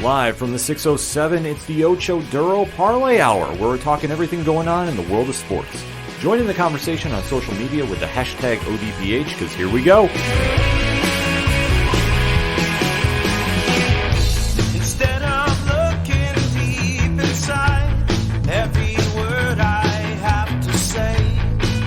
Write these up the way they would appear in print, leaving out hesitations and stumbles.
Live from the 607, it's the Ocho Duro Parlay Hour, where we're talking everything going on in the world of sports. Join in the conversation on social media with the hashtag ODPH, because here we go. Instead of looking deep inside, every word I have to say,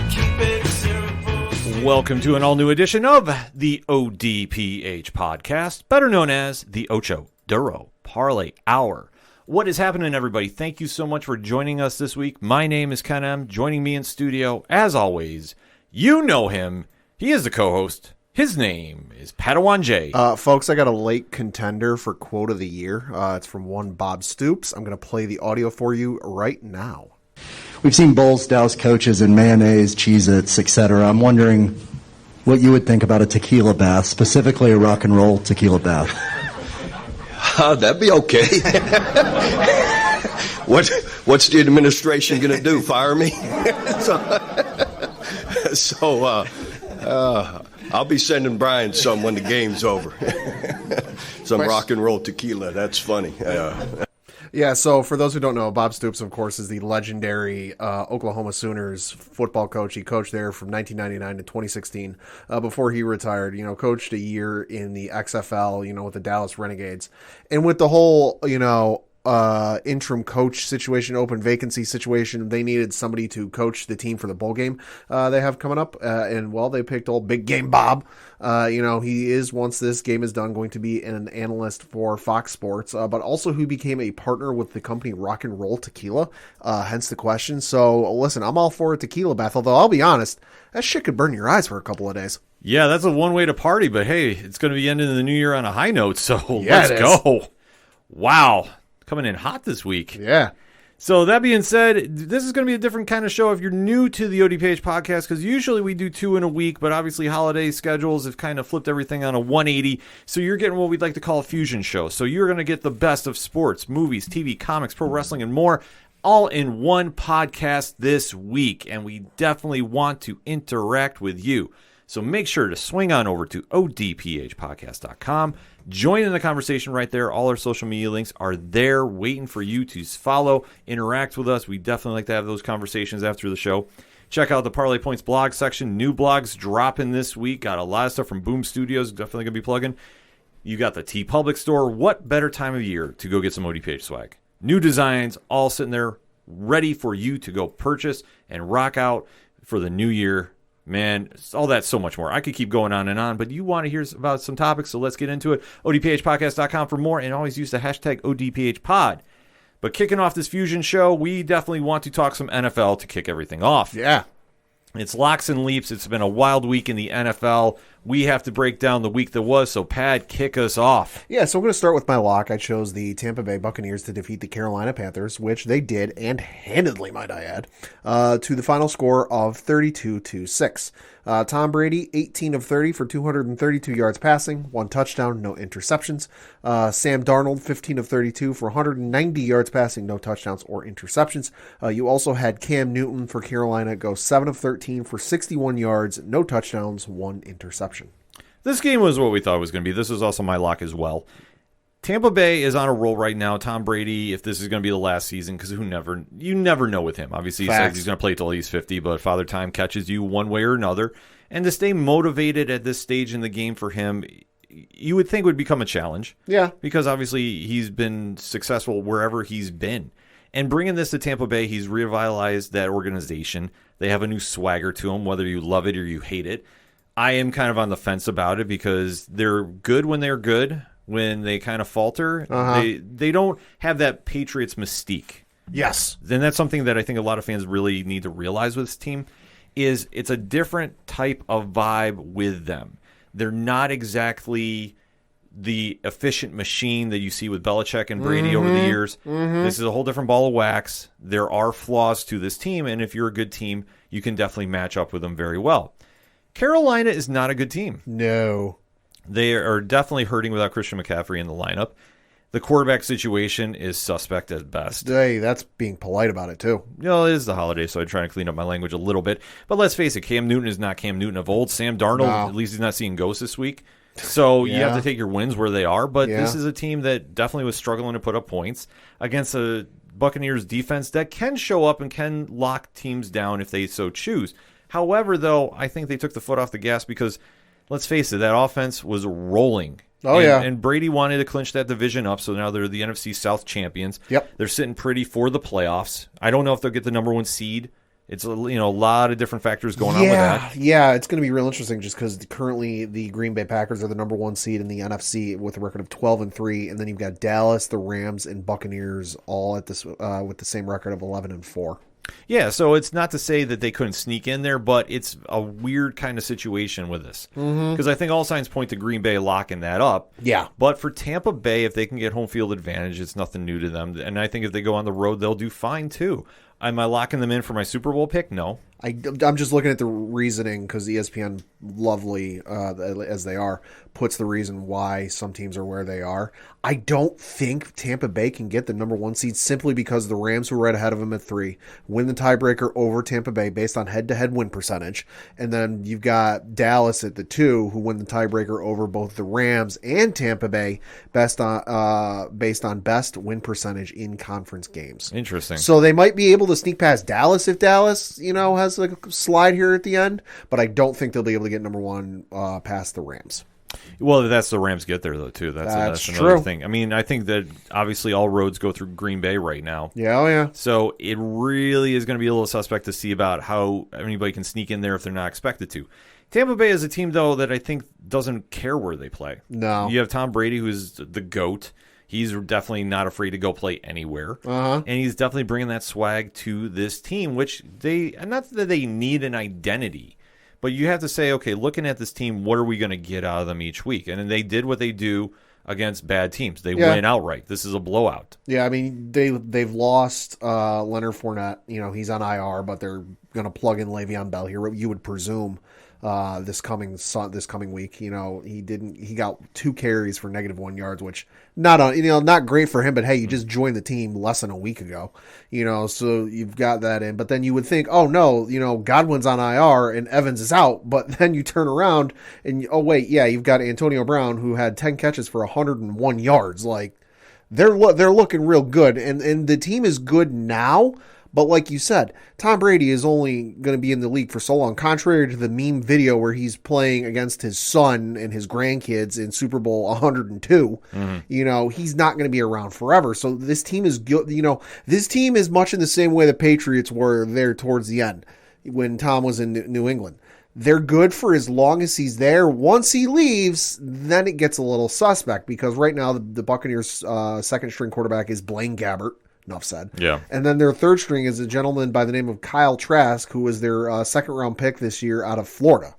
keep it simple. Welcome to an all-new edition of the ODPH podcast, better known as the Ocho Duro Parlay Hour. What is happening, everybody? Thank you so much for joining us this week. My name is Ken M. Joining me in studio, as always, you know him. He is the co-host. His name is Padawan J. Folks, I got a late contender for quote of the year. It's from one Bob Stoops. I'm going to play the audio for you right now. We've seen bowls douse coaches in mayonnaise, Cheez-Its, etc. I'm wondering what you would think about a tequila bath, specifically a rock and roll tequila bath. That'd be okay. What's the administration going to do? Fire me? so I'll be sending Brian some when the game's over. Some rock and roll tequila. That's funny. Yeah, so for those who don't know, Bob Stoops, of course, is the legendary Oklahoma Sooners football coach. He coached there from 1999 to 2016 before he retired. Coached a year in the XFL, with the Dallas Renegades. And with the whole, interim coach situation, open vacancy situation, they needed somebody to coach the team for the bowl game they have coming up. They picked old Big Game Bob. He is, once this game is done, going to be an analyst for Fox Sports, but also who became a partner with the company Rock and Roll Tequila, hence the question. So, listen, I'm all for a tequila bath, although I'll be honest, that shit could burn your eyes for a couple of days. Yeah, that's a one way to party, but hey, it's going to be ending the new year on a high note, so yeah, let's go. Wow. Coming in hot this week. Yeah. So that being said, this is going to be a different kind of show if you're new to the ODPH podcast, because usually we do 2 in a week, but obviously holiday schedules have kind of flipped everything on a 180. So you're getting what we'd like to call a fusion show. So you're going to get the best of sports, movies, TV, comics, pro wrestling, and more, all in one podcast this week. And we definitely want to interact with you. So make sure to swing on over to odphpodcast.com. Join in the conversation right there. All our social media links are there waiting for you to follow, interact with us. We definitely like to have those conversations after the show. Check out the Parlay Points blog section. New blogs dropping this week. Got a lot of stuff from Boom Studios. Definitely going to be plugging. You got the T Public store. What better time of year to go get some ODPH swag? New designs all sitting there ready for you to go purchase and rock out for the new year. Man, all that, so much more. I could keep going on and on, but you want to hear about some topics, so let's get into it. ODPHpodcast.com for more, and always use the hashtag ODPHpod. But kicking off this fusion show, we definitely want to talk some NFL to kick everything off. Yeah. It's locks and leaps. It's been a wild week in the NFL. We have to break down the week that was, so Pad, kick us off. Yeah, so I'm going to start with my lock. I chose the Tampa Bay Buccaneers to defeat the Carolina Panthers, which they did, and handedly, might I add, to the final score of 32-6. Tom Brady, 18 of 30 for 232 yards passing, 1 touchdown, no interceptions. Sam Darnold, 15 of 32 for 190 yards passing, no touchdowns or interceptions. You also had Cam Newton for Carolina go 7 of 13 for 61 yards, no touchdowns, 1 interception. This game was what we thought it was going to be. This is also my lock as well. Tampa Bay is on a roll right now. Tom Brady, if this is going to be the last season, because you never know with him. Obviously, he says he's going to play till he's 50, but Father Time catches you one way or another. And to stay motivated at this stage in the game for him, you would think would become a challenge. Yeah. Because obviously he's been successful wherever he's been. And bringing this to Tampa Bay, he's revitalized that organization. They have a new swagger to them, whether you love it or you hate it. I am kind of about it because they're good when they're good. When they kind of falter, they don't have that Patriots mystique. Yes. Then that's something that I think a lot of fans really need to realize with this team is it's a different type of vibe with them. They're not exactly the efficient machine that you see with Belichick and Brady over the years. Mm-hmm. This is a whole different ball of wax. There are flaws to this team, and if you're a good team, you can definitely match up with them very well. Carolina is not a good team. No. They are definitely hurting without Christian McCaffrey in the lineup. The quarterback situation is suspect at best. Hey, that's being polite about it, too. It is the holiday, so I'm trying to clean up my language a little bit. But let's face it, Cam Newton is not Cam Newton of old. Sam Darnold, at least he's not seeing ghosts this week. So you have Yeah. to take your wins where they are. But Yeah. this is a team that definitely was struggling to put up points against a Buccaneers defense that can show up and can lock teams down if they so choose. However, though, I think they took the foot off the gas because, let's face it, that offense was rolling. Oh, yeah. And Brady wanted to clinch that division up, so now they're the NFC South champions. Yep. They're sitting pretty for the playoffs. I don't know if they'll get the number 1 seed. It's a lot of different factors going on with that. Yeah, it's going to be real interesting just because currently the Green Bay Packers are the number 1 seed in the NFC with a record of 12-3, and then you've got Dallas, the Rams, and Buccaneers all at this with the same record of 11-4. Yeah, so it's not to say that they couldn't sneak in there, but it's a weird kind of situation with this. Because I think all signs point to Green Bay locking that up. Yeah. But for Tampa Bay, if they can get home field advantage, it's nothing new to them. And I think if they go on the road, they'll do fine too. Am I locking them in for my Super Bowl pick? No. I'm just looking at the reasoning because ESPN, lovely as they are, puts the reason why some teams are where they are. I don't think Tampa Bay can get the number 1 seed simply because the Rams, who are right ahead of them at 3, win the tiebreaker over Tampa Bay based on head-to-head win percentage. And then you've got Dallas at the 2, who win the tiebreaker over both the Rams and Tampa Bay based on best win percentage in conference games. Interesting. So they might be able to sneak past Dallas if Dallas, has a slide here at the end, but I don't think they'll be able to get number 1 past the Rams. Well, that's the Rams get there, though, too. That's another true. thing. I mean, I think that obviously all roads go through Green Bay right now. Yeah, oh yeah. So it really is going to be a little suspect to see about how anybody can sneak in there if they're not expected to. Tampa Bay is a team, though, that I think doesn't care where they play. No. You have Tom Brady, who's the GOAT. He's definitely not afraid to go play anywhere. And he's definitely bringing that swag to this team, which not that they need an identity, but you have to say, okay, looking at this team, what are we going to get out of them each week? And they did what they do against bad teams. They win outright. This is a blowout. Yeah, I mean, they've lost Leonard Fournette. He's on IR, but they're going to plug in Le'Veon Bell here, you would presume. This coming week, he got 2 carries for -1 yards, which not great for him, but hey, you just joined the team less than a week ago, so you've got that in. But then you would think, oh no, Godwin's on IR and Evans is out, but then you turn around and oh wait, yeah, you've got Antonio Brown who had 10 catches for 101 yards. Like they're looking real good, and the team is good now. But like you said, Tom Brady is only going to be in the league for so long, contrary to the meme video where he's playing against his son and his grandkids in Super Bowl 102. He's not going to be around forever. So this team is good. This team is much in the same way the Patriots were there towards the end when Tom was in New England. They're good for as long as he's there. Once he leaves, then it gets a little suspect because right now the Buccaneers' second string quarterback is Blaine Gabbert. Enough said. Yeah. And then their third string is a gentleman by the name of Kyle Trask, who was their second round pick this year out of Florida.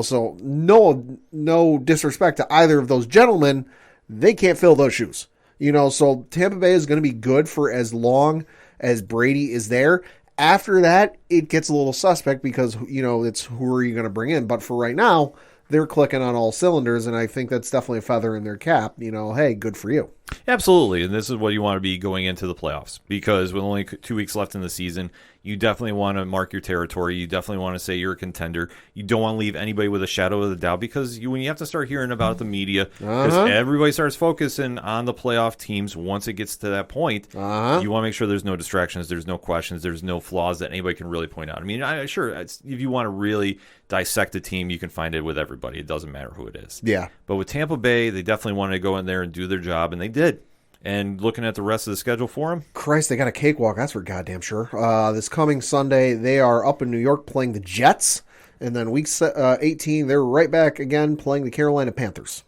So no disrespect to either of those gentlemen, they can't fill those shoes. So Tampa Bay is going to be good for as long as Brady is there. After that, it gets a little suspect because it's who are you going to bring in? But for right now, they're clicking on all cylinders, and I think that's definitely a feather in their cap. Hey, good for you. Absolutely, and this is what you want to be going into the playoffs because with only 2 weeks left in the season, you definitely want to mark your territory. You definitely want to say you're a contender. You don't want to leave anybody with a shadow of the doubt because when you have to start hearing about the media, because everybody starts focusing on the playoff teams once it gets to that point, you want to make sure there's no distractions, there's no questions, there's no flaws that anybody can really point out. I mean, if you want to really dissect a team, you can find it with everybody. It doesn't matter who it is. Yeah. But with Tampa Bay, they definitely wanted to go in there and do their job, and they did. And looking at the rest of the schedule for them, Christ, they got a cakewalk. That's for goddamn sure. This coming Sunday, they are up in New York playing the Jets. And then week 18, they're right back again playing the Carolina Panthers.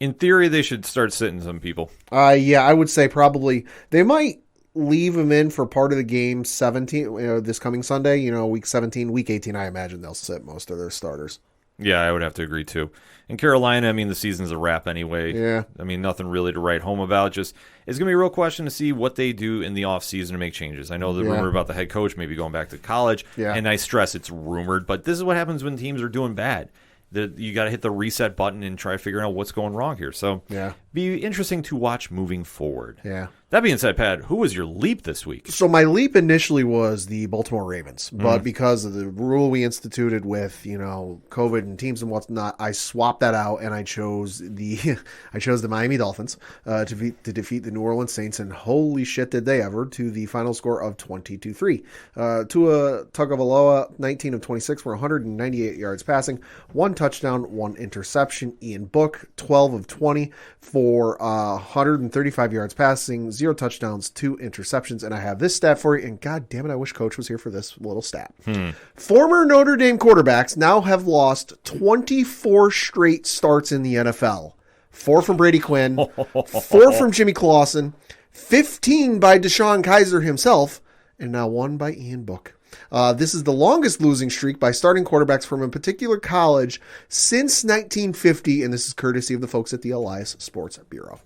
In theory, they should start sitting some people. Yeah, I would say probably. They might leave them in for part of the game 17 this coming Sunday. Week 17, week 18, I imagine they'll sit most of their starters. Yeah, I would have to agree too. In Carolina, I mean, the season's a wrap anyway. Yeah. I mean, nothing really to write home about. Just it's going to be a real question to see what they do in the offseason to make changes. I know the rumor about the head coach maybe going back to college, and I stress it's rumored, but this is what happens when teams are doing bad. You got to hit the reset button and try to figure out what's going wrong here. So be interesting to watch moving forward. Yeah. That being said, Pat, who was your leap this week? So my leap initially was the Baltimore Ravens, but because of the rule we instituted with, COVID and teams and whatnot, I swapped that out and I chose the Miami Dolphins to defeat the New Orleans Saints, and holy shit did they ever, to the final score of 20-3. Tua Tagovailoa, 19 of 26 for 198 yards passing, 1 touchdown, 1 interception. Ian Book, 12 of 20 for 135 yards passing, 0 touchdowns, 2 interceptions. And I have this stat for you, and god damn it, I wish Coach was here for this little stat. Former Notre Dame quarterbacks now have lost 24 straight starts in the NFL. 4 from Brady Quinn, 4 from Jimmy Clausen, 15 by Deshaun Kaiser himself, and now 1 by Ian Book. This is the longest losing streak by starting quarterbacks from a particular college since 1950, and this is courtesy of the folks at the Elias Sports Bureau.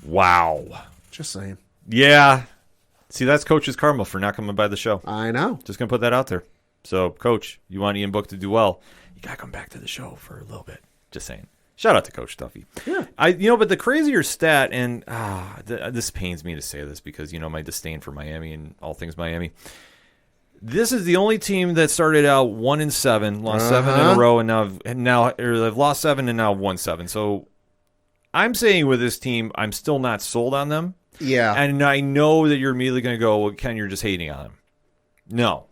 Wow. Just saying. Yeah. See, that's Coach's karma for not coming by the show. I know. Just going to put that out there. So, Coach, you want Ian Book to do well, you got to come back to the show for a little bit. Just saying. Shout out to Coach Duffy. Yeah. But the crazier stat, and this pains me to say this because, my disdain for Miami and all things Miami. This is the only team that started out 1-7, lost 7 in a row, and now they've lost 7 and now won 7. So I'm saying with this team, I'm still not sold on them. Yeah. And I know that you're immediately going to go, well, Ken, you're just hating on them. No.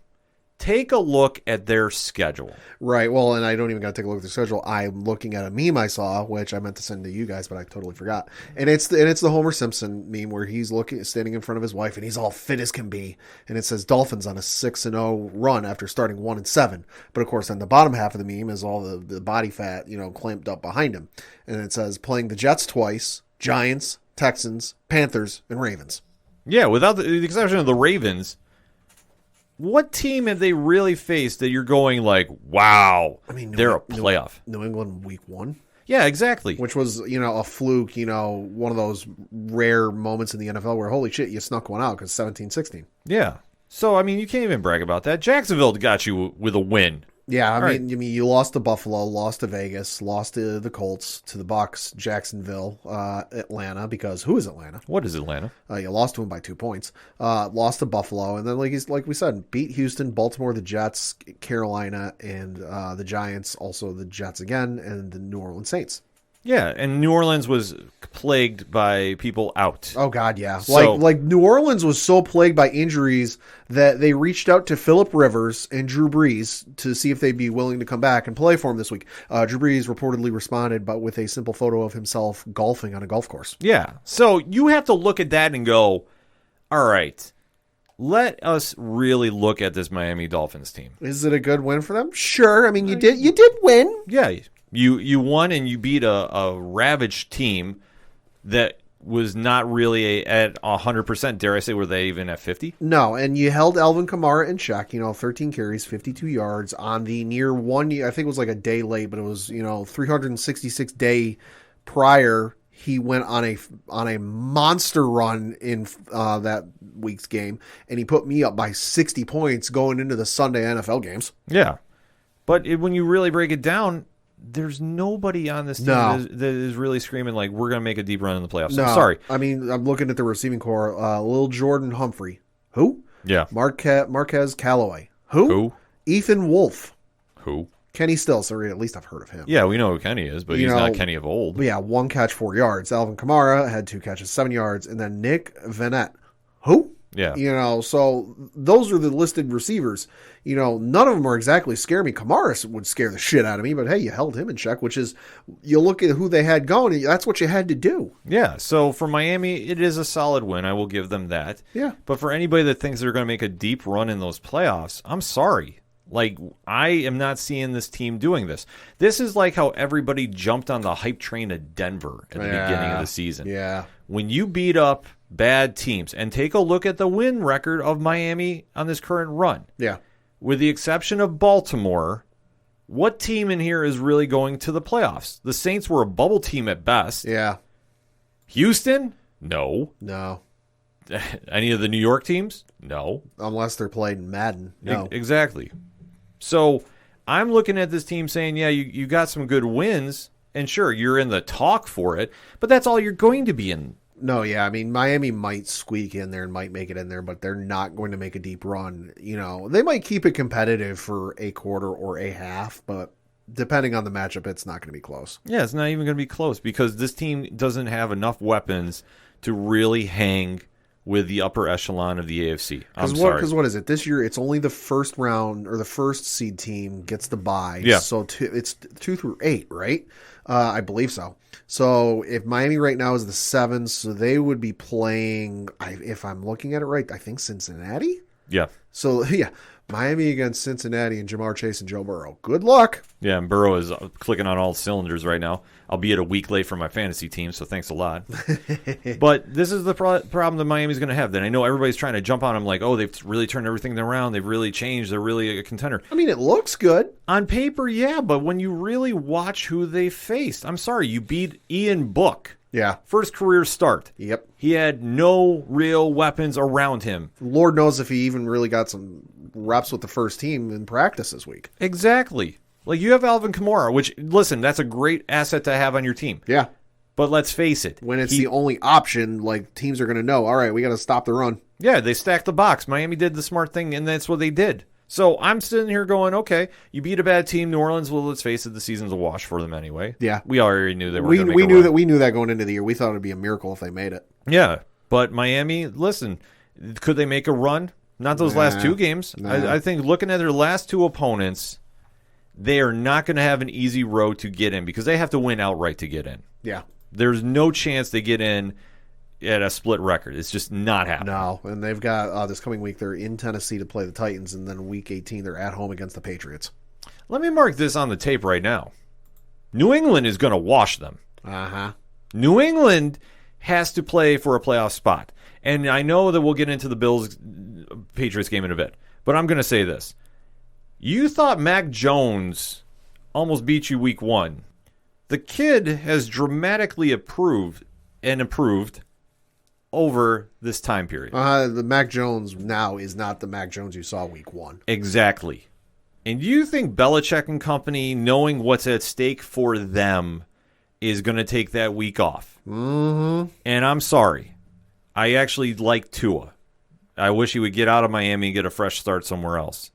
Take a look at their schedule. Right. Well, and I don't even got to take a look at the schedule. I'm looking at a meme I saw, which I meant to send to you guys, but I totally forgot. And it's the Homer Simpson meme where he's standing in front of his wife, and he's all fit as can be. And it says Dolphins on a 6-0 run after starting 1-7. But of course, on the bottom half of the meme is all the body fat, clamped up behind him. And it says playing the Jets twice, Giants, Texans, Panthers, and Ravens. Yeah, without the exception of the Ravens. What team have they really faced that you're going like, wow, they're a playoff? New England week 1. Yeah, exactly. Which was, a fluke, one of those rare moments in the NFL where, holy shit, you snuck one out because 17-16. Yeah. So, you can't even brag about that. Jacksonville got you with a win. Yeah, I mean, you lost to Buffalo, lost to Vegas, lost to the Colts, to the Bucs, Jacksonville, Atlanta, because who is Atlanta? What is Atlanta? You lost to them by 2 points. Lost to Buffalo, and then like we said, beat Houston, Baltimore, the Jets, Carolina, and the Giants, also the Jets again, and the New Orleans Saints. Yeah, and New Orleans was plagued by people out. Oh, God, yeah. So, like New Orleans was so plagued by injuries that they reached out to Phillip Rivers and Drew Brees to see if they'd be willing to come back and play for him this week. Drew Brees reportedly responded, but with a simple photo of himself golfing on a golf course. Yeah, so you have to look at that and go, all right, let us really look at this Miami Dolphins team. Is it a good win for them? Sure. You did win. Yeah, You won and you beat a ravaged team that was not really at 100%. Dare I say, were they even at 50? No, and you held Alvin Kamara in check. 13 carries, 52 yards on the near 1 year. I think it was like a day late, but it was 366 day prior. He went on a monster run in that week's game, and he put me up by 60 points going into the Sunday NFL games. Yeah, but when you really break it down, there's nobody on this team that is really screaming like we're going to make a deep run in the playoffs. No, I'm sorry. I'm looking at the receiving core. Lil Jordan Humphrey. Who? Yeah. Marquez Callaway. Who? Ethan Wolf. Who? Kenny Stills. Or at least I've heard of him. Yeah, we know who Kenny is, but he's not Kenny of old. Yeah, 1 catch, 4 yards. Alvin Kamara had 2 catches, 7 yards. And then Nick Vanette. Who? Yeah. So those are the listed receivers. None of them are exactly scare me. Kamara would scare the shit out of me, but hey, you held him in check, which is, you look at who they had going, and that's what you had to do. Yeah. So for Miami, it is a solid win. I will give them that. Yeah. But for anybody that thinks they're going to make a deep run in those playoffs, I'm sorry. I am not seeing this team doing this. This is like how everybody jumped on the hype train of Denver at the beginning of the season. Yeah. When you beat up bad teams, and take a look at the win record of Miami on this current run. Yeah. With the exception of Baltimore, what team in here is really going to the playoffs? The Saints were a bubble team at best. Yeah. Houston? No. Any of the New York teams? No. Unless they're played in Madden. No. Exactly. So I'm looking at this team saying, yeah, you got some good wins, And sure, you're in the talk for it, but that's all you're going to be in. No, yeah, I mean, Miami might squeak in there and might make it in there, but they're not going to make a deep run. You know, they might keep it competitive for a quarter or a half, but depending on the matchup, it's not going to be close. Yeah, it's not even going to be close because this team doesn't have enough weapons to really hang with the upper echelon of the AFC. Because what is it? This year, it's only the first round or the first seed team gets the bye. Yeah. So it's 2 through 8, right? I believe so. So if Miami right now is the 7, so they would be playing, if I'm looking at it right, I think Cincinnati? Yeah. So, yeah, Miami against Cincinnati and Jamar Chase and Joe Burrow. Good luck. Yeah, and Burrow is clicking on all cylinders right now, albeit a week late for my fantasy team, so thanks a lot. But this is the problem that Miami's going to have. Then I know everybody's trying to jump on them like, oh, they've really turned everything around. They've really changed. They're really a contender. I mean, it looks good. On paper, yeah, but when you really watch who they faced, I'm sorry, you beat Ian Book. Yeah. First career start. Yep. He had no real weapons around him. Lord knows if he even really got some reps with the first team in practice this week. Exactly. Like, you have Alvin Kamara, which, listen, that's a great asset to have on your team. Yeah. But let's face it. When it's the only option, like, teams are going to know, all right, we got to stop the run. Yeah, they stacked the box. Miami did the smart thing, and that's what they did. So I'm sitting here going, okay, you beat a bad team. New Orleans, well, let's face it, the season's a wash for them anyway. Yeah. We already knew they were We going to make a knew run. that we knew that going into the year. We thought it would be a miracle if they made it. Yeah, but Miami, listen, could they make a run? Not those last two games. I think looking at their last two opponents, they are not going to have an easy road to get in because they have to win outright to get in. Yeah. There's no chance they get in at a split record. It's just not happening. No, and they've got this coming week, they're in Tennessee to play the Titans, and then week 18, they're at home against the Patriots. Let me mark this on the tape right now. New England is going to wash them. Uh-huh. New England has to play for a playoff spot. And I know that we'll get into the Bills-Patriots game in a bit, but I'm going to say this. You thought Mac Jones almost beat you week 1. The kid has dramatically improved over this time period. The Mac Jones now is not the Mac Jones you saw week 1. Exactly. And do you think Belichick and company, knowing what's at stake for them, is going to take that week off? Mm-hmm. And I'm sorry. I actually like Tua. I wish he would get out of Miami and get a fresh start somewhere else.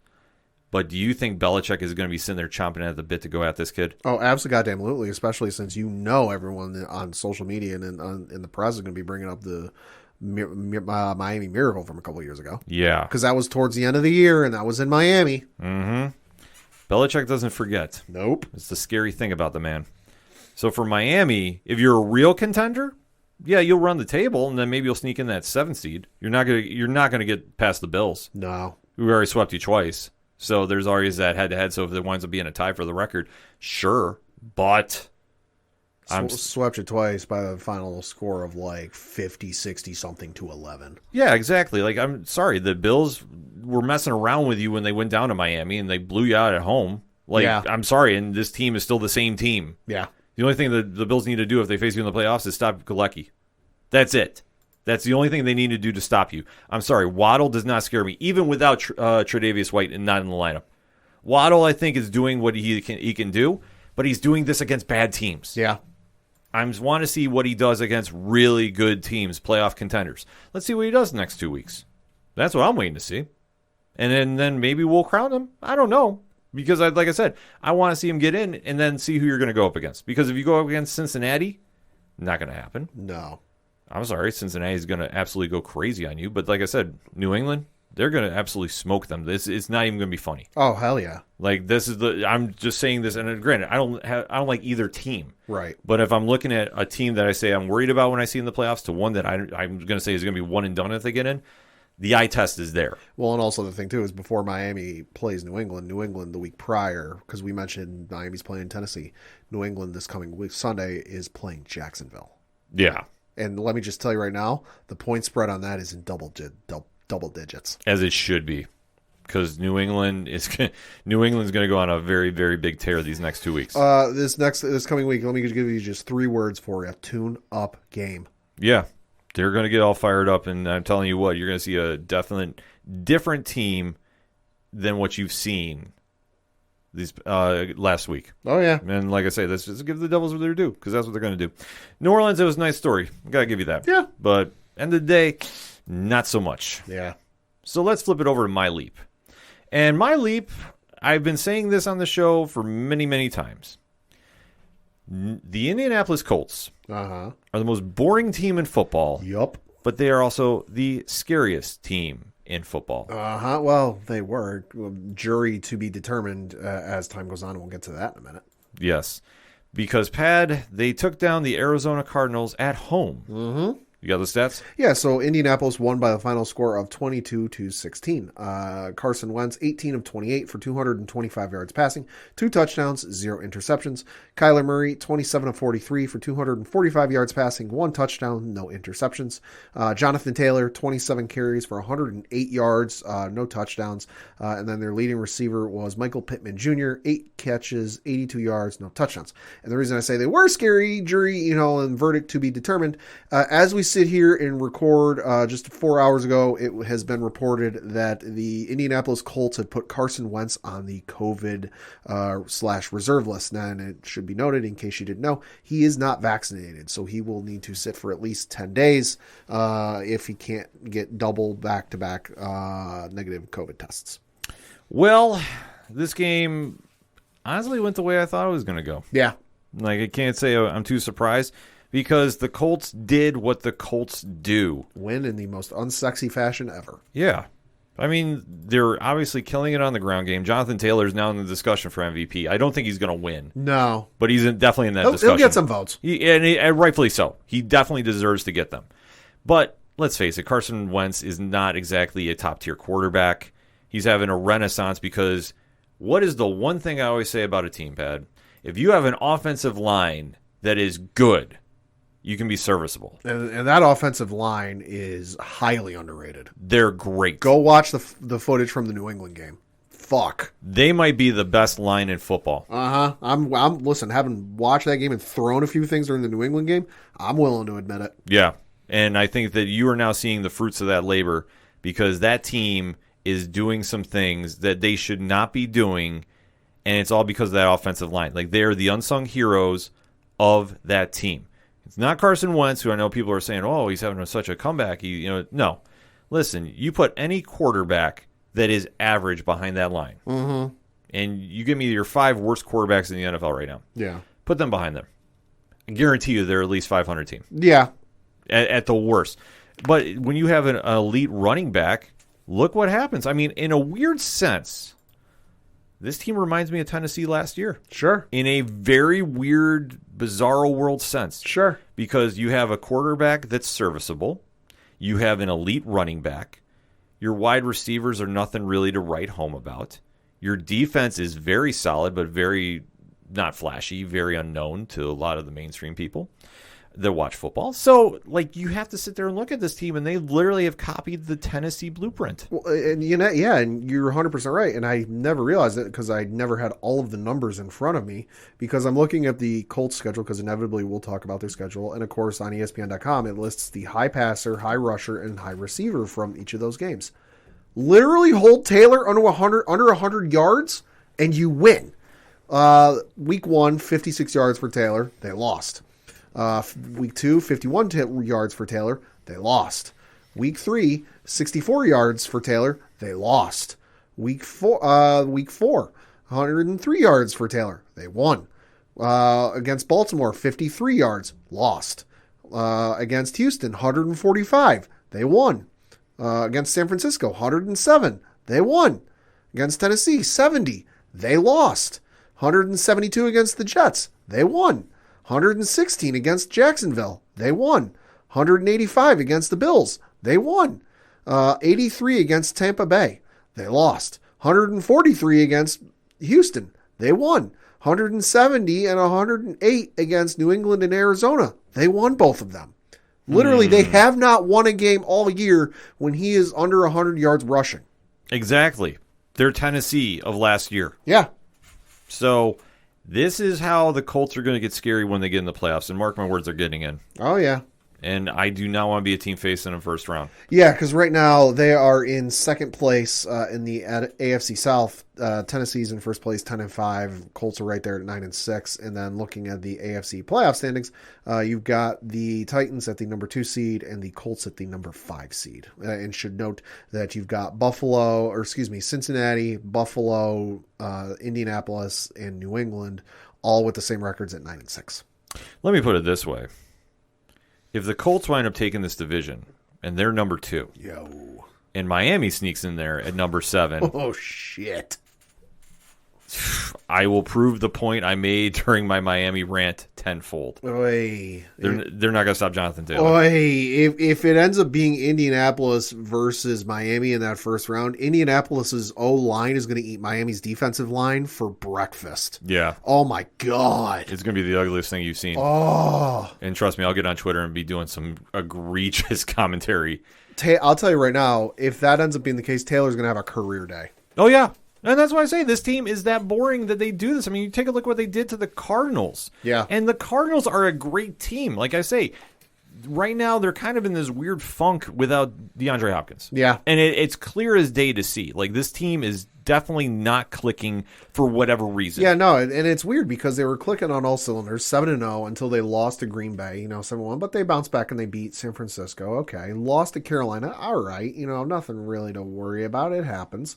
But do you think Belichick is going to be sitting there chomping at the bit to go at this kid? Oh, absolutely, especially since you know everyone on social media and in the press is going to be bringing up the Miami Miracle from a couple of years ago. Yeah. Because that was towards the end of the year, and that was in Miami. Mm-hmm. Belichick doesn't forget. Nope. It's the scary thing about the man. So for Miami, if you're a real contender, yeah, you'll run the table, and then maybe you'll sneak in that 7th seed. You're not gonna get past the Bills. No. We already swept you twice. So there's always that head-to-head. So if there winds up being a tie for the record, sure. But I'm swept you twice by the final score of like 50, 60 something to 11. Yeah, exactly. Like, I'm sorry, the Bills were messing around with you when they went down to Miami and they blew you out at home. Like, yeah. I'm sorry, and this team is still the same team. Yeah. The only thing that the Bills need to do if they face you in the playoffs is stop Galecki. That's it. That's the only thing they need to do to stop you. I'm sorry, Waddle does not scare me, even without Tre'Davious White and not in the lineup. Waddle, I think, is doing what he can do, but he's doing this against bad teams. Yeah. I just want to see what he does against really good teams, playoff contenders. Let's see what he does next 2 weeks. That's what I'm waiting to see. And then maybe we'll crown him. I don't know. Because, like I said, I want to see him get in and then see who you're going to go up against. Because if you go up against Cincinnati, not going to happen. No. I'm sorry, Cincinnati's going to absolutely go crazy on you. But like I said, New England, they're going to absolutely smoke them. It's not even going to be funny. Oh, hell yeah. Like, I'm just saying this, and granted, I don't like either team. Right. But if I'm looking at a team that I say I'm worried about when I see in the playoffs to one that I'm going to say is going to be one and done if they get in, the eye test is there. Well, and also the thing, too, is before Miami plays New England the week prior, because we mentioned Miami's playing Tennessee, New England this coming week, Sunday, is playing Jacksonville. Yeah. And let me just tell you right now, the point spread on that is in double digits. As it should be. Because New England's going to go on a very, very big tear these next 2 weeks. This coming week, let me give you just 3 words for you. Tune-up game. Yeah. They're going to get all fired up, and I'm telling you what, you're going to see a definite different team than what you've seen these last week. Oh, yeah. And like I say, let's just give the Devils what they're due, because that's what they're going to do. New Orleans, it was a nice story. Got to give you that. Yeah. But end of the day, not so much. Yeah. So let's flip it over to my leap. And my leap, I've been saying this on the show for many, many times. The Indianapolis Colts Uh-huh. are the most boring team in football, Yup. but they are also the scariest team in football. Uh-huh. Well, they were. Jury to be determined as time goes on. We'll get to that in a minute. Yes. Because, Pad, they took down the Arizona Cardinals at home. Mm-hmm. You got the stats? Yeah, so Indianapolis won by the final score of 22-16. Carson Wentz, 18 of 28 for 225 yards passing, 2 touchdowns, 0 interceptions. Kyler Murray, 27 of 43 for 245 yards passing, 1 touchdown, no interceptions. Jonathan Taylor, 27 carries for 108 yards, no touchdowns. And then their leading receiver was Michael Pittman Jr., 8 catches, 82 yards, no touchdowns. And the reason I say they were scary, jury, and verdict to be determined, as we sit here and record just 4 hours ago, it has been reported that the Indianapolis Colts had put Carson Wentz on the COVID / reserve list. Now, and it should be noted, in case you didn't know, he is not vaccinated, so he will need to sit for at least 10 days if he can't get double back-to-back negative COVID tests. Well, this game honestly went the way I thought it was going to go. Yeah. Like, I can't say I'm too surprised, because the Colts did what the Colts do. Win in the most unsexy fashion ever. Yeah. I mean, they're obviously killing it on the ground game. Jonathan Taylor is now in the discussion for MVP. I don't think he's going to win. No. But he's definitely in that discussion. He'll get some votes. And rightfully so. He definitely deserves to get them. But let's face it, Carson Wentz is not exactly a top-tier quarterback. He's having a renaissance, because what is the one thing I always say about a team, Pad? If you have an offensive line that is good, you can be serviceable. And that offensive line is highly underrated. They're great. Go watch the footage from the New England game. Fuck. They might be the best line in football. Uh-huh. I'm listen, having watched that game and thrown a few things during the New England game, I'm willing to admit it. Yeah. And I think that you are now seeing the fruits of that labor, because that team is doing some things that they should not be doing, and it's all because of that offensive line. Like, they're the unsung heroes of that team. It's not Carson Wentz, who I know people are saying, oh, he's having such a comeback. No. Listen, you put any quarterback that is average behind that line, and you give me your 5 worst quarterbacks in the NFL right now. Yeah. Put them behind them. I guarantee you they're at least 500 team. Yeah. At the worst. But when you have an elite running back, look what happens. I mean, in a weird sense, this team reminds me of Tennessee last year. Sure. In a very weird, bizarro world sense. Sure. Because you have a quarterback that's serviceable. You have an elite running back. Your wide receivers are nothing really to write home about. Your defense is very solid, but very not flashy, very unknown to a lot of the mainstream people that watch football. So, you have to sit there and look at this team, and they literally have copied the Tennessee blueprint. Well, and and you're 100% right. And I never realized it, because I never had all of the numbers in front of me, because I'm looking at the Colts schedule, because inevitably we'll talk about their schedule. And of course, on ESPN.com, it lists the high passer, high rusher, and high receiver from each of those games. Literally hold Taylor under 100 yards, and you win. Week 1, 56 yards for Taylor. They lost. Week 2, 51 yards for Taylor. They lost. Week 3, 64 yards for Taylor. They lost. Week 4, 103 yards for Taylor. They won. Against Baltimore, 53 yards. Lost. Against Houston, 145. They won. Against San Francisco, 107. They won. Against Tennessee, 70. They lost. 172 against the Jets. They won. 116 against Jacksonville. They won. 185 against the Bills. They won. 83 against Tampa Bay. They lost. 143 against Houston. They won. 170 and 108 against New England and Arizona. They won both of them. Literally, they have not won a game all year when he is under 100 yards rushing. Exactly. They're Tennessee of last year. Yeah. So this is how the Colts are going to get scary when they get in the playoffs. And mark my words, they're getting in. Oh, yeah. And I do not want to be a team facing in the first round. Yeah, because right now they are in second place in the AFC South. Tennessee's in first place, 10-5. Colts are right there at 9-6. And then looking at the AFC playoff standings, you've got the Titans at the number 2 seed and the Colts at the number 5 seed. And should note that you've got Cincinnati, Buffalo, Indianapolis, and New England, all with the same records at 9-6. Let me put it this way. If the Colts wind up taking this division, and they're number 2, and Miami sneaks in there at number 7, oh, shit. I will prove the point I made during my Miami rant tenfold. Oy. They're not going to stop Jonathan Taylor. Oy. If it ends up being Indianapolis versus Miami in that first round, Indianapolis's O-line is going to eat Miami's defensive line for breakfast. Yeah. Oh, my God. It's going to be the ugliest thing you've seen. Oh. And trust me, I'll get on Twitter and be doing some egregious commentary. I'll tell you right now, if that ends up being the case, Taylor's going to have a career day. Oh, yeah. And that's why I say this team is that boring that they do this. I mean, you take a look at what they did to the Cardinals. Yeah. And the Cardinals are a great team. Like I say, right now they're kind of in this weird funk without DeAndre Hopkins. Yeah. And it's clear as day to see. Like, this team is definitely not clicking for whatever reason. Yeah, no, and it's weird because they were clicking on all cylinders, 7-0 until they lost to Green Bay, 7-1, but they bounced back and they beat San Francisco. Okay. Lost to Carolina. All right. Nothing really to worry about. It happens.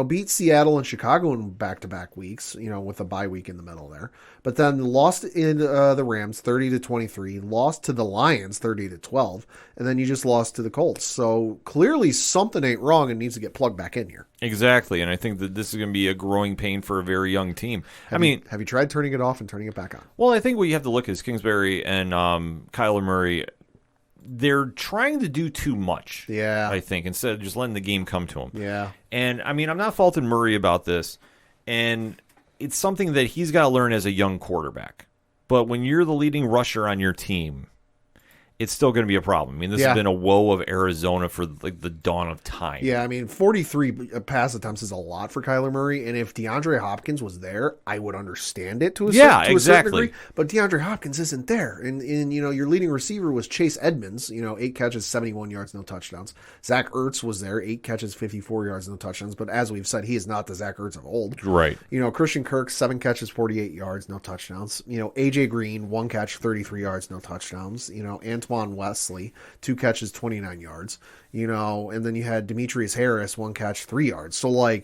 Beat Seattle and Chicago in back-to-back weeks, with a bye week in the middle there. But then lost in the Rams 30-23, lost to the Lions 30-12, and then you just lost to the Colts. So clearly something ain't wrong and needs to get plugged back in here. Exactly, and I think that this is going to be a growing pain for a very young team. Have you tried turning it off and turning it back on? Well, I think what you have to look at is Kingsbury and Kyler Murray. They're trying to do too much. Yeah, I think, instead of just letting the game come to them. Yeah, and I mean, I'm not faulting Murray about this, and it's something that he's got to learn as a young quarterback. But when you're the leading rusher on your team, it's still going to be a problem. I mean, this has been a woe of Arizona for like the dawn of time. Yeah, I mean, 43 pass attempts is a lot for Kyler Murray, and if DeAndre Hopkins was there, I would understand it to a certain degree. But DeAndre Hopkins isn't there, and your leading receiver was Chase Edmonds. 8 catches, 71 yards, no touchdowns. Zach Ertz was there, 8 catches, 54 yards, no touchdowns. But as we've said, he is not the Zach Ertz of old. Right. Christian Kirk, 7 catches, 48 yards, no touchdowns. AJ Green, 1 catch, 33 yards, no touchdowns. Antoine Wesley, 2 catches, 29 yards, and then you had Demetrius Harris, 1 catch, 3 yards. So,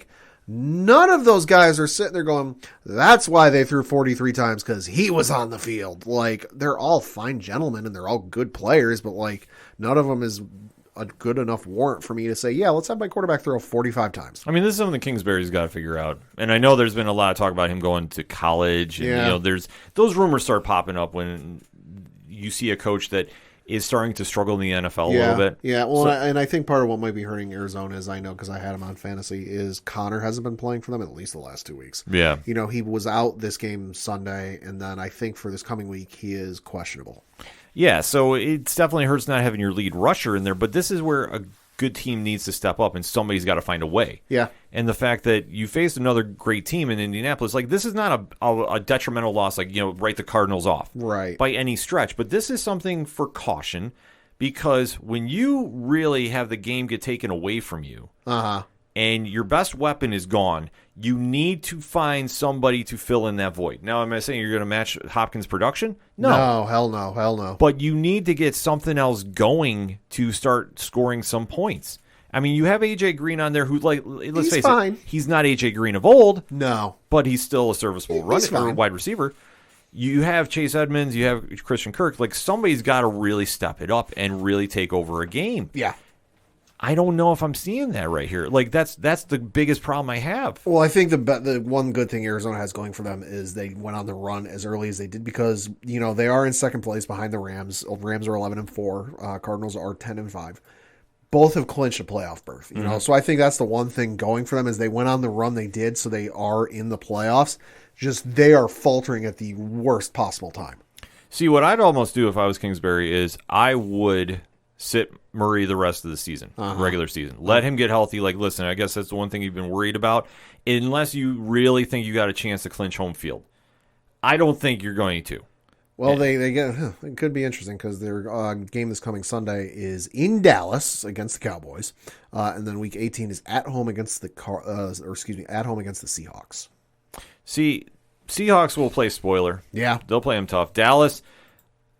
none of those guys are sitting there going, that's why they threw 43 times, because he was on the field. They're all fine gentlemen, and they're all good players, but, none of them is a good enough warrant for me to say, yeah, let's have my quarterback throw 45 times. I mean, this is something Kingsbury's got to figure out. And I know there's been a lot of talk about him going to college, and, there's those rumors start popping up when you see a coach that is starting to struggle in the NFL a little bit. Yeah, well, and I think part of what might be hurting Arizona is, I know because I had him on fantasy, is Connor hasn't been playing for them at least the last 2 weeks. Yeah. He was out this game Sunday, and then I think for this coming week, he is questionable. Yeah, so it's definitely hurts not having your lead rusher in there, but this is where a good team needs to step up, and somebody's got to find a way. Yeah. And the fact that you faced another great team in Indianapolis, this is not a detrimental loss, write the Cardinals off. Right. By any stretch. But this is something for caution, because when you really have the game get taken away from you, and your best weapon is gone, you need to find somebody to fill in that void. Now, am I saying you're going to match Hopkins' production? No, hell no. But you need to get something else going to start scoring some points. I mean, you have A.J. Green on there who, let's face it, he's not A.J. Green of old. No. But he's still a serviceable wide receiver. You have Chase Edmonds, you have Christian Kirk. Somebody's got to really step it up and really take over a game. Yeah. I don't know if I'm seeing that right here. That's the biggest problem I have. Well, I think the one good thing Arizona has going for them is they went on the run as early as they did, because they are in second place behind the Rams. Rams are 11-4. Cardinals are 10-5. Both have clinched a playoff berth. So I think that's the one thing going for them is they went on the run they did, so they are in the playoffs. Just they are faltering at the worst possible time. See, what I'd almost do if I was Kingsbury is I would sit Murray the rest of the season, regular season. Let him get healthy. Listen, I guess that's the one thing you've been worried about, unless you really think you got a chance to clinch home field. I don't think you're going to. Well, it could be interesting because their game this coming Sunday is in Dallas against the Cowboys, and then Week 18 is at home against the Seahawks. See, Seahawks will play spoiler. Yeah, they'll play them tough. Dallas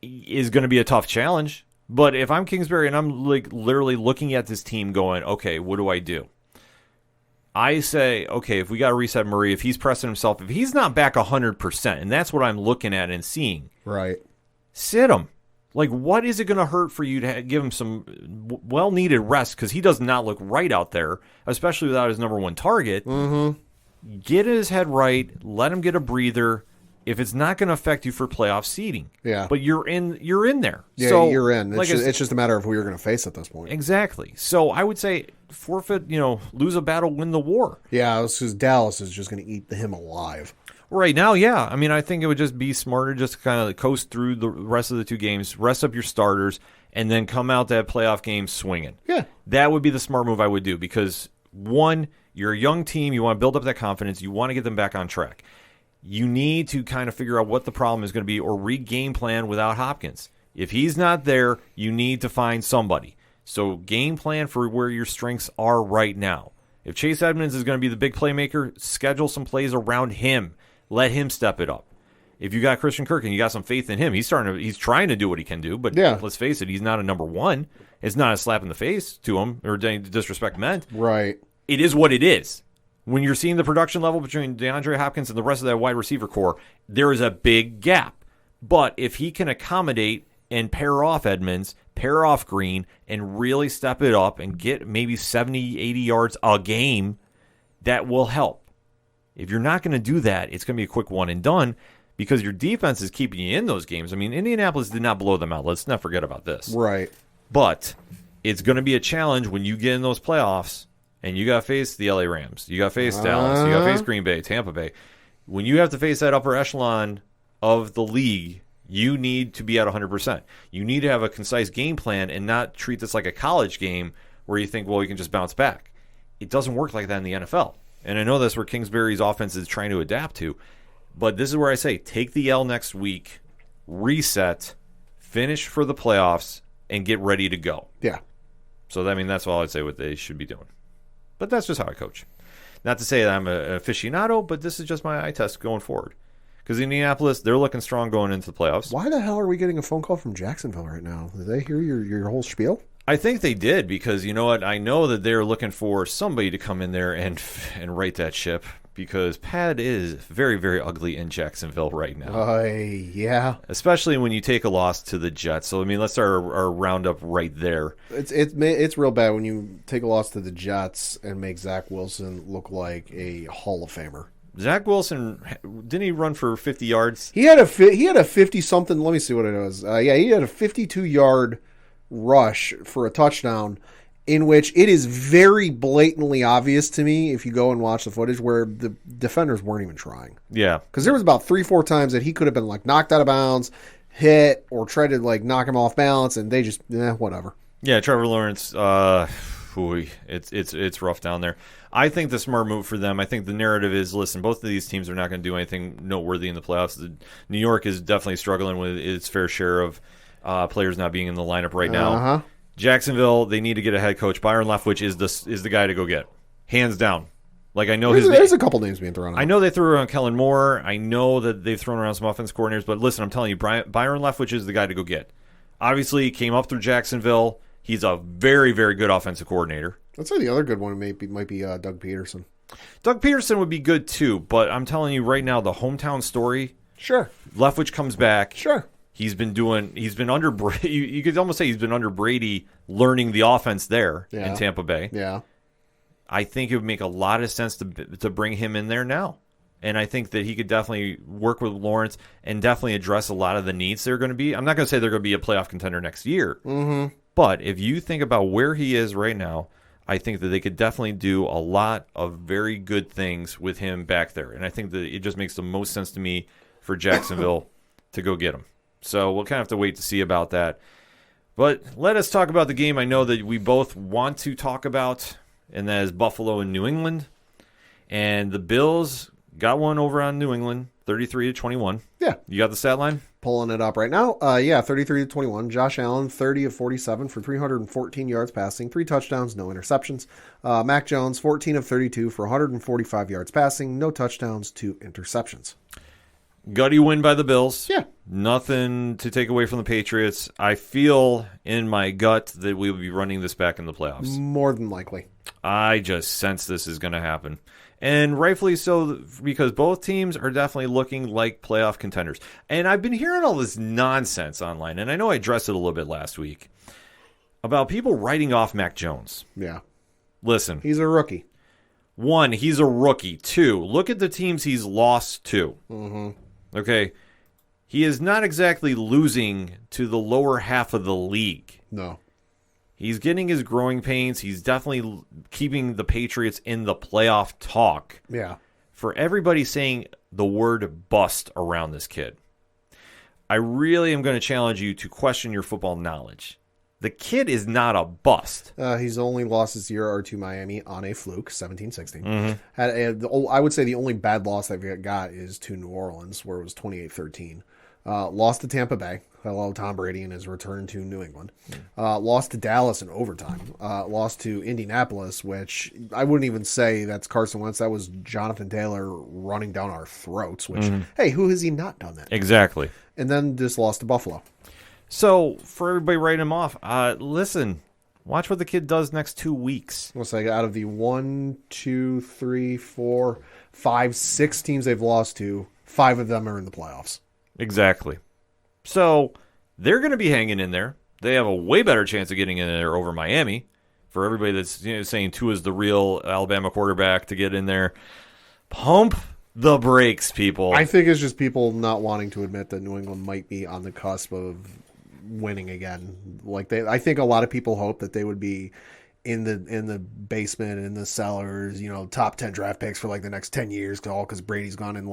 is going to be a tough challenge, but if I'm Kingsbury and I'm like literally looking at this team, going, okay, what do I do? I say, okay, if we got to reset Murray, if he's pressing himself, if he's not back 100%, and that's what I'm looking at and seeing, right? Sit him. Like, what is it going to hurt for you to give him some well-needed rest? Because he does not look right out there, especially without his number one target. Mm-hmm. Get his head right. Let him get a breather. If it's not going to affect you for playoff seeding, yeah, but you're in there. Yeah, so, you're in. Like it's just a matter of who you're going to face at this point. Exactly. So I would say forfeit. Lose a battle, win the war. Yeah, because Dallas is just going to eat him alive. Right now, yeah. I mean, I think it would just be smarter just to kind of coast through the rest of the two games, rest up your starters, and then come out that playoff game swinging. Yeah, that would be the smart move I would do because one, you're a young team, you want to build up that confidence, you want to get them back on track. You need to kind of figure out what the problem is going to be or re-game plan without Hopkins. If he's not there, you need to find somebody. So game plan for where your strengths are right now. If Chase Edmonds is going to be the big playmaker, schedule some plays around him. Let him step it up. If you got Christian Kirk and you got some faith in him, he's trying to do what he can do, but let's face it, he's not a number one. It's not a slap in the face to him or disrespect meant. Right. It is what it is. When you're seeing the production level between DeAndre Hopkins and the rest of that wide receiver core, there is a big gap. But if he can accommodate and pair off Edmonds, pair off Green, and really step it up and get maybe 70, 80 yards a game, that will help. If you're not going to do that, it's going to be a quick one and done because your defense is keeping you in those games. I mean, Indianapolis did not blow them out. Let's not forget about this. Right. But it's going to be a challenge when you get in those playoffs. And you got to face the LA Rams. You got to face Dallas. You got to face Green Bay, Tampa Bay. When you have to face that upper echelon of the league, you need to be at 100%. You need to have a concise game plan and not treat this like a college game where you think, well, you can just bounce back. It doesn't work like that in the NFL. And I know that's where Kingsbury's offense is trying to adapt to. But this is where I say, take the L next week, reset, finish for the playoffs, and get ready to go. Yeah. So, I mean, that's all I'd say what they should be doing. But that's just how I coach. Not to say that I'm an aficionado, but this is just my eye test going forward. Because Indianapolis, they're looking strong going into the playoffs. Why the hell are we getting a phone call from Jacksonville right now? Did they hear your whole spiel? I think they did because, you know what, I know that they're looking for somebody to come in there and right that ship because Pat is very, very ugly in Jacksonville right now. Yeah. Especially when you take a loss to the Jets. So, I mean, let's start our roundup right there. It's real bad when you take a loss to the Jets and make Zach Wilson look like a Hall of Famer. Zach Wilson, didn't he run for 50 yards? He had a 50-something, let me see what it was. He had a 52-yard rush for a touchdown in which it is very blatantly obvious to me if you go and watch the footage where the defenders weren't even trying. Yeah. Because there was about 3-4 times that he could have been like knocked out of bounds, hit, or tried to like knock him off balance, and they just, whatever. Yeah, Trevor Lawrence, it's rough down there. I think the smart move for them, I think the narrative is, listen, both of these teams are not going to do anything noteworthy in the playoffs. New York is definitely struggling with its fair share of players not being in the lineup right now. Uh-huh. Jacksonville, they need to get a head coach. Byron Leftwich is the guy to go get, hands down. Like I know there's a couple names being thrown out. I know they threw around Kellen Moore. I know that they've thrown around some offense coordinators. But listen, I'm telling you, Byron Leftwich is the guy to go get. Obviously, he came up through Jacksonville. He's a very, very good offensive coordinator. I'd say the other good one might be Doug Peterson. Doug Peterson would be good too, but I'm telling you right now, the hometown story. Sure. Leftwich comes back. Sure. He's been under Brady. You could almost say he's been under Brady learning the offense there in Tampa Bay. Yeah. I think it would make a lot of sense to bring him in there now. And I think that he could definitely work with Lawrence and definitely address a lot of the needs they're going to be. I'm not going to say they're going to be a playoff contender next year. Mm-hmm. But if you think about where he is right now, I think that they could definitely do a lot of very good things with him back there. And I think that it just makes the most sense to me for Jacksonville to go get him. So we'll kind of have to wait to see about that. But let us talk about the game I know that we both want to talk about, and that is Buffalo and New England. And the Bills got one over on New England. 33-21. Yeah. You got the stat line? Pulling it up right now. 33-21. Josh Allen, 30 of 47 for 314 yards passing, 3 touchdowns, no interceptions. Mac Jones, 14 of 32 for 145 yards passing, no touchdowns, 2 interceptions. Gutty win by the Bills. Yeah. Nothing to take away from the Patriots. I feel in my gut that we will be running this back in the playoffs. More than likely. I just sense this is going to happen. And rightfully so, because both teams are definitely looking like playoff contenders. And I've been hearing all this nonsense online, and I know I addressed it a little bit last week, about people writing off Mac Jones. Yeah. Listen. He's a rookie. 1, he's a rookie. 2, look at the teams he's lost to. Mm-hmm. Okay? He is not exactly losing to the lower half of the league. No. He's getting his growing pains. He's definitely keeping the Patriots in the playoff talk. Yeah. For everybody saying the word bust around this kid, I really am going to challenge you to question your football knowledge. The kid is not a bust. He's only lost this year or to Miami on a fluke, 17-16. Mm-hmm. I would say the only bad loss that we got is to New Orleans, where it was 28-13. Lost to Tampa Bay. Hello, Tom Brady and his return to New England. Lost to Dallas in overtime. Lost to Indianapolis, which I wouldn't even say that's Carson Wentz. That was Jonathan Taylor running down our throats, which, hey, who has he not done that? Exactly. And then just lost to Buffalo. So, for everybody writing him off, listen, watch what the kid does next 2 weeks. Let's say out of the 1, 2, 3, 4, 5, 6 teams they've lost to, 5 of them are in the playoffs. Exactly. So, they're going to be hanging in there. They have a way better chance of getting in there over Miami. For everybody that's saying Tua is the real Alabama quarterback to get in there, pump the brakes, people. I think it's just people not wanting to admit that New England might be on the cusp of winning again. I think a lot of people hope that they would be in the basement, in the cellars, top 10 draft picks for the next 10 years, all because Brady's gone. And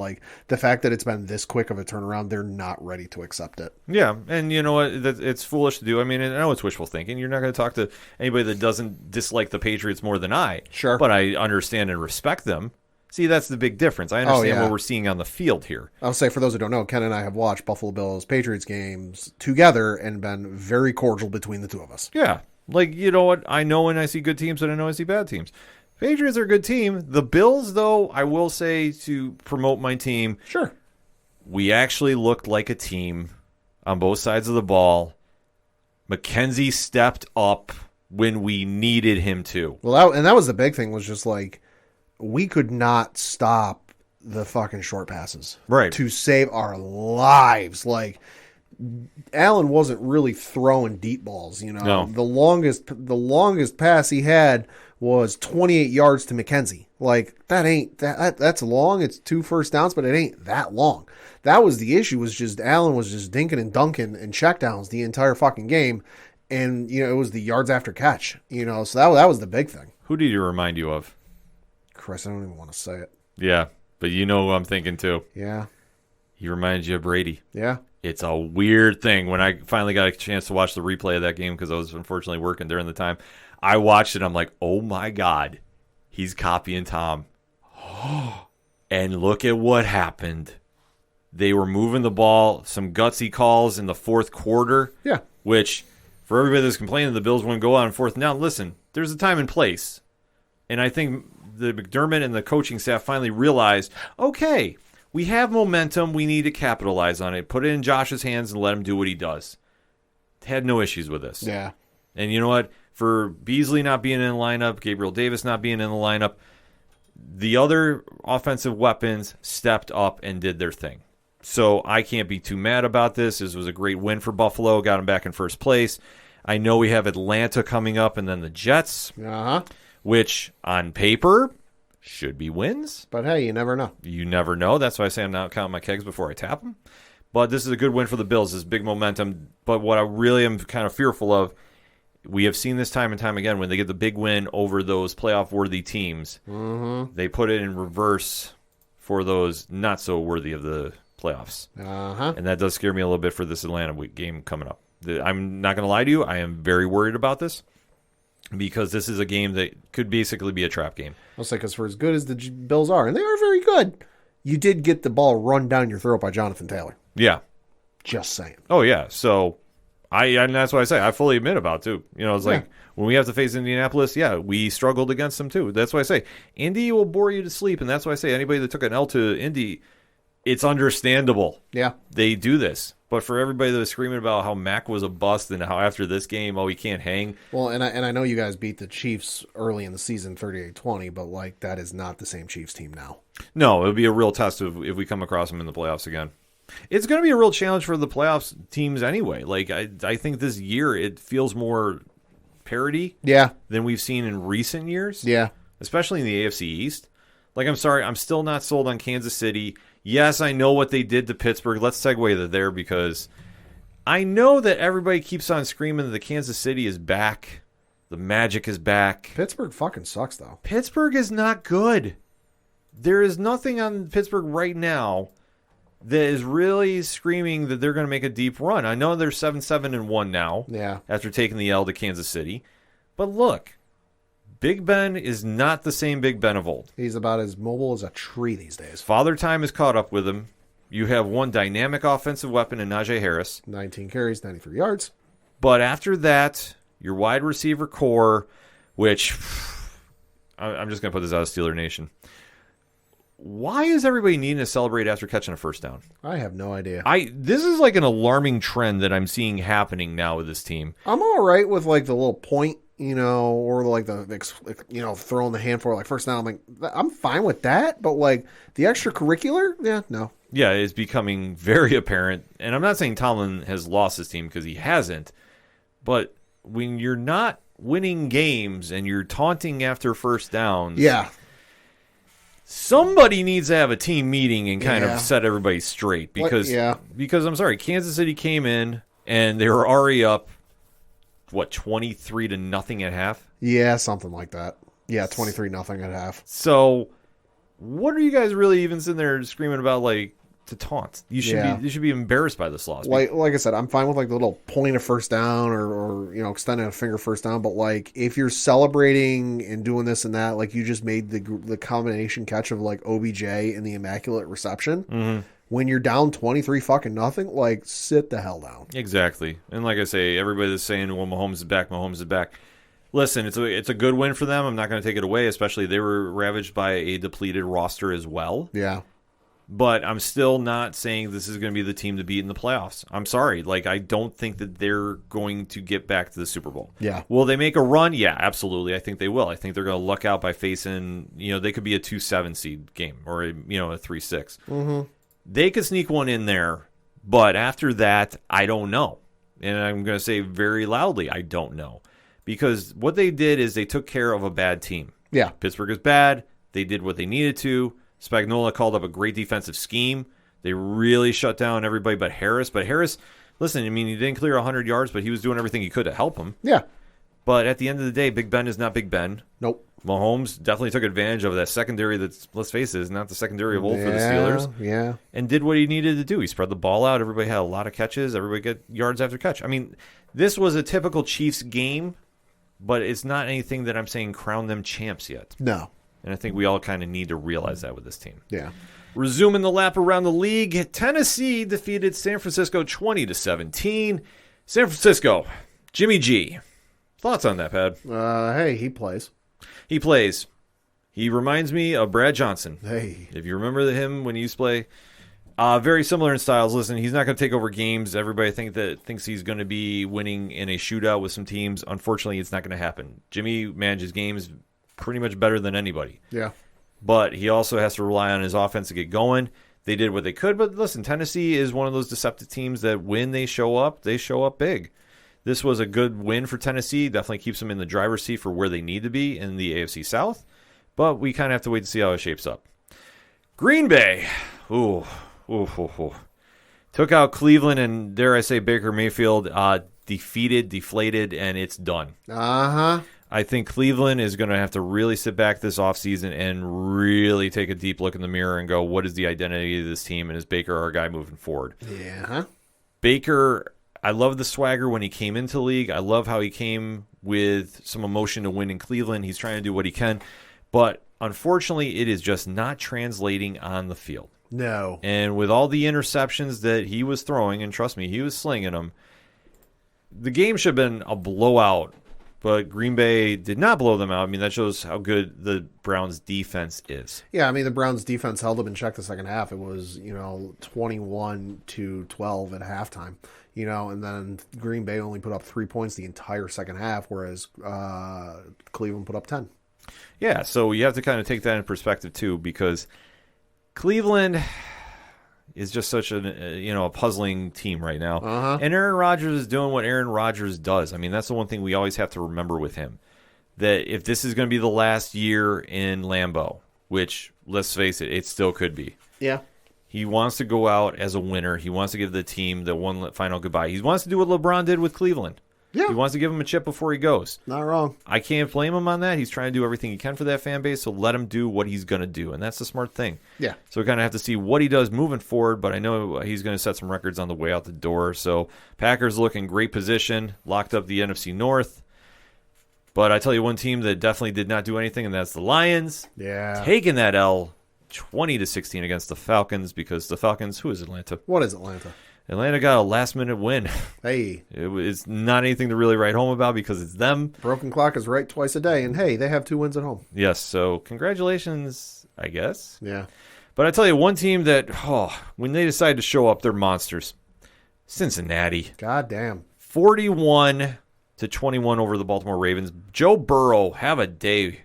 the fact that it's been this quick of a turnaround, they're not ready to accept it. Yeah, and you know what? It's foolish to do. I mean, I know it's wishful thinking. You're not going to talk to anybody that doesn't dislike the Patriots more than I. Sure. But I understand and respect them. See, that's the big difference. I understand what we're seeing on the field here. I'll say, for those who don't know, Ken and I have watched Buffalo Bills Patriots games together and been very cordial between the two of us. Yeah. You know what? I know when I see good teams and I know I see bad teams. Patriots are a good team. The Bills, though, I will say, to promote my team, sure, we actually looked like a team on both sides of the ball. McKenzie stepped up when we needed him to. Well, that was the big thing, was just we could not stop the fucking short passes. Right. To save our lives. Allen wasn't really throwing deep balls, No. The longest pass he had was 28 yards to McKenzie. That's long. It's 2 first downs, but it ain't that long. That was the issue, was just Allen was just dinking and dunking and checkdowns the entire fucking game. And, it was the yards after catch, so that was the big thing. Who did he remind you of? Chris, I don't even want to say it. Yeah, but you know who I'm thinking too. Yeah. He reminds you of Brady. Yeah. It's a weird thing. When I finally got a chance to watch the replay of that game, because I was unfortunately working during the time, I watched it. I'm like, oh my God, he's copying Tom. And look at what happened. They were moving the ball, some gutsy calls in the fourth quarter. Yeah. Which, for everybody that's complaining the Bills wouldn't go on 4th and down, listen, there's a time and place. And I think the McDermott and the coaching staff finally realized, okay, we have momentum. We need to capitalize on it. Put it in Josh's hands and let him do what he does. Had no issues with this. Yeah. And you know what? For Beasley not being in the lineup, Gabriel Davis not being in the lineup, the other offensive weapons stepped up and did their thing. So I can't be too mad about this. This was a great win for Buffalo. Got them back in first place. I know we have Atlanta coming up and then the Jets, which on paper should be wins. But hey, you never know. You never know. That's why I say I'm not counting my kegs before I tap them. But this is a good win for the Bills. This is big momentum. But what I really am kind of fearful of, we have seen this time and time again, when they get the big win over those playoff-worthy teams, they put it in reverse for those not so worthy of the playoffs. And that does scare me a little bit for this Atlanta game coming up. I'm not going to lie to you. I am very worried about this, because this is a game that could basically be a trap game. I'll say, because for as good as the Bills are, and they are very good, you did get the ball run down your throat by Jonathan Taylor. Yeah. Just saying. Oh, yeah. So, and that's what I say. I fully admit about it, too. You know, it's like, when we have to face Indianapolis, we struggled against them, too. That's why I say, Indy will bore you to sleep, and that's why I say, anybody that took an L to Indy, it's understandable. Yeah. They do this. But for everybody that was screaming about how Mac was a bust and how after this game, he can't hang. Well, and I know you guys beat the Chiefs early in the season 38-20, but, like, that is not the same Chiefs team now. No, it would be a real test if we come across them in the playoffs again. It's going to be a real challenge for the playoffs teams anyway. Like, I think this year it feels more parity than we've seen in recent years. Yeah. Especially in the AFC East. Like, I'm sorry, I'm still not sold on Kansas City. Yes, I know what they did to Pittsburgh. Let's segue to there because I know that everybody keeps on screaming that the Kansas City is back. The magic is back. Pittsburgh fucking sucks, though. Pittsburgh is not good. There is nothing on Pittsburgh right now that is really screaming that they're going to make a deep run. I know they're 7-7-1 now. Yeah. After taking the L to Kansas City. But look, Big Ben is not the same Big Ben of old. He's about as mobile as a tree these days. Father Time has caught up with him. You have one dynamic offensive weapon in Najee Harris. 19 carries, 93 yards. But after that, your wide receiver core, which I'm just going to put this out of Steeler Nation. Why is everybody needing to celebrate after catching a first down? I have no idea. This is like an alarming trend that I'm seeing happening now with this team. I'm all right with like the little point, or like the throwing the hand for like first down. I'm like, I'm fine with that, but like the extracurricular, no. Yeah, it's becoming very apparent. And I'm not saying Tomlin has lost his team because he hasn't, but when you're not winning games and you're taunting after first downs, somebody needs to have a team meeting and kind of set everybody straight because I'm sorry, Kansas City came in and they were already up 23-0 at half? Yeah, something like that. Yeah, 23-0 at half. So what are you guys really even sitting there screaming about like to taunt? You should be embarrassed by this loss. Like I said, I'm fine with like the little point of first down or extending a finger first down, but like if you're celebrating and doing this and that, like you just made the combination catch of like OBJ and the immaculate reception. When you're down 23-0, like sit the hell down. Exactly. And like I say, everybody that's saying, well, Mahomes is back, Mahomes is back. Listen, it's a good win for them. I'm not going to take it away, especially they were ravaged by a depleted roster as well. Yeah. But I'm still not saying this is going to be the team to beat in the playoffs. I'm sorry. Like, I don't think that they're going to get back to the Super Bowl. Yeah. Will they make a run? Yeah, absolutely. I think they will. I think they're going to luck out by facing, they could be a 2-7 seed game or, a 3-6. Mm-hmm. They could sneak one in there, but after that, I don't know. And I'm going to say very loudly, I don't know. Because what they did is they took care of a bad team. Yeah. Pittsburgh is bad. They did what they needed to. Spagnuolo called up a great defensive scheme. They really shut down everybody but Harris. But Harris, listen, he didn't clear 100 yards, but he was doing everything he could to help him. Yeah. But at the end of the day, Big Ben is not Big Ben. Nope. Mahomes definitely took advantage of that secondary that's, let's face it, is not the secondary of old for the Steelers. Yeah. And did what he needed to do. He spread the ball out. Everybody had a lot of catches. Everybody got yards after catch. This was a typical Chiefs game, but it's not anything that I'm saying crown them champs yet. No. And I think we all kind of need to realize that with this team. Yeah. Resuming the lap around the league, Tennessee defeated San Francisco 20-17. San Francisco, Jimmy G. Thoughts on that, Pad? Hey, he plays. He plays. He reminds me of Brad Johnson. Hey. If you remember him when he used to play. Very similar in styles. Listen, he's not going to take over games. Everybody thinks he's going to be winning in a shootout with some teams. Unfortunately, it's not going to happen. Jimmy manages games pretty much better than anybody. Yeah. But he also has to rely on his offense to get going. They did what they could, but listen, Tennessee is one of those deceptive teams that when they show up big. This was a good win for Tennessee. Definitely keeps them in the driver's seat for where they need to be in the AFC South. But we kind of have to wait to see how it shapes up. Green Bay. Ooh. Took out Cleveland and, dare I say, Baker Mayfield. Defeated, deflated, and it's done. Uh-huh. I think Cleveland is going to have to really sit back this offseason and really take a deep look in the mirror and go, what is the identity of this team, and is Baker our guy moving forward? Yeah. Baker, I love the swagger when he came into the league. I love how he came with some emotion to win in Cleveland. He's trying to do what he can. But unfortunately, it is just not translating on the field. No. And with all the interceptions that he was throwing, and trust me, he was slinging them, the game should have been a blowout, but Green Bay did not blow them out. I mean, that shows how good the Browns' defense is. Yeah, I mean, the Browns' defense held them in check the second half. It was, 21-12 at halftime, and then Green Bay only put up 3 points the entire second half, whereas Cleveland put up 10. Yeah, so you have to kind of take that in perspective, too, because Cleveland is just such a puzzling team right now. Uh-huh. And Aaron Rodgers is doing what Aaron Rodgers does. I mean, that's the one thing we always have to remember with him. That if this is going to be the last year in Lambeau, which, let's face it, it still could be. Yeah. He wants to go out as a winner. He wants to give the team the one final goodbye. He wants to do what LeBron did with Cleveland. Yeah. He wants to give him a chip before he goes. Not wrong. I can't blame him on that. He's trying to do everything he can for that fan base, so let him do what he's going to do, and that's the smart thing. Yeah. So we kind of have to see what he does moving forward, but I know he's going to set some records on the way out the door. So Packers look in great position, locked up the NFC North. But I tell you one team that definitely did not do anything, and that's the Lions. Yeah. Taking that L 20-16 against the Falcons, because the Falcons, who is Atlanta? What is Atlanta? Atlanta got a last-minute win. Hey. It's not anything to really write home about because it's them. Broken clock is right twice a day, and hey, they have 2 wins at home. Yes, so congratulations, I guess. Yeah. But I tell you, one team that, when they decide to show up, they're monsters. Cincinnati. God damn. 41-21 over the Baltimore Ravens. Joe Burrow, have a day.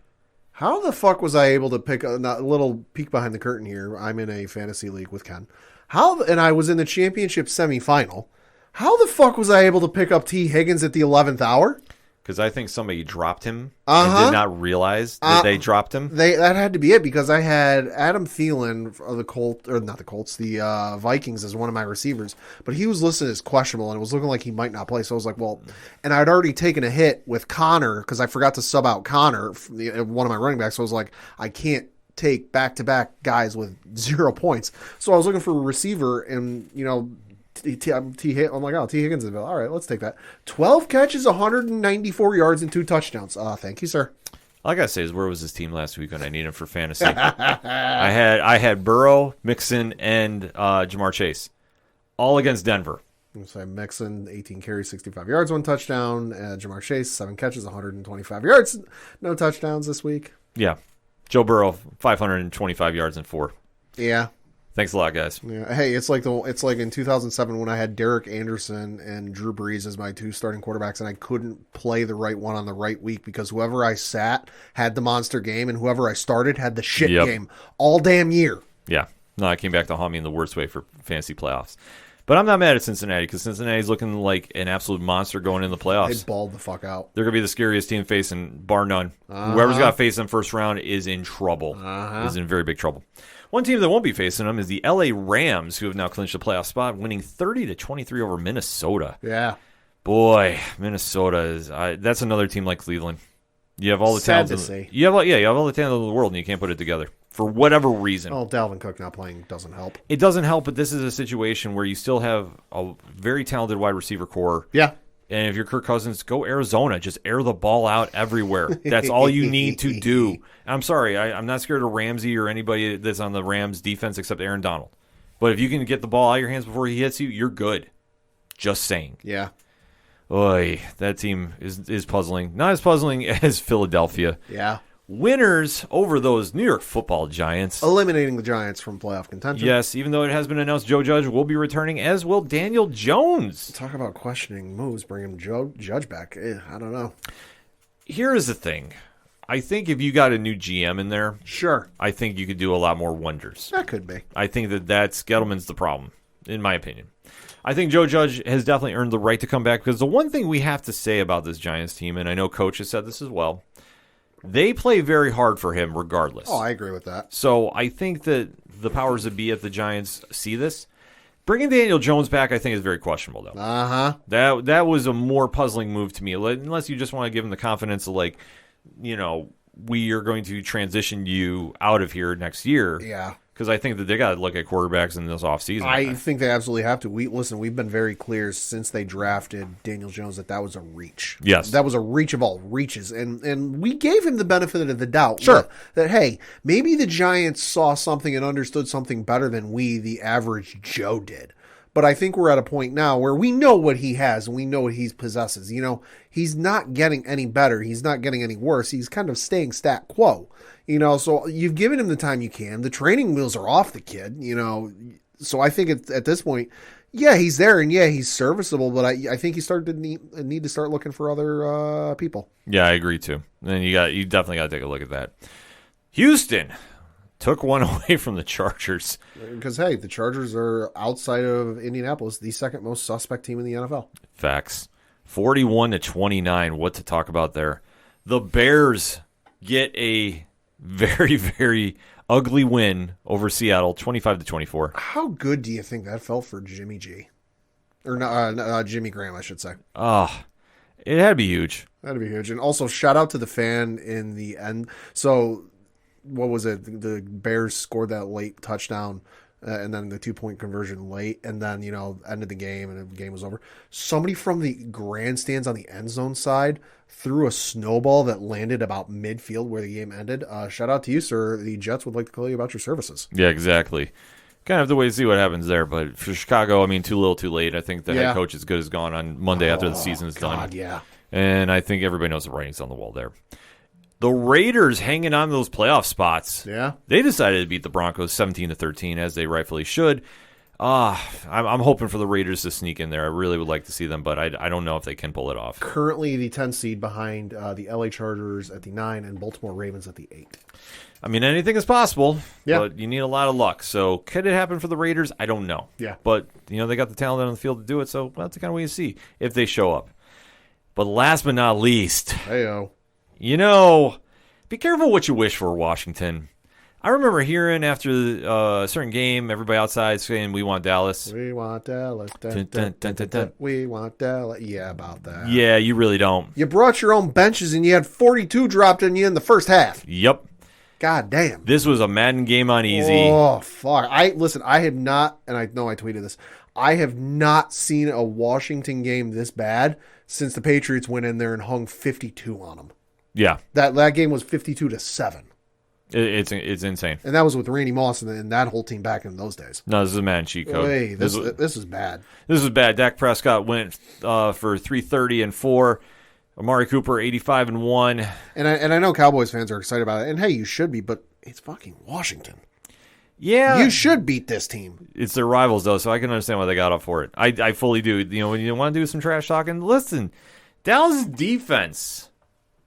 How the fuck was I able to pick a little peek behind the curtain here? I'm in a fantasy league with Ken. And I was in the championship semifinal. How the fuck was I able to pick up T. Higgins at the 11th hour? Because I think somebody dropped him and did not realize that they dropped him. That had to be it, because I had Adam Thielen of the Vikings as one of my receivers, but he was listed as questionable and it was looking like he might not play. So I was like, well, and I'd already taken a hit with Connor because I forgot to sub out Connor, one of my running backs. So I was like, I can't take back-to-back guys with 0 points. So I was looking for a receiver, and I'm like, oh, T. Higgins is available. All right, let's take that. 12 catches, 194 yards, and 2 touchdowns. Thank you, sir. All I gotta say is, where was this team last week when I needed him for fantasy? I had Burrow, Mixon, and Jamar Chase, all against Denver. So Mixon, 18 carries, 65 yards, 1 touchdown. Jamar Chase, 7 catches, 125 yards, no touchdowns this week. Yeah. Joe Burrow, 525 yards and 4. Yeah. Thanks a lot, guys. Yeah. Hey, it's like in 2007 when I had Derek Anderson and Drew Brees as my 2 starting quarterbacks, and I couldn't play the right one on the right week because whoever I sat had the monster game, and whoever I started had the shit game all damn year. Yeah. No, I came back to haunt me in the worst way for fantasy playoffs. But I'm not mad at Cincinnati because Cincinnati's looking like an absolute monster going in the playoffs. They balled the fuck out. They're going to be the scariest team facing, bar none. Whoever's got to face them first round is in trouble. Is in very big trouble. One team that won't be facing them is the LA Rams, who have now clinched a playoff spot, winning 30-23 over Minnesota. Yeah. Boy, Minnesota is that's another team like Cleveland. You have all the talent. You have all the talent in the world, and you can't put it together for whatever reason. Oh, Dalvin Cook not playing doesn't help. It doesn't help, but this is a situation where you still have a very talented wide receiver core. Yeah. And if you're Kirk Cousins, go Arizona. Just air the ball out everywhere. That's all you need to do. I'm sorry, I'm not scared of Ramsey or anybody that's on the Rams defense except Aaron Donald. But if you can get the ball out of your hands before he hits you, you're good. Just saying. Yeah. Oy, that team is puzzling. Not as puzzling as Philadelphia. Yeah. Winners over those New York Football Giants. Eliminating the Giants from playoff contention. Yes, even though it has been announced Joe Judge will be returning, as will Daniel Jones. Talk about questioning moves, bringing Joe Judge back. I don't know. Here is the thing. I think if you got a new GM in there, sure, I think you could do a lot more wonders. That could be. I think that's Gettleman's the problem, in my opinion. I think Joe Judge has definitely earned the right to come back, because the one thing we have to say about this Giants team, and I know Coach has said this as well, they play very hard for him regardless. Oh, I agree with that. So I think that the powers that be at the Giants see this. Bringing Daniel Jones back, I think, is very questionable, though. Uh-huh. That was a more puzzling move to me, unless you just want to give him the confidence of, we are going to transition you out of here next year. Yeah. Because I think that they got to look at quarterbacks in this offseason. I think they absolutely have to. We've been very clear since they drafted Daniel Jones that was a reach. Yes. That was a reach of all reaches. And we gave him the benefit of the doubt. Sure. That, hey, maybe the Giants saw something and understood something better than we, the average Joe, did. But I think we're at a point now where we know what he has and we know what he possesses. You know, he's not getting any better. He's not getting any worse. He's kind of staying stat quo. You know, so you've given him the time you can. The training wheels are off the kid, you know. So I think at this point, yeah, he's there and yeah, he's serviceable. But I think he started to need to start looking for other people. Yeah, I agree too. And you definitely got to take a look at that. Houston took one away from the Chargers. Because, hey, the Chargers are, outside of Indianapolis, the second most suspect team in the NFL. Facts. 41-29. What to talk about there? The Bears get a very, very ugly win over Seattle, 25-24. How good do you think that felt for Jimmy G? Or Jimmy Graham, I should say. It had to be huge. That'd be huge. And also, shout out to the fan in the end. So, what was it? The Bears scored that late touchdown, and then the 2-point conversion late, and then, you know, ended the game, and the game was over. Somebody from the grandstands on the end zone side threw a snowball that landed about midfield where the game ended. Shout out to you, sir. The Jets would like to call you about your services. Yeah, exactly. Kind of have to wait to see what happens there. But for Chicago, I mean, too little, too late. I think the head coach is good as gone on Monday after the season is done. Yeah. And I think everybody knows the writing's on the wall there. The Raiders hanging on to those playoff spots. Yeah. They decided to beat the Broncos 17-13, as they rightfully should. I'm hoping for the Raiders to sneak in there. I really would like to see them, but I don't know if they can pull it off. Currently the 10 seed behind the LA Chargers at the 9 and Baltimore Ravens at the 8. I mean, anything is possible, Yeah. but you need a lot of luck. So could it happen for the Raiders? I don't know. Yeah. But, you know, they got the talent on the field to do it, so we'll have to kind of wait and see if they show up. But last but not least, Hey-o. you know, be careful what you wish for, Washington. I remember hearing after a certain game, everybody outside saying, "We want Dallas." We want Dallas. Dun, dun, dun, dun, dun. We want Dallas. Yeah, about that. Yeah, you really don't. You brought your own benches and you had 42 dropped on you in the first half. Yep. God damn. This was a Madden game on easy. Oh, fuck. I have not, and I know I tweeted this, I have not seen a Washington game this bad since the Patriots went in there and hung 52 on them. Yeah. That game was 52-7. It's insane. And that was with Randy Moss and that whole team back in those days. No, this is a Madden cheat code. Hey, this is bad. This is bad. Dak Prescott went for 330-4. Amari Cooper 85-1. And I know Cowboys fans are excited about it. And hey, you should be, but it's fucking Washington. Yeah. You should beat this team. It's their rivals, though, so I can understand why they got up for it. I fully do. You know, when you want to do some trash talking, listen, Dallas' defense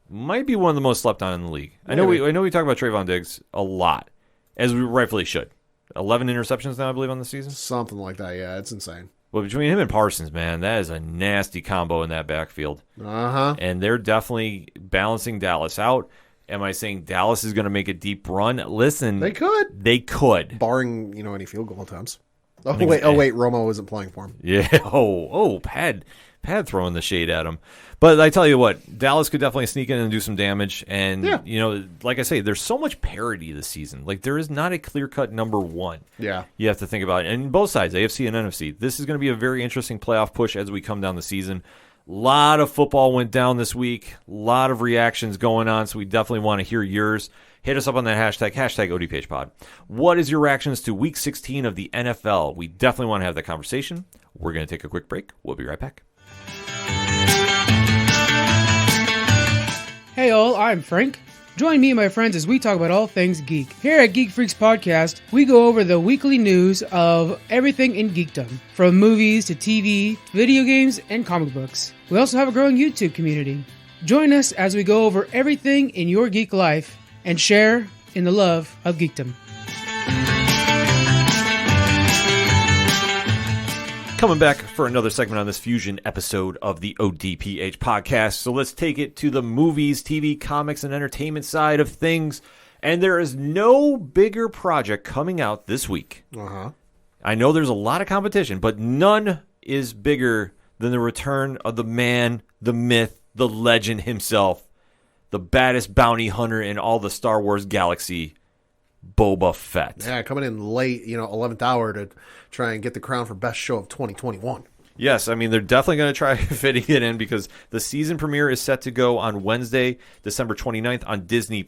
might be one of the most slept on in the league. I know we talk about Trayvon Diggs a lot, as we rightfully should. 11 interceptions now, I believe, on the season. Something like that, yeah. It's insane. Well, between him and Parsons, man, that is a nasty combo in that backfield. Uh-huh. And they're definitely balancing Dallas out. Am I saying Dallas is going to make a deep run? Listen, They could. They could. Barring, any field goal attempts. Oh, wait, Romo isn't playing for him. Yeah. Pad throwing the shade at him. But I tell you what, Dallas could definitely sneak in and do some damage. And, like I say, there's so much parity this season. Like, there is not a clear-cut number one. Yeah. You have to think about it. And both sides, AFC and NFC. This is going to be a very interesting playoff push as we come down the season. A lot of football went down this week. A lot of reactions going on, so we definitely want to hear yours. Hit us up on that hashtag ODPHpod. What is your reactions to Week 16 of the NFL? We definitely want to have that conversation. We're going to take a quick break. We'll be right back. Hey all, I'm Frank. Join me and my friends as we talk about all things geek. Here at Geek Freaks Podcast, we go over the weekly news of everything in geekdom, from movies to TV, video games, and comic books. We also have a growing YouTube community. Join us as we go over everything in your geek life and share in the love of geekdom. Coming back for another segment on this Fusion episode of the ODPH podcast. So let's take it to the movies, TV, comics, and entertainment side of things. And there is no bigger project coming out this week. Uh-huh. I know there's a lot of competition, but none is bigger than the return of the man, the myth, the legend himself, the baddest bounty hunter in all the Star Wars galaxy, Boba Fett. Yeah, coming in late, 11th hour to try and get the crown for best show of 2021. Yes, I mean, they're definitely going to try fitting it in because the season premiere is set to go on Wednesday, December 29th on Disney+.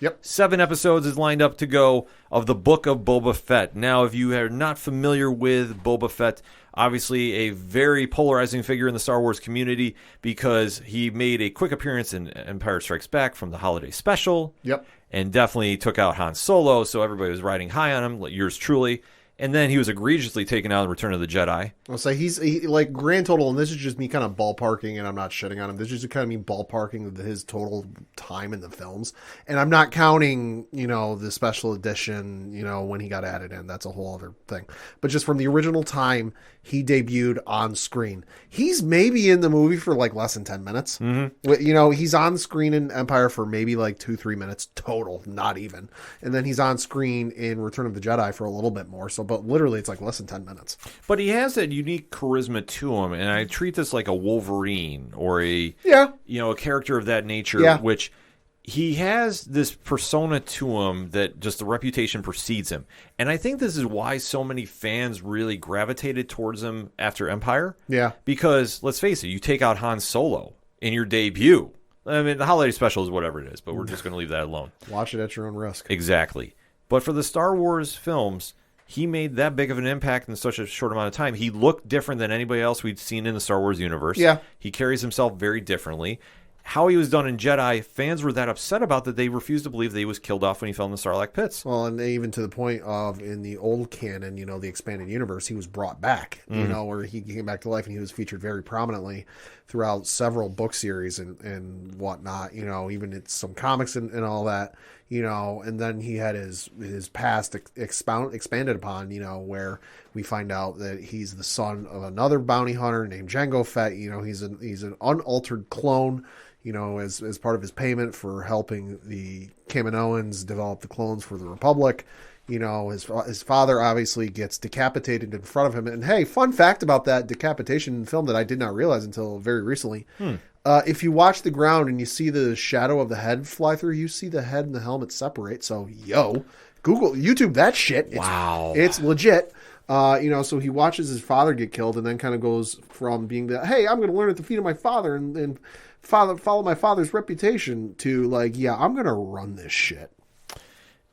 Yep. 7 episodes is lined up to go of the Book of Boba Fett. Now, if you are not familiar with Boba Fett, obviously a very polarizing figure in the Star Wars community because he made a quick appearance in Empire Strikes Back from the holiday special. Yep. And definitely took out Han Solo, so everybody was riding high on him, like yours truly. And then he was egregiously taken out in Return of the Jedi. I'll say he like grand total, and this is just me kind of ballparking, and I'm not shitting on him. This is just kind of me ballparking his total time in the films, and I'm not counting, the special edition, when he got added in. That's a whole other thing. But just from the original time he debuted on screen, he's maybe in the movie for like less than 10 minutes. Mm-hmm. He's on screen in Empire for maybe like 2-3 minutes total, not even, and then he's on screen in Return of the Jedi for a little bit more. So, but literally, it's like less than 10 minutes. But he has that unique charisma to him, and I treat this like a Wolverine or a character of that nature, which he has this persona to him that just the reputation precedes him. And I think this is why so many fans really gravitated towards him after Empire. Yeah. Because, let's face it, you take out Han Solo in your debut. I mean, the holiday special is whatever it is, but we're just going to leave that alone. Watch it at your own risk. Exactly. But for the Star Wars films, he made that big of an impact in such a short amount of time. He looked different than anybody else we'd seen in the Star Wars universe. Yeah. He carries himself very differently. How he was done in Jedi, fans were that upset about that they refused to believe that he was killed off when he fell in the Sarlacc pits. Well, and even to the point of in the old canon, the expanded universe, he was brought back, where he came back to life, and he was featured very prominently throughout several book series and whatnot, even in some comics and all that, and then he had his past expanded upon, where we find out that he's the son of another bounty hunter named Jango Fett. He's an unaltered clone, as part of his payment for helping the Kaminoans develop the clones for the Republic. His father obviously gets decapitated in front of him. And hey, fun fact about that decapitation film that I did not realize until very recently. If you watch the ground and you see the shadow of the head fly through, you see the head and the helmet separate. So, YouTube that shit. Wow. It's legit. So he watches his father get killed and then kind of goes from being hey, I'm going to learn at the feet of my father and follow my father's reputation to I'm going to run this shit.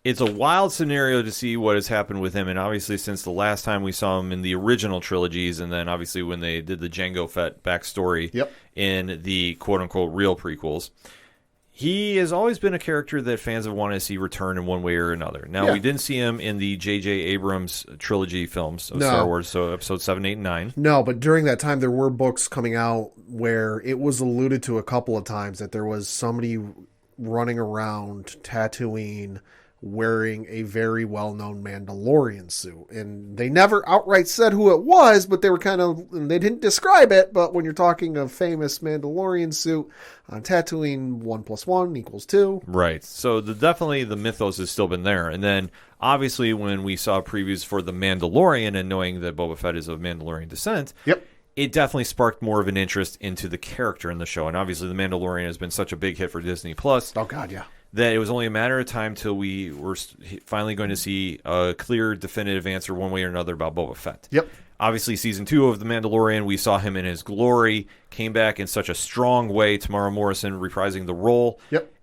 It's a wild scenario to see what has happened with him, and obviously since the last time we saw him in the original trilogies, and then obviously when they did the Jango Fett backstory in the quote-unquote real prequels, he has always been a character that fans have wanted to see return in one way or another. Now, we didn't see him in the J.J. Abrams trilogy films of Star Wars, so episode 7, 8, and 9. No, but during that time, there were books coming out where it was alluded to a couple of times that there was somebody running around Tatooine wearing a very well-known Mandalorian suit. And they never outright said who it was, but they were they didn't describe it. But when you're talking a famous Mandalorian suit on Tatooine, 1 + 1 = 2. Right. So definitely the mythos has still been there. And then obviously when we saw previews for The Mandalorian and knowing that Boba Fett is of Mandalorian descent, it definitely sparked more of an interest into the character in the show. And obviously The Mandalorian has been such a big hit for Disney+. Oh, God, yeah. That it was only a matter of time till we were finally going to see a clear, definitive answer one way or another about Boba Fett. Yep. Obviously, Season 2 of The Mandalorian, we saw him in his glory, came back in such a strong way, Tamara Morrison reprising the role,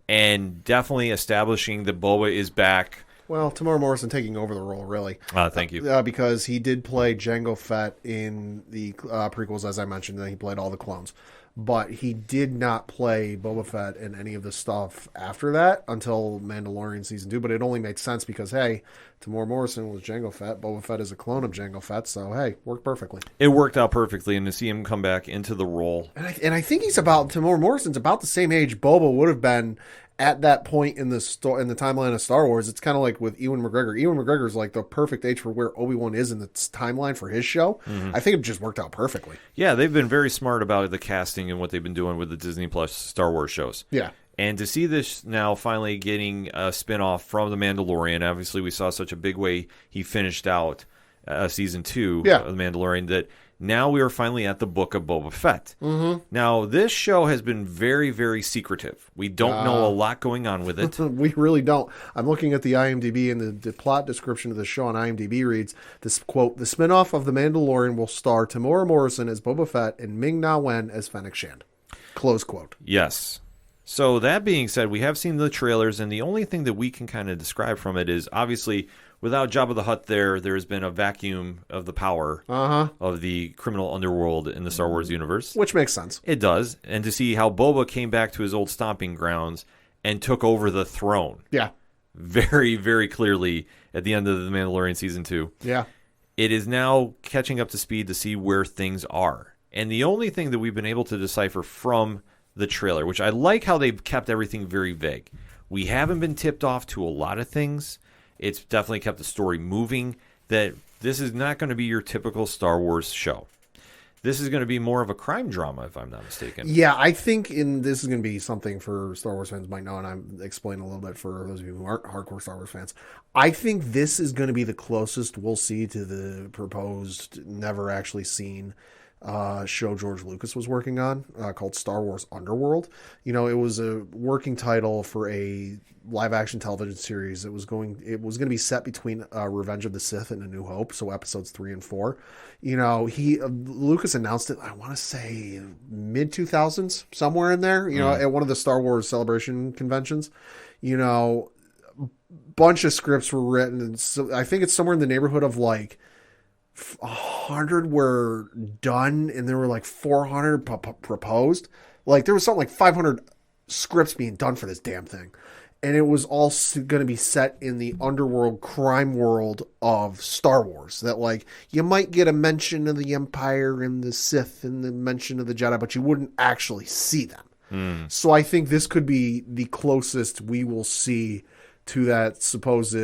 and definitely establishing that Boba is back. Well, Tamara Morrison taking over the role, really. Thank you. Because he did play Jango Fett in the prequels, as I mentioned, and he played all the clones. But he did not play Boba Fett in any of the stuff after that until Mandalorian Season 2. But it only made sense because, hey, Tamora Morrison was Jango Fett. Boba Fett is a clone of Jango Fett. So, hey, worked perfectly. It worked out perfectly. And to see him come back into the role. And I think Tamora Morrison's about the same age Boba would have been at that point in the timeline of Star Wars. It's kind of like with Ewan McGregor. Ewan McGregor is like the perfect age for where Obi-Wan is in the timeline for his show. Mm-hmm. I think it just worked out perfectly. Yeah, they've been very smart about the casting and what they've been doing with the Disney Plus Star Wars shows. Yeah. And to see this now finally getting a spinoff from The Mandalorian, obviously we saw such a big way he finished out Season 2 of The Mandalorian that Now we are finally at the book of Boba Fett. Mm-hmm. Now, this show has been very, very secretive. We don't know a lot going on with it. We really don't. I'm looking at the IMDb, and the plot description of the show on IMDb reads, this quote, "The spinoff of The Mandalorian will star Tamora Morrison as Boba Fett and Ming-Na Wen as Fennec Shand." Close quote. Yes. So that being said, we have seen the trailers, and the only thing that we can kind of describe from it is obviously without Jabba the Hutt there's been a vacuum of the power of the criminal underworld in the Star Wars universe. Which makes sense. It does. And to see how Boba came back to his old stomping grounds and took over the throne. Yeah. Very, very clearly at the end of The Mandalorian Season 2. Yeah. It is now catching up to speed to see where things are. And the only thing that we've been able to decipher from the trailer, which I like how they've kept everything very vague. We haven't been tipped off to a lot of things. It's definitely kept the story moving, that this is not going to be your typical Star Wars show. This is going to be more of a crime drama, if I'm not mistaken. Yeah, I think this is going to be something for Star Wars fans might know, and I'm explaining a little bit for those of you who aren't hardcore Star Wars fans. I think this is going to be the closest we'll see to the proposed, never actually seen show George Lucas was working on called Star Wars Underworld. You know, it was a working title for a live action television series. It was going to be set between Revenge of the Sith and A New Hope, so episodes 3 and 4. You know, Lucas announced it, I want to say mid 2000s, somewhere in there, you know, at one of the Star Wars Celebration conventions. You know, bunch of scripts were written, and so I think it's somewhere in the neighborhood of like 100 were done, and there were like 400 proposed. Like there was something like 500 scripts being done for this damn thing, and it was all going to be set in the underworld crime world of Star Wars. That like you might get a mention of the Empire and the Sith and the mention of the Jedi, but you wouldn't actually see them. So I think this could be the closest we will see to that supposed,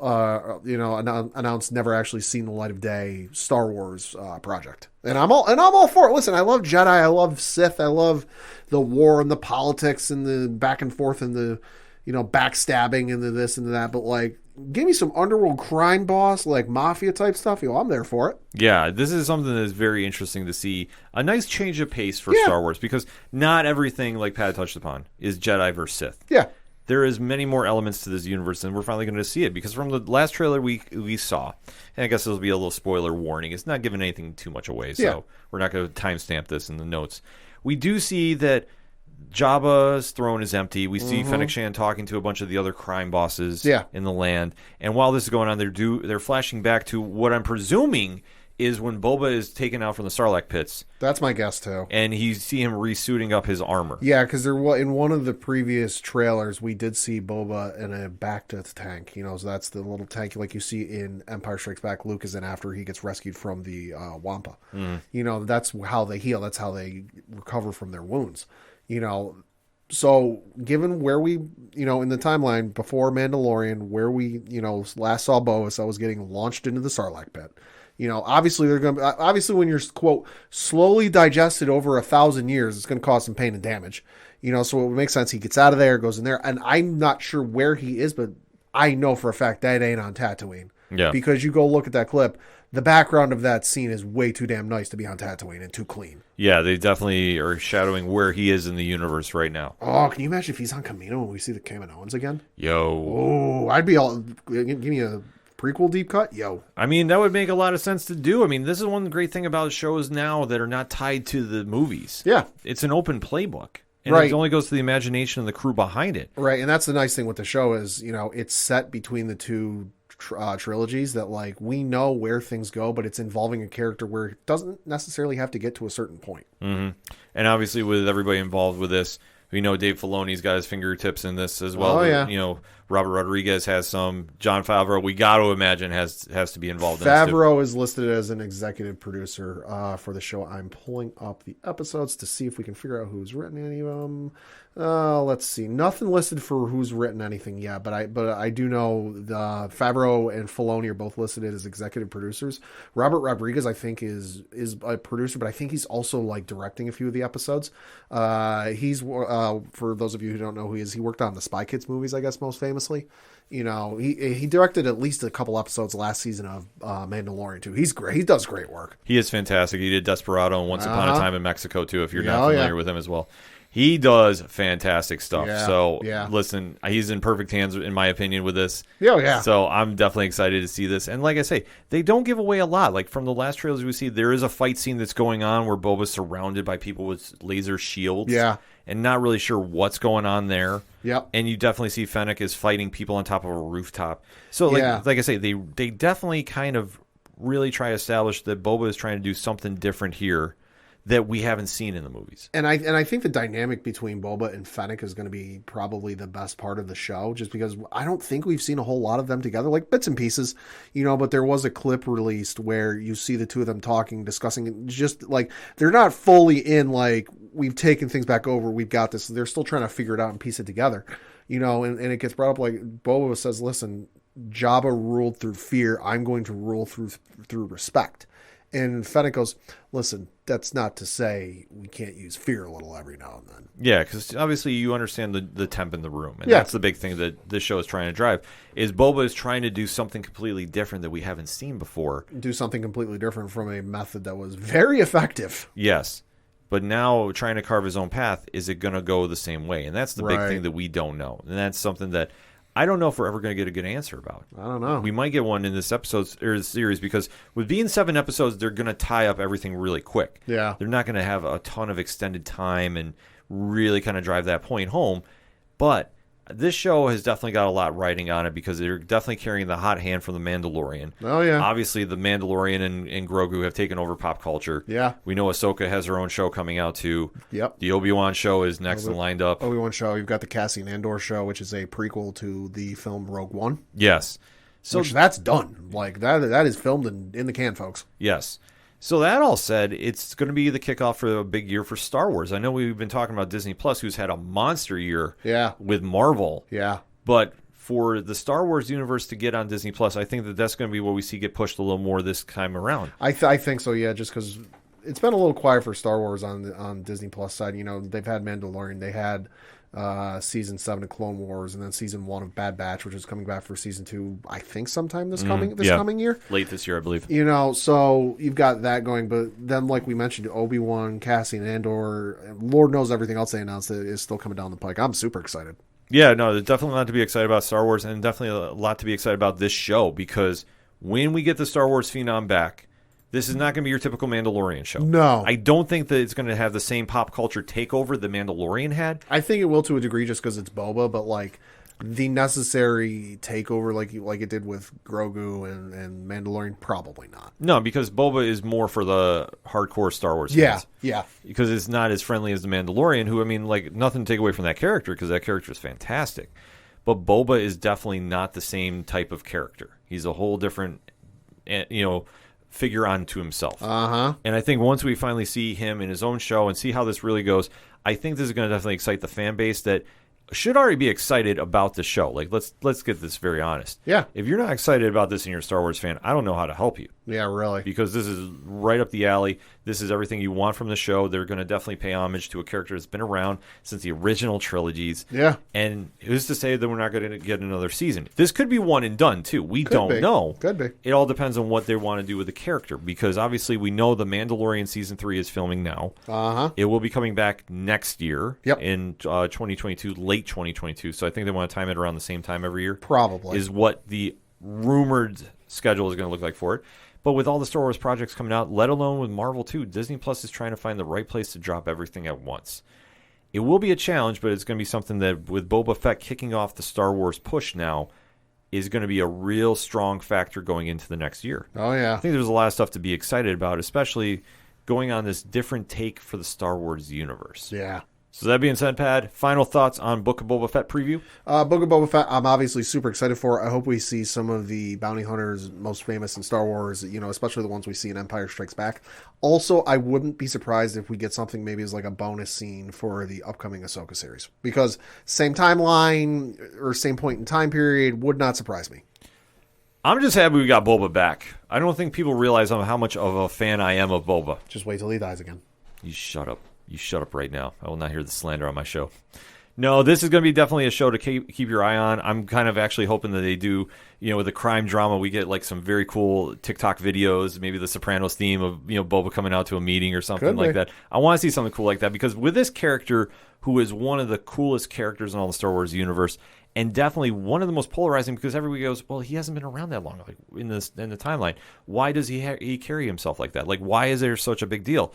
announced, never actually seen the light of day Star Wars project. And I'm all for it. Listen, I love Jedi, I love Sith, I love the war and the politics and the back and forth and the, backstabbing and the this and that. But like, give me some underworld crime boss, like mafia type stuff. I'm there for it. Yeah, this is something that's very interesting to see. A nice change of pace for Star Wars, because not everything, like Pat touched upon, is Jedi versus Sith. Yeah. There is many more elements to this universe, and we're finally going to see it. Because from the last trailer we saw, and I guess this will be a little spoiler warning, it's not giving anything too much away, so we're not going to timestamp this in the notes. We do see that Jabba's throne is empty. We see Fennec Shand talking to a bunch of the other crime bosses in the land. And while this is going on, they're flashing back to what I'm presuming is when Boba is taken out from the Sarlacc pits. That's my guess too. And you see him resuiting up his armor. Yeah, because in one of the previous trailers, we did see Boba in a Bacta tank. So that's the little tank like you see in Empire Strikes Back. Luke is in after he gets rescued from the Wampa. That's how they heal. That's how they recover from their wounds. So given where we, in the timeline before Mandalorian, where we, last saw Boba, I was getting launched into the Sarlacc pit. Obviously when you're quote slowly digested over 1,000 years, it's going to cause some pain and damage. So it would make sense he gets out of there, goes in there, and I'm not sure where he is, but I know for a fact that ain't on Tatooine. Yeah. Because you go look at that clip, the background of that scene is way too damn nice to be on Tatooine and too clean. Yeah, they definitely are shadowing where he is in the universe right now. Oh, can you imagine if he's on Kamino when we see the Kaminoans again? Yo. Oh, I'd be all, give me a prequel deep cut? Yo. I mean, that would make a lot of sense to do. I mean, this is one great thing about shows now that are not tied to the movies. Yeah. It's an open playbook. And right. It only goes to the imagination of the crew behind it. Right, and that's the nice thing with the show is, it's set between the two trilogies that, like, we know where things go, but it's involving a character where it doesn't necessarily have to get to a certain point. Mm-hmm. And obviously with everybody involved with this, we know Dave Filoni's got his fingertips in this as well. Oh, yeah. Robert Rodriguez has some. John Favreau, we got to imagine, has to be involved in Favreau is listed as an executive producer for the show. I'm pulling up the episodes to see if we can figure out who's written any of them. Let's see. Nothing listed for who's written anything yet, but I do know Favreau and Filoni are both listed as executive producers. Robert Rodriguez, I think, is a producer, but I think he's also like directing a few of the episodes. He's for those of you who don't know who he is, he worked on the Spy Kids movies, I guess, most famously. famously. He directed at least a couple episodes last season of Mandalorian too. He's great. He does great work. He is fantastic. He did Desperado and Once Upon a Time in Mexico too, if you're not Oh, familiar yeah. with him as well. He does fantastic stuff. Yeah, So yeah. listen, he's in perfect hands in my opinion with this. Oh, yeah. So I'm definitely excited to see this. And like I say, they don't give away a lot. Like from the last trailers we see, there is a fight scene that's going on where Boba's surrounded by people with laser shields. Yeah. And not really sure what's going on there. Yep. And you definitely see Fennec is fighting people on top of a rooftop. So Yeah. like I say, they definitely kind of really try to establish that Boba is trying to do something different here that we haven't seen in the movies. And I think the dynamic between Boba and Fennec is going to be probably the best part of the show, just because I don't think we've seen a whole lot of them together, like bits and pieces, but there was a clip released where you see the two of them talking, discussing, just like they're not fully in like we've taken things back over, we've got this. They're still trying to figure it out and piece it together, and it gets brought up like Boba says, listen, Jabba ruled through fear. I'm going to rule through respect. And Fennec goes, listen, that's not to say we can't use fear a little every now and then. Yeah, because obviously you understand the temp in the room. And Yeah. that's the big thing that this show is trying to drive, is Boba is trying to do something completely different that we haven't seen before. Do something completely different from a method that was very effective. Yes. But now trying to carve his own path, is it going to go the same way? And that's the big Right. thing that we don't know. And that's something that I don't know if we're ever going to get a good answer about. I don't know. We might get one in this episode or this series, because with being 7 episodes, they're going to tie up everything really quick. Yeah. They're not going to have a ton of extended time and really kind of drive that point home. But this show has definitely got a lot riding on it, because they're definitely carrying the hot hand from The Mandalorian. Oh, yeah. Obviously, The Mandalorian and Grogu have taken over pop culture. Yeah. We know Ahsoka has her own show coming out, too. Yep. The Obi-Wan show is next and lined up. Obi-Wan show. You've got the Cassian Andor show, which is a prequel to the film Rogue One. Yes. So Which that's done. Like that is filmed in the can, folks. Yes. So that all said, it's going to be the kickoff for a big year for Star Wars. I know we've been talking about Disney Plus, who's had a monster year with Marvel. Yeah. But for the Star Wars universe to get on Disney Plus, I think that that's going to be what we see get pushed a little more this time around. I think so, yeah, just because it's been a little quiet for Star Wars on Disney Plus side. They've had Mandalorian. They had season 7 of Clone Wars, and then season 1 of Bad Batch, which is coming back for season 2, I think sometime this coming year. Late this year, I believe. So you've got that going, but then like we mentioned, Obi-Wan, Cassian, Andor, and Lord knows everything else they announced that is still coming down the pike. I'm super excited. Yeah, no, there's definitely a lot to be excited about Star Wars, and definitely a lot to be excited about this show, because when we get the Star Wars phenom back, this is not going to be your typical Mandalorian show. No. I don't think that it's going to have the same pop culture takeover the Mandalorian had. I think it will to a degree just because it's Boba, but like the necessary takeover like it did with Grogu and Mandalorian, probably not. No, because Boba is more for the hardcore Star Wars fans. Yeah. Because it's not as friendly as the Mandalorian, who, I mean, like, nothing to take away from that character, because that character is fantastic. But Boba is definitely not the same type of character. He's a whole different, figure onto himself. Uh-huh. And I think once we finally see him in his own show and see how this really goes, I think this is going to definitely excite the fan base that should already be excited about the show. Like, let's get this very honest. Yeah. If you're not excited about this and you're a Star Wars fan, I don't know how to help you. Yeah, really. Because this is right up the alley. This is everything you want from the show. They're going to definitely pay homage to a character that's been around since the original trilogies. Yeah. And who's to say that we're not going to get another season? This could be one and done, too. We don't know. Could be. It all depends on what they want to do with the character, because obviously we know The Mandalorian Season 3 is filming now. Uh-huh. It will be coming back next year in 2022, late 2022. So I think they want to time it around the same time every year. Probably. Is what the rumored schedule is going to look like for it. But with all the Star Wars projects coming out, let alone with Marvel too, Disney Plus is trying to find the right place to drop everything at once. It will be a challenge, but it's going to be something that, with Boba Fett kicking off the Star Wars push now, is going to be a real strong factor going into the next year. Oh, yeah. I think there's a lot of stuff to be excited about, especially going on this different take for the Star Wars universe. Yeah. So that being said, Pad, final thoughts on Book of Boba Fett preview? Book of Boba Fett, I'm obviously super excited for. I hope we see some of the bounty hunters most famous in Star Wars, especially the ones we see in Empire Strikes Back. Also, I wouldn't be surprised if we get something maybe as like a bonus scene for the upcoming Ahsoka series. Because same timeline or same point in time period would not surprise me. I'm just happy we got Boba back. I don't think people realize how much of a fan I am of Boba. Just wait till he dies again. You shut up. You shut up right now. I will not hear the slander on my show. No, this is going to be definitely a show to keep your eye on. I'm kind of actually hoping that they do, with the crime drama, we get like some very cool TikTok videos, maybe the Sopranos theme of, Boba coming out to a meeting or something like that. I want to see something cool like that because with this character, who is one of the coolest characters in all the Star Wars universe, and definitely one of the most polarizing because everybody goes, well, he hasn't been around that long in the timeline. Why does he carry himself like that? Like, why is there such a big deal?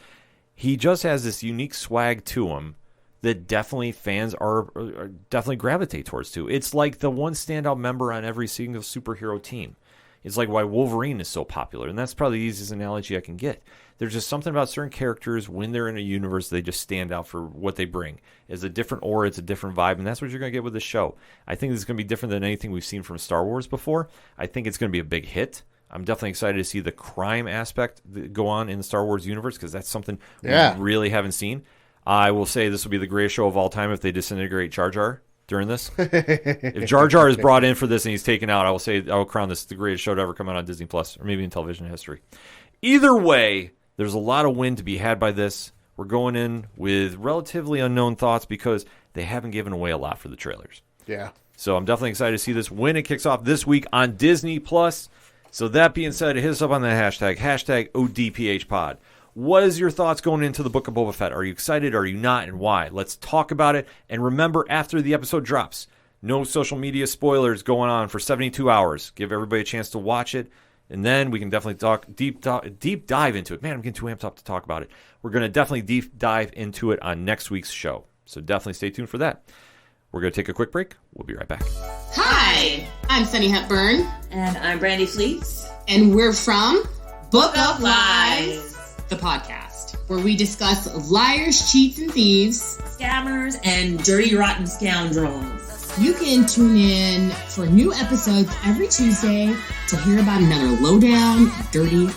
He just has this unique swag to him that definitely fans are definitely gravitate towards too. It's like the one standout member on every single superhero team. It's like why Wolverine is so popular, and that's probably the easiest analogy I can get. There's just something about certain characters when they're in a universe, they just stand out for what they bring. It's a different aura, it's a different vibe, and that's what you're going to get with this show. I think this is going to be different than anything we've seen from Star Wars before. I think it's going to be a big hit. I'm definitely excited to see the crime aspect go on in the Star Wars universe because that's something we really haven't seen. I will say this will be the greatest show of all time if they disintegrate Jar Jar during this. If Jar Jar is brought in for this and he's taken out, I will crown this the greatest show to ever come out on Disney Plus or maybe in television history. Either way, there's a lot of win to be had by this. We're going in with relatively unknown thoughts because they haven't given away a lot for the trailers. Yeah. So I'm definitely excited to see this when it kicks off this week on Disney Plus. So that being said, hit us up on the hashtag ODPHpod. What is your thoughts going into the Book of Boba Fett? Are you excited? Are you not? And why? Let's talk about it. And remember, after the episode drops, no social media spoilers going on for 72 hours. Give everybody a chance to watch it. And then we can definitely talk deep dive into it. Man, I'm getting too amped up to talk about it. We're going to definitely deep dive into it on next week's show. So definitely stay tuned for that. We're going to take a quick break. We'll be right back. Hi, I'm Sunny Hepburn. And I'm Brandy Fleets. And we're from Book of Lies, the podcast, where we discuss liars, cheats, and thieves, Scammers, and dirty, rotten scoundrels. You can tune in for new episodes every Tuesday to hear about another lowdown, dirty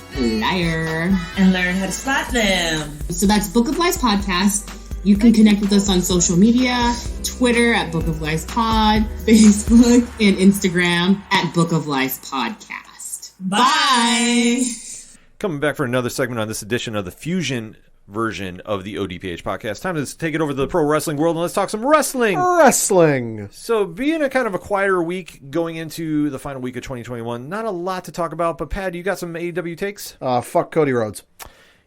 liar. And learn how to spot them. So that's Book of Lies Podcast. You can connect with us on social media, Twitter at Book of Lies Pod, Facebook, and Instagram at Book of Lies Podcast. Bye! Coming back for another segment on this edition of the Fusion version of the ODPH podcast. Time to take it over to the pro wrestling world and let's talk some wrestling. So being a kind of a quieter week going into the final week of 2021, not a lot to talk about, but Pat, you got some AEW takes? Fuck Cody Rhodes.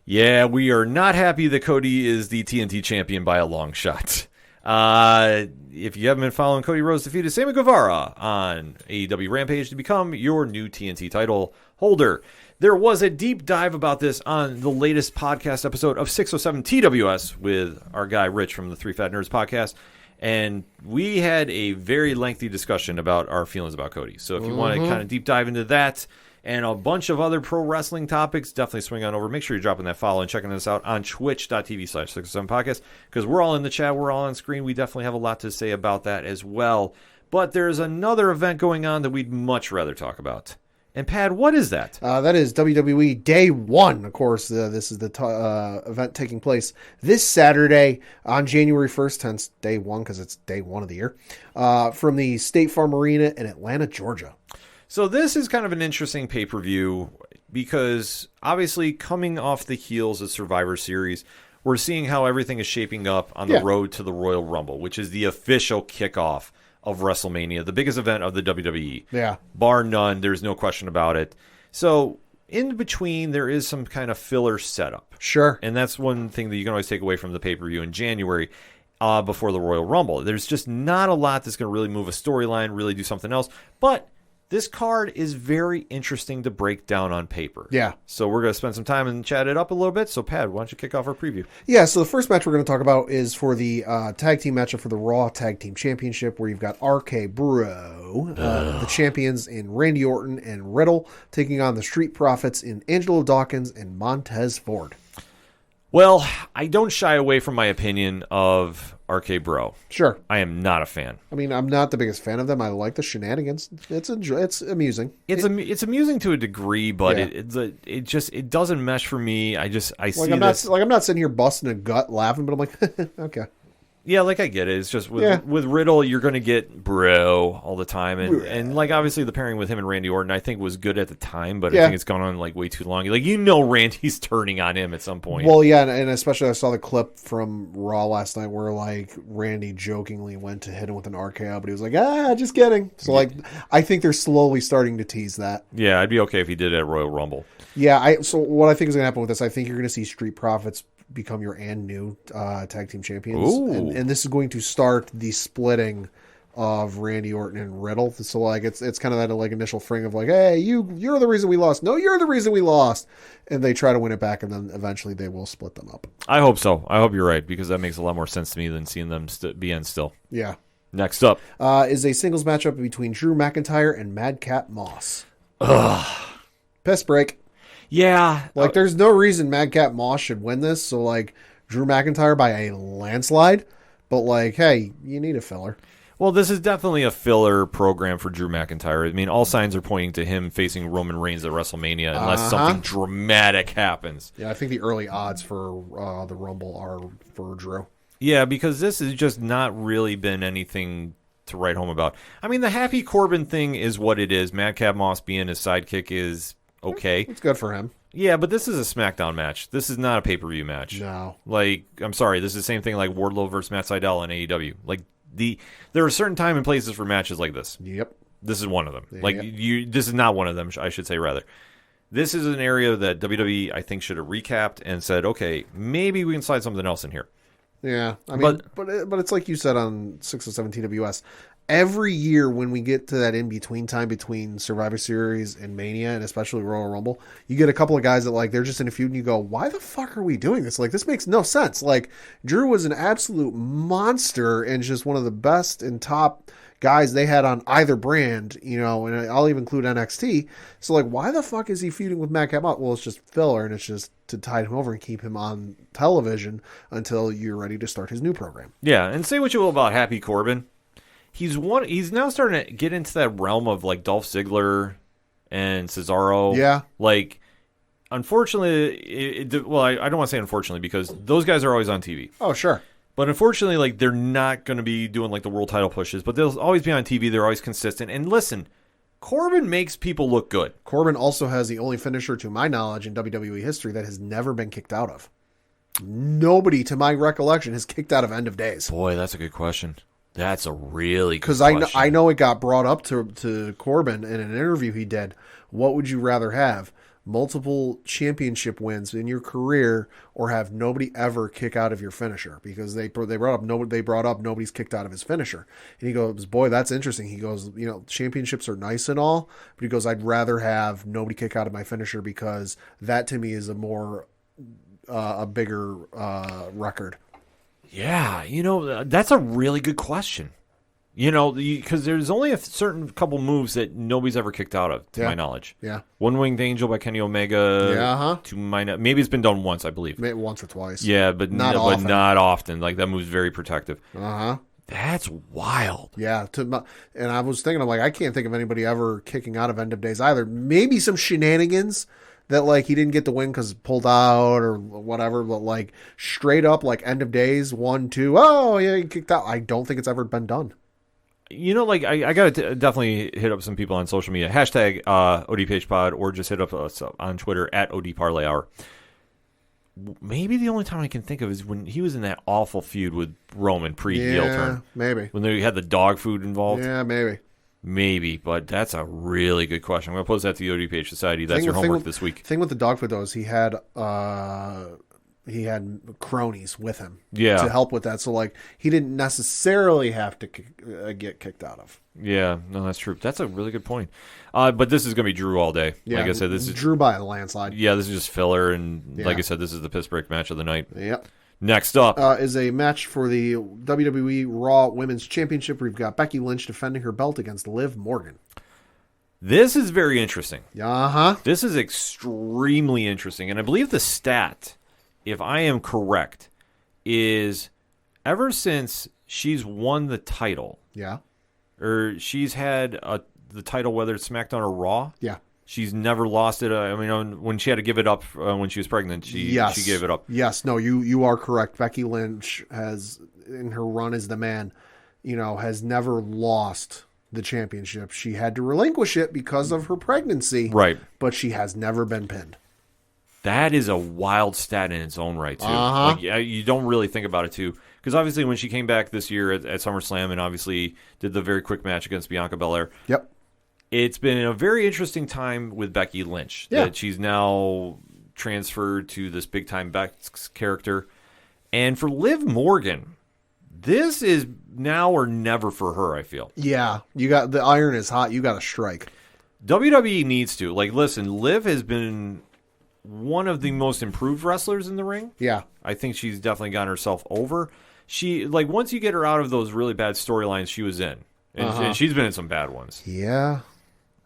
Yeah, we are not happy that Cody is the TNT champion by a long shot. If you haven't been following, Cody Rhodes defeated Sammy Guevara on AEW Rampage to become your new TNT title holder. There was a deep dive about this on the latest podcast episode of 607 TWS with our guy Rich from the Three Fat Nerds podcast, and we had a very lengthy discussion about our feelings about Cody. So if you want to kind of deep dive into that and a bunch of other pro wrestling topics, definitely swing on over. Make sure you're dropping that follow and checking us out on twitch.tv/607podcast because we're all in the chat. We're all on screen. We definitely have a lot to say about that as well. But there's another event going on that we'd much rather talk about. And Pat, what is that? That is WWE Day 1. Of course, this is the event taking place this Saturday on January 1st, hence Day 1 because it's Day 1 of the year, from the State Farm Arena in Atlanta, Georgia. So this is kind of an interesting pay-per-view because obviously coming off the heels of Survivor Series, we're seeing how everything is shaping up on the road to the Royal Rumble, which is the official kickoff of WrestleMania, the biggest event of the WWE. Yeah. Bar none, there's no question about it. So in between, there is some kind of filler setup. Sure. And that's one thing that you can always take away from the pay-per-view in January before the Royal Rumble. There's just not a lot that's going to really move a storyline, really do something else. But this card is very interesting to break down on paper. Yeah. So we're going to spend some time and chat it up a little bit. So, Pat, why don't you kick off our preview? Yeah, so the first match we're going to talk about is for the tag team matchup for the Raw Tag Team Championship, where you've got RK Bro, the champions in Randy Orton and Riddle, taking on the Street Profits in Angelo Dawkins and Montez Ford. Well, I don't shy away from my opinion of RK Bro. Sure. I am not a fan. I mean, I'm not the biggest fan of them. I like the shenanigans. It's amusing. It's amusing to a degree, but it doesn't mesh for me. I see I'm not sitting here busting a gut laughing, but I'm like, okay. Yeah, like I get it. It's just with Riddle, you're going to get bro all the time, and like obviously the pairing with him and Randy Orton, I think was good at the time, but I think it's gone on like way too long. Like Randy's turning on him at some point. Well, yeah, and especially I saw the clip from Raw last night where like Randy jokingly went to hit him with an RKO, but he was like, just kidding. So like, I think they're slowly starting to tease that. Yeah, I'd be okay if he did it at Royal Rumble. Yeah, so what I think is going to happen with this, I think you're going to see Street Profits become your new tag team champions. And this is going to start the splitting of Randy Orton and Riddle. So like it's kind of that like initial fling of like, hey, you're the reason we lost. No, you're the reason we lost. And they try to win it back, and then eventually they will split them up. I hope so. I hope you're right, because that makes a lot more sense to me than seeing them be in still. Yeah. Next up is a singles matchup between Drew McIntyre and Madcap Moss. Piss break. Yeah. Like, there's no reason Madcap Moss should win this. So, like, Drew McIntyre by a landslide. But, like, hey, you need a filler. Well, this is definitely a filler program for Drew McIntyre. I mean, all signs are pointing to him facing Roman Reigns at WrestleMania unless something dramatic happens. Yeah, I think the early odds for the Rumble are for Drew. Yeah, because this has just not really been anything to write home about. I mean, the Happy Corbin thing is what it is. Madcap Moss being his sidekick is okay. It's good for him. Yeah, but this is a SmackDown match. This is not a pay-per-view match. No. Like, I'm sorry, this is the same thing like Wardlow versus Matt Sydal in AEW. Like, there are certain time and places for matches like this. Yep. This is one of them. Like, this is not one of them, I should say, rather. This is an area that WWE, I think, should have recapped and said, okay, maybe we can slide something else in here. Yeah, I mean, but it's like you said on 607 TWS. Every year when we get to that in-between time between Survivor Series and Mania, and especially Royal Rumble, you get a couple of guys that, like, they're just in a feud, and you go, why the fuck are we doing this? Like, this makes no sense. Like, Drew was an absolute monster and just one of the best and top guys they had on either brand, you know, and I'll even include NXT. So, like, why the fuck is he feuding with Madcap Moss? Well, it's just filler, and it's just to tide him over and keep him on television until you're ready to start his new program. Yeah, and say what you will about Happy Corbin. He's now starting to get into that realm of like Dolph Ziggler and Cesaro. Yeah. Like, unfortunately, I don't want to say unfortunately because those guys are always on TV. Oh, sure. But unfortunately, like, they're not going to be doing like the world title pushes, but they'll always be on TV. They're always consistent. And listen, Corbin makes people look good. Corbin also has the only finisher, to my knowledge, in WWE history that has never been kicked out of. Nobody, to my recollection, has kicked out of End of Days. Boy, that's a good question. That's a really good question. Because I know it got brought up to Corbin in an interview he did. What would you rather have? Multiple championship wins in your career, or have nobody ever kick out of your finisher? Because they brought up nobody's kicked out of his finisher. And he goes, boy, that's interesting. He goes, you know, championships are nice and all, but he goes, I'd rather have nobody kick out of my finisher because that to me is a bigger record. Yeah, you know, that's a really good question. You know, because there's only a certain couple moves that nobody's ever kicked out of, to my knowledge. Yeah. One Winged Angel by Kenny Omega. Yeah. To maybe it's been done once, I believe. Maybe once or twice. Yeah, but not often. Like, that move's very protective. Uh-huh. That's wild. Yeah. And I was thinking, I'm like, I can't think of anybody ever kicking out of End of Days either. Maybe some shenanigans that, like, he didn't get the win because pulled out or whatever, but, like, straight up, like, End of Days, 1, 2, oh, yeah, he kicked out. I don't think it's ever been done. You know, like, I got to definitely hit up some people on social media. Hashtag ODPH Pod, or just hit up us on Twitter at OD Parlay Hour. Maybe the only time I can think of is when he was in that awful feud with Roman pre-heel turn. Maybe. When they had the dog food involved. Yeah, maybe. Maybe, but that's a really good question. I'm going to pose that to the ODPH Society. That's your homework this week. The thing with the dog food, though, is he had cronies with him to help with that. So, like, he didn't necessarily have to get kicked out of. Yeah, no, that's true. That's a really good point. But this is going to be Drew all day. Yeah, like I said, this is Drew by a landslide. Yeah, this is just filler, and like I said, this is the piss break match of the night. Yep. Next up is a match for the WWE Raw Women's Championship. We've got Becky Lynch defending her belt against Liv Morgan. This is very interesting. Uh-huh. This is extremely interesting. And I believe the stat, if I am correct, is ever since she's won the title. Yeah. Or she's had the title, whether it's SmackDown or Raw. Yeah. She's never lost it. I mean, when she had to give it up when she was pregnant, she gave it up. Yes. No, you are correct. Becky Lynch has in her run as the man, has never lost the championship. She had to relinquish it because of her pregnancy. Right. But she has never been pinned. That is a wild stat in its own right, too. Uh-huh. Like, you don't really think about it, too. Because obviously when she came back this year at SummerSlam and obviously did the very quick match against Bianca Belair, Yep. it's been a very interesting time with Becky Lynch. Yeah. That she's now transferred to this big-time Bex character. And for Liv Morgan, this is now or never for her, I feel. Yeah. The iron is hot. You got to strike. WWE needs to. Like, listen, Liv has been one of the most improved wrestlers in the ring. Yeah. I think she's definitely gotten herself over. She, like, once you get her out of those really bad storylines she was in, and she's been in some bad ones. Yeah.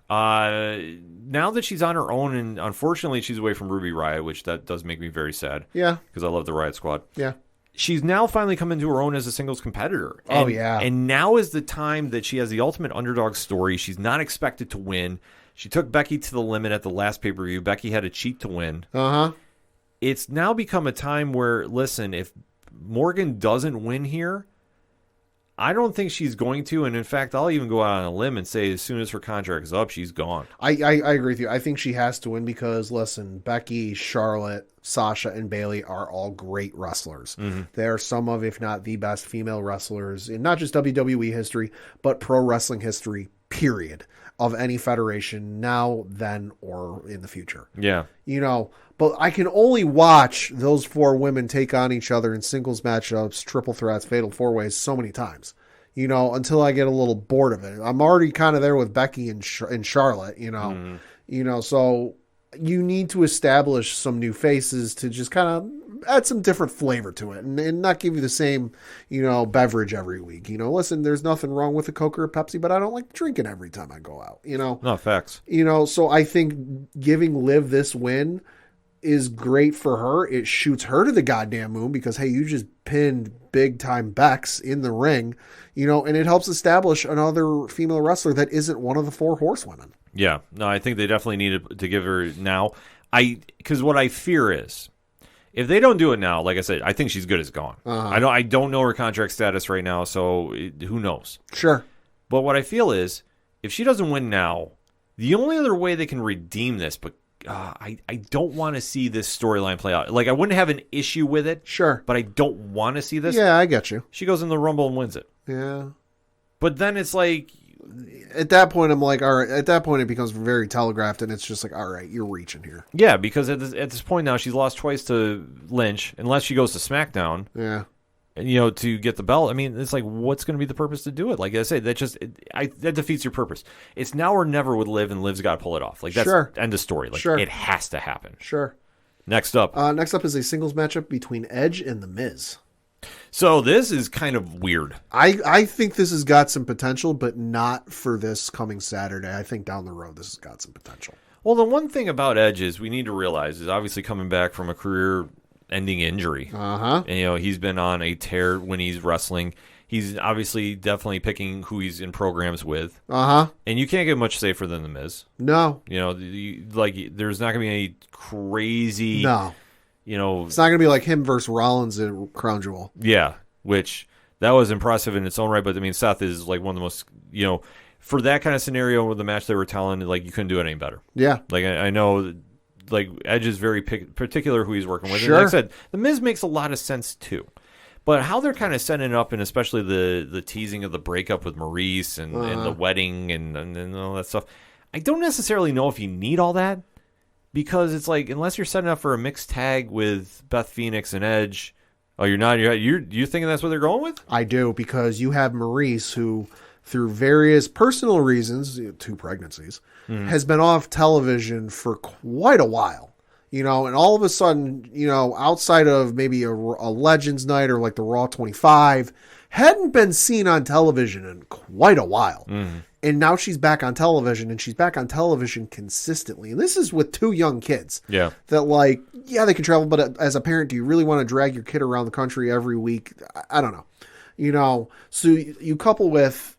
Now that she's on her own, and unfortunately she's away from Ruby Riott, which that does make me very sad. Yeah. Because I love the Riott Squad. Yeah. She's now finally come into her own as a singles competitor. Oh, yeah. And now is the time that she has the ultimate underdog story. She's not expected to win. She took Becky to the limit at the last pay-per-view. Becky had to cheat to win. Uh-huh. It's now become a time where, listen, if Morgan doesn't win here, I don't think she's going to. And in fact, I'll even go out on a limb and say as soon as her contract is up, she's gone. I agree with you. I think she has to win because, listen, Becky, Charlotte, Sasha, and Bayley are all great wrestlers. Mm-hmm. They are some of, if not the best female wrestlers in not just WWE history, but pro wrestling history, period, of any federation now, then, or in the future. Yeah. But I can only watch those four women take on each other in singles matchups, triple threats, fatal four ways so many times, until I get a little bored of it. I'm already kind of there with Becky and Charlotte, so you need to establish some new faces to just kind of add some different flavor to it and not give you the same, beverage every week. Listen, there's nothing wrong with a Coke or a Pepsi, but I don't like drinking every time I go out, No, facts. So I think giving Liv this win is great for her. It shoots her to the goddamn moon because, hey, you just pinned big time Bex in the ring, and it helps establish another female wrestler that isn't one of the four horsewomen. Yeah. No, I think they definitely needed to give her now. Because what I fear is, if they don't do it now, like I said, I think she's good as gone. I don't know her contract status right now, so who knows? Sure. But what I feel is, if she doesn't win now, the only other way they can redeem this, but I don't want to see this storyline play out. Like, I wouldn't have an issue with it. Sure. But I don't want to see this. Yeah, I get you. She goes in the Rumble and wins it. Yeah. But then it's like, at that point, I'm like, all right. At that point, it becomes very telegraphed, and it's just like, all right, you're reaching here. Yeah, because at this point now, she's lost twice to Lynch, unless she goes to SmackDown. Yeah. And, to get the belt. I mean, it's like, what's going to be the purpose to do it? Like I say, that defeats your purpose. It's now or never with Liv, and Liv's got to pull it off. Like, that's end of story. Like, it has to happen. Sure. Next up. Next up is a singles matchup between Edge and The Miz. So this is kind of weird. I think this has got some potential, but not for this coming Saturday. I think down the road this has got some potential. Well, the one thing about Edge is we need to realize is obviously coming back from a career-ending injury. Uh-huh. And, he's been on a tear when he's wrestling. He's obviously definitely picking who he's in programs with. Uh-huh. And you can't get much safer than The Miz. No. There's not going to be any crazy... No. It's not going to be like him versus Rollins at Crown Jewel. Yeah, which that was impressive in its own right. But I mean, Seth is like one of the most, for that kind of scenario with the match they were telling, like you couldn't do it any better. Yeah. Like I know, like Edge is very particular who he's working with. Sure. And like I said, The Miz makes a lot of sense too. But how they're kind of setting it up, and especially the teasing of the breakup with Maurice and the wedding and all that stuff, I don't necessarily know if you need all that. Because it's like, unless you're setting up for a mixed tag with Beth Phoenix and Edge, you're not. You're thinking that's what they're going with? I do, because you have Maurice, who, through various personal reasons, 2 pregnancies, has been off television for quite a while. And all of a sudden, outside of maybe a Legends night or like the Raw 25, hadn't been seen on television in quite a while. And now she's back on television, and she's back on television consistently. And this is with 2 young kids. Yeah. That, they can travel, but as a parent, do you really want to drag your kid around the country every week? I don't know. So you couple with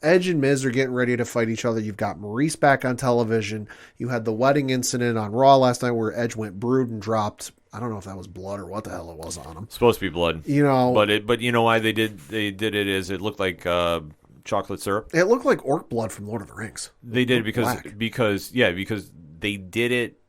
Edge and Miz are getting ready to fight each other. You've got Maurice back on television. You had the wedding incident on Raw last night where Edge went brood and dropped, I don't know if that was blood or what the hell it was on him. Supposed to be blood. But you know why they did it is it looked like chocolate syrup. It looked like orc blood from Lord of the Rings. They did because they did it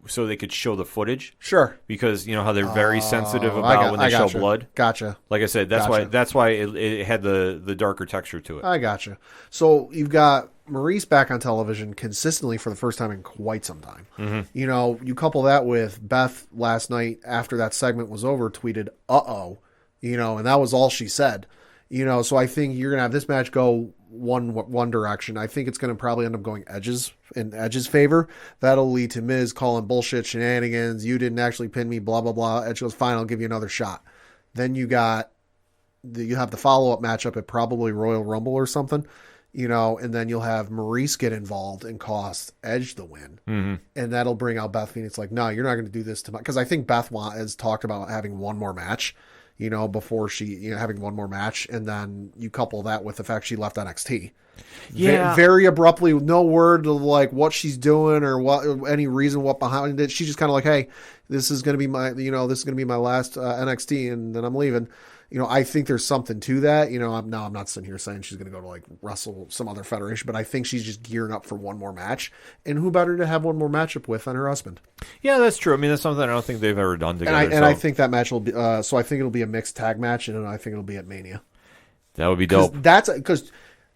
so they could show the footage. Sure. Because you know how they're very sensitive about when they show blood. Gotcha. Like I said, that's why it had the darker texture to it. I gotcha. So you've got Maurice back on television consistently for the first time in quite some time. Mm-hmm. You know, you couple that with Beth last night after that segment was over, tweeted, "Uh-oh," you know, and that was all she said. You know, so I think you're gonna have this match go one direction. I think it's gonna probably end up going in Edge's favor. That'll lead to Miz calling bullshit shenanigans. You didn't actually pin me, blah blah blah. Edge goes, fine, I'll give you another shot. Then you have the follow up matchup at probably Royal Rumble or something. You know, and then you'll have Maurice get involved and cost Edge the win. Mm-hmm. And that'll bring out Beth Phoenix like, no, you're not going to do this to my... Because I think Beth has talked about having one more match, you know, before having one more match. And then you couple that with the fact she left NXT. Yeah. Very abruptly, with no word of like what she's doing or any reason what behind it. She's just kind of like, hey, this is going to be my last NXT and then I'm leaving. You know, I think there's something to that. You know, I'm not sitting here saying she's going to go to like wrestle some other federation, but I think she's just gearing up for one more match. And who better to have one more matchup with than her husband? Yeah, that's true. I mean, that's something I don't think they've ever done together. And I think that match will be. So I think it'll be a mixed tag match, and I think it'll be at Mania. That would be dope. Because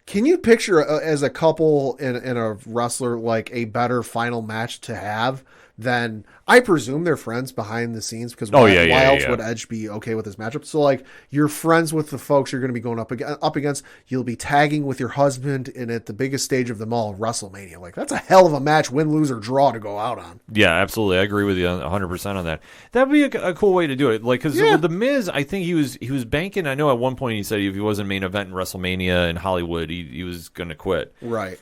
can you picture as a couple and a wrestler like a better final match to have? Then I presume they're friends behind the scenes because why else would Edge be okay with this matchup? So like you're friends with the folks you're going to be going up against. You'll be tagging with your husband and at the biggest stage of them all, WrestleMania. Like that's a hell of a match, win, lose, or draw to go out on. Yeah, absolutely. I agree with you 100% on that. That'd be a cool way to do it. Like because with the Miz, I think he was banking. I know at one point he said if he wasn't main event in WrestleMania in Hollywood, he was going to quit. Right.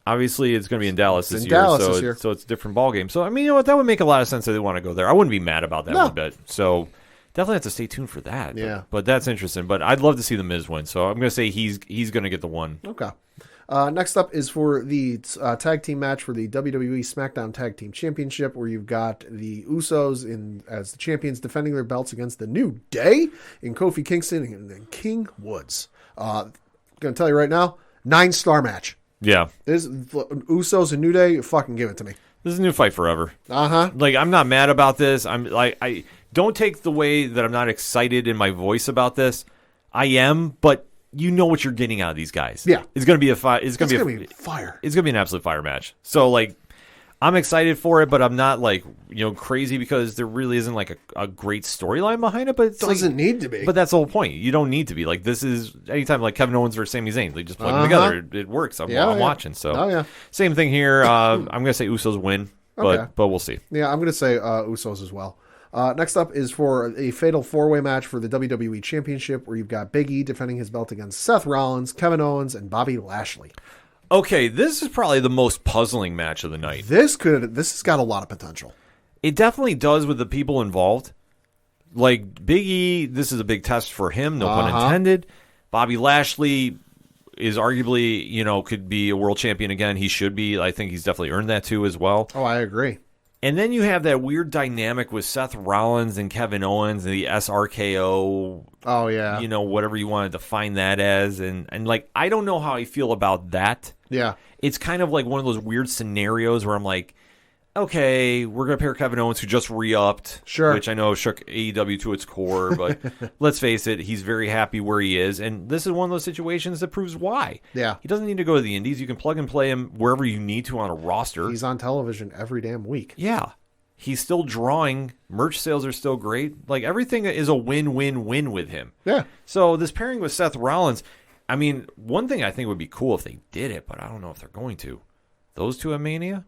Obviously, it's going to be in Dallas this year, so it's a different ballgame. So, I mean, you know what? That would make a lot of sense that they want to go there. I wouldn't be mad about that one bit. So, definitely have to stay tuned for that. Yeah. But that's interesting. But I'd love to see the Miz win. So, I'm going to say he's going to get the one. Okay. Next up is for the tag team match for the WWE SmackDown Tag Team Championship, where you've got the Usos as the champions defending their belts against the New Day in Kofi Kingston and King Woods. I'm going to tell you right now, 9-star match. Yeah. This Usos and New Day, fucking give it to me. This is a new fight forever. Uh-huh. Like, I'm not mad about this. I'm like, I don't take the way that I'm not excited in my voice about this. I am, but you know what you're getting out of these guys. Yeah. It's going to be a fight. It's going to be fire. It's going to be an absolute fire match. So, like, I'm excited for it, but I'm not, like, crazy because there really isn't, like, a great storyline behind it. But it doesn't need to be. But that's the whole point. You don't need to be. Like, this is anytime, like, Kevin Owens versus Sami Zayn. They just plug them together. It works. I'm watching. So, same thing here. I'm going to say Usos win, but we'll see. Yeah, I'm going to say Usos as well. Next up is for a fatal 4-way match for the WWE Championship, where you've got Big E defending his belt against Seth Rollins, Kevin Owens, and Bobby Lashley. Okay, this is probably the most puzzling match of the night. This has got a lot of potential. It definitely does with the people involved. Like Big E, this is a big test for him, no pun intended. Bobby Lashley is arguably, could be a world champion again. He should be. I think he's definitely earned that too as well. Oh, I agree. And then you have that weird dynamic with Seth Rollins and Kevin Owens and the SRKO. Oh, yeah. Whatever you want to define that as. And like, I don't know how I feel about that. Yeah. It's kind of like one of those weird scenarios where I'm like, okay, we're going to pair Kevin Owens, who just re-upped. Sure. Which I know shook AEW to its core, but let's face it, he's very happy where he is. And this is one of those situations that proves why. Yeah. He doesn't need to go to the Indies. You can plug and play him wherever you need to on a roster. He's on television every damn week. Yeah. He's still drawing. Merch sales are still great. Like, everything is a win-win-win with him. Yeah. So this pairing with Seth Rollins, I mean, one thing I think would be cool if they did it, but I don't know if they're going to. Those two at Mania?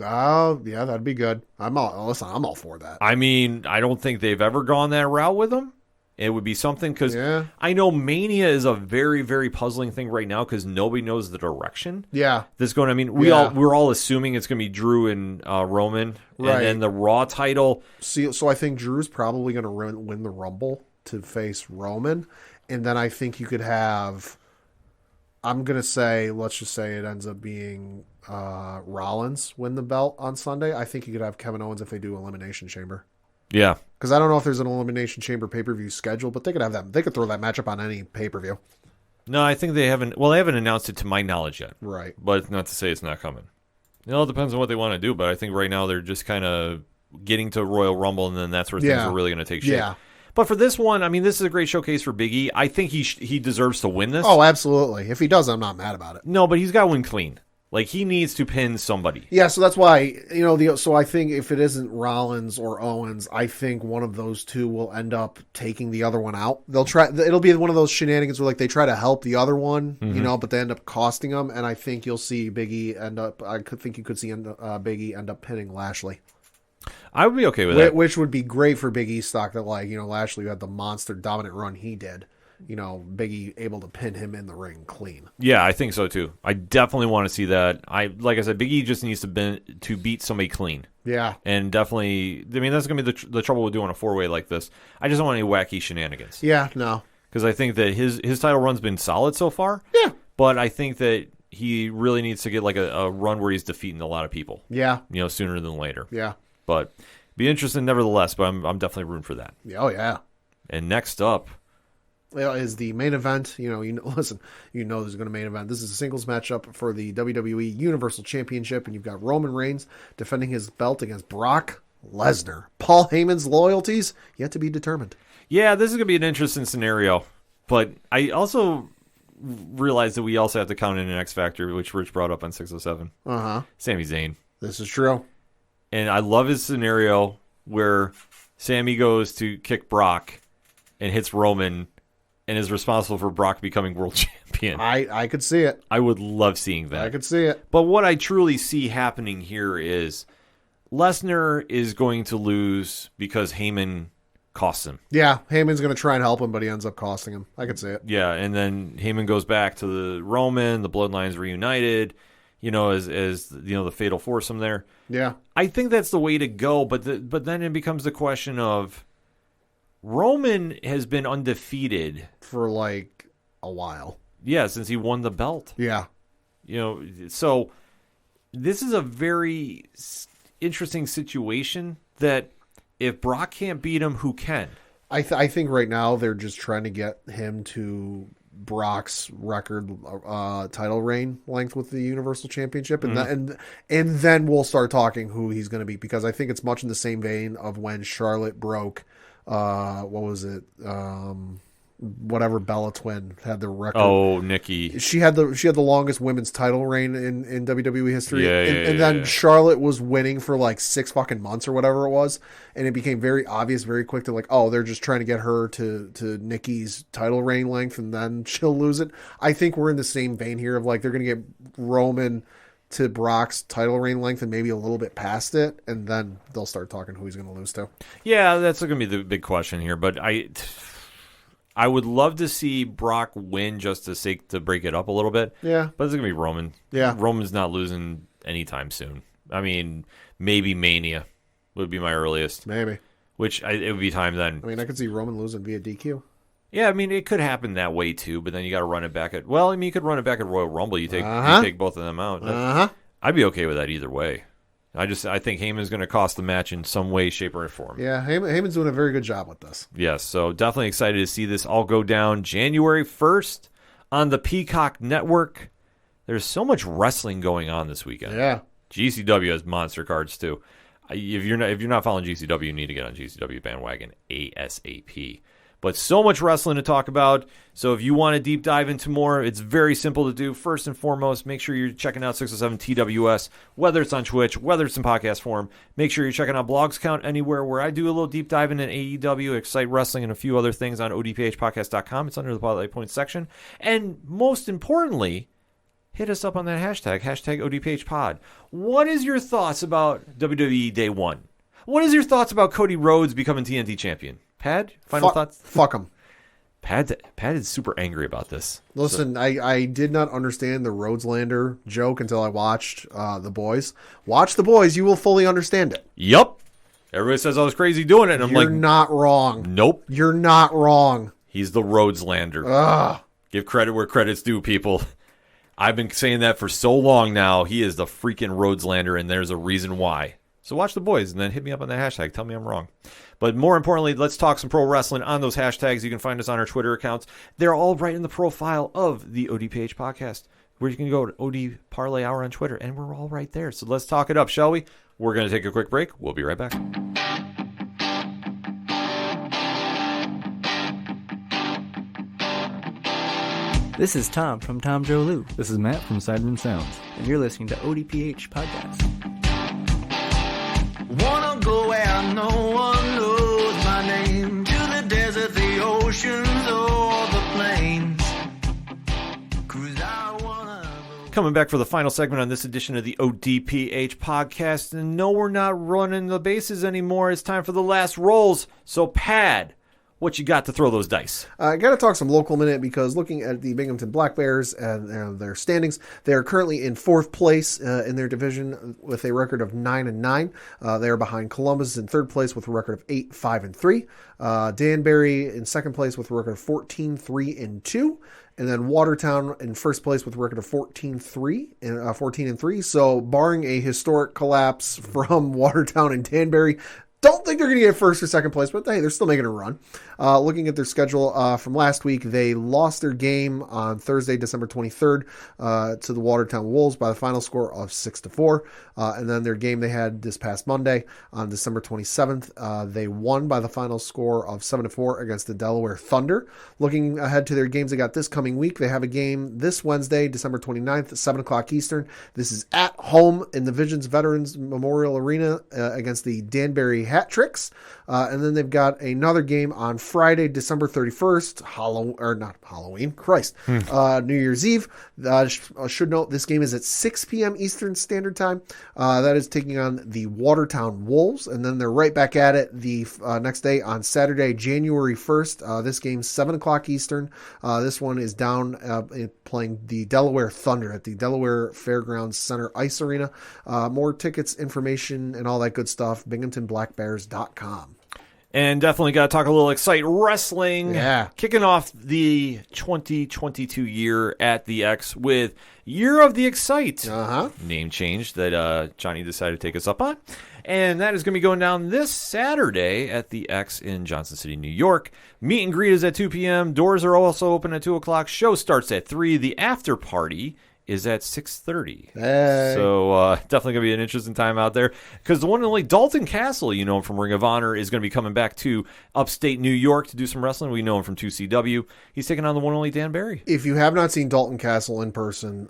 Oh, yeah, that'd be good. I'm all for that. I mean, I don't think they've ever gone that route with them. It would be something because I know Mania is a very, very puzzling thing right now because nobody knows the direction. Yeah. That's going. I mean, we're all assuming it's going to be Drew and Roman, right? And then the Raw title. So I think Drew's probably going to win the Rumble to face Roman, and then I think you could have I'm going to say, let's just say it ends up being Rollins win the belt on Sunday. I think you could have Kevin Owens if they do Elimination Chamber. Yeah. Because I don't know if there's an Elimination Chamber pay-per-view scheduled, but they could have that. They could throw that matchup on any pay-per-view. No, I think they haven't. Well, they haven't announced it to my knowledge yet. Right. But not to say it's not coming. It all depends on what they want to do, but I think right now they're just kind of getting to Royal Rumble, and then that's where things are really going to take shape. Yeah. But for this one, I mean, this is a great showcase for Big E. I think he deserves to win this. Oh, absolutely. If he does, I'm not mad about it. No, but he's got to win clean. Like, he needs to pin somebody. Yeah, so that's why, so I think if it isn't Rollins or Owens, I think one of those two will end up taking the other one out. It'll be one of those shenanigans where, like, they try to help the other one, but they end up costing them, and I think you'll see Big E you could see Big E end up pinning Lashley. I would be okay with that. Which would be great for Big E stock that, like, Lashley had the monster dominant run he did. Big E able to pin him in the ring clean. Yeah, I think so too. I definitely want to see that. Like I said, Big E just needs to beat somebody clean. Yeah. And definitely, I mean, that's going to be the trouble with doing a 4-way like this. I just don't want any wacky shenanigans. Yeah, no. Because I think that his title run's been solid so far. Yeah. But I think that he really needs to get like a run where he's defeating a lot of people. Yeah. Sooner than later. Yeah. But be interesting nevertheless, but I'm definitely rooting for that. Yeah, oh, yeah. And next up is the main event. Listen, there's going to main event. This is a singles matchup for the WWE Universal Championship, and you've got Roman Reigns defending his belt against Brock Lesnar. Paul Heyman's loyalties yet to be determined. Yeah, this is going to be an interesting scenario, but I also realize that we also have to count in an X Factor, which Rich brought up on 607. Sami Zayn. This is true. And I love his scenario where Sami goes to kick Brock and hits Roman and is responsible for Brock becoming world champion. I could see it. I would love seeing that. I could see it. But what I truly see happening here is Lesnar is going to lose because Heyman costs him. Yeah, Heyman's going to try and help him, but he ends up costing him. I could see it. Yeah, and then Heyman goes back to the Roman, the bloodlines reunited, as the fatal foursome there. Yeah. I think that's the way to go, but then it becomes the question of Roman has been undefeated for like a while. Yeah, since he won the belt. Yeah. So this is a very interesting situation that if Brock can't beat him, who can? I think right now they're just trying to get him to Brock's record title reign length with the Universal Championship, and then we'll start talking who he's going to be, because I think it's much in the same vein of when Charlotte broke what was it? Whatever Bella Twin had the record. Oh, Nikki. She had the longest women's title reign in WWE history. Yeah, then Charlotte was winning for like 6 fucking months or whatever it was, and it became very obvious very quick to like, oh, they're just trying to get her to Nikki's title reign length and then she'll lose it. I think we're in the same vein here of like they're going to get Roman to Brock's title reign length and maybe a little bit past it, and then they'll start talking who he's going to lose to. Yeah, that's going to be the big question here, but I would love to see Brock win just to break it up a little bit. Yeah. But it's going to be Roman. Yeah. Roman's not losing anytime soon. I mean, maybe Mania would be my earliest. Maybe. Which it would be time then. I mean, I could see Roman losing via DQ. Yeah, I mean, it could happen that way too, but then you got to run it back at... Well, I mean, you could run it back at Royal Rumble. You take both of them out. I'd be okay with that either way. I think Heyman's going to cost the match in some way, shape, or form. Yeah, Heyman's doing a very good job with this. Yes, so definitely excited to see this all go down January 1st on the Peacock Network. There's so much wrestling going on this weekend. Yeah. GCW has monster cards too. If you're not following GCW, you need to get on GCW bandwagon ASAP. But so much wrestling to talk about. So if you want to deep dive into more, it's very simple to do. First and foremost, make sure you're checking out 607 TWS, whether it's on Twitch, whether it's in podcast form. Make sure you're checking out Blogs Count anywhere where I do a little deep dive into AEW, Excite Wrestling, and a few other things on ODPHpodcast.com. It's under the Spotlight Points section. And most importantly, hit us up on that hashtag ODPHpod. What is your thoughts about WWE Day 1? What is your thoughts about Cody Rhodes becoming TNT champion? Pad, final thoughts? Fuck him. Pad is super angry about this. Listen, I did not understand the Rhodeslander joke until I watched The Boys. Watch The Boys, you will fully understand it. Yep. Everybody says I was crazy doing it, and I'm You're not wrong. Nope. You're not wrong. He's the Rhodeslander. Ugh. Give credit where credit's due, people. I've been saying that for so long now. He is the freaking Rhodelander, and there's a reason why. So watch the boys, and then hit me up on that hashtag. Tell me I'm wrong. But more importantly, let's talk some pro wrestling on those hashtags. You can find us on our Twitter accounts. They're all right in the profile of the ODPH podcast, where you can go to OD Parlay Hour on Twitter, and we're all right there. So let's talk it up, shall we? We're going to take a quick break. We'll be right back. This is Tom from Tom Joe Lou, This is Matt from Sidemen Sounds. and you're listening to ODPH Podcast. Wanna go where no one knows my name, to the desert, the oceans, or the plains. 'Cause I wanna go. Coming back for the final segment on this edition of the ODPH podcast. And no, we're not running the bases anymore. It's time for the last rolls. So, Pad, what you got to throw those dice? I got to talk some local minute because looking at the Binghamton Black Bears and their standings, they are currently in 4th place in their division with a record of 9-9. They are behind Columbus in 3rd place with a record of 8-5-3. Danbury in 2nd place with a record of 14-3-2. And then Watertown in 1st place with a record of 14-3. So barring a historic collapse from Watertown and Danbury, don't think they're going to get 1st or 2nd place, but hey, they're still making a run. Looking at their schedule from last week, they lost their game on Thursday, December 23rd, to the Watertown Wolves by the final score of 6-4. And then their game they had this past Monday on December 27th, they won by the final score of 7-4 against the Delaware Thunder. Looking ahead to their games they got this coming week, they have a game this Wednesday, December 29th at 7 o'clock Eastern. This is at home in the Visions Veterans Memorial Arena against the Danbury Hat Tricks. And then they've got another game on Friday, December 31st, New Year's Eve. I should note this game is at 6 p.m. Eastern Standard Time. That is taking on the Watertown Wolves, and then they're right back at it the next day on Saturday, January 1st. This game's 7 o'clock Eastern. This one is down playing the Delaware Thunder at the Delaware Fairgrounds Center Ice Arena. More tickets, information, and all that good stuff, BinghamtonBlackBears.com. And definitely got to talk a little Excite Wrestling. Yeah. Kicking off the 2022 year at the X with Year of the Excite. Name change that Johnny decided to take us up on. And that is going to be going down this Saturday at the X in Johnson City, New York. Meet and greet is at 2 p.m. Doors are also open at 2 o'clock. Show starts at 3. The after party is at 6:30. Hey. So definitely going to be an interesting time out there because the one and only Dalton Castle, you know him from Ring of Honor, is going to be coming back to upstate New York to do some wrestling. We know him from 2CW. He's taking on the one and only Dan Barry. If you have not seen Dalton Castle in person,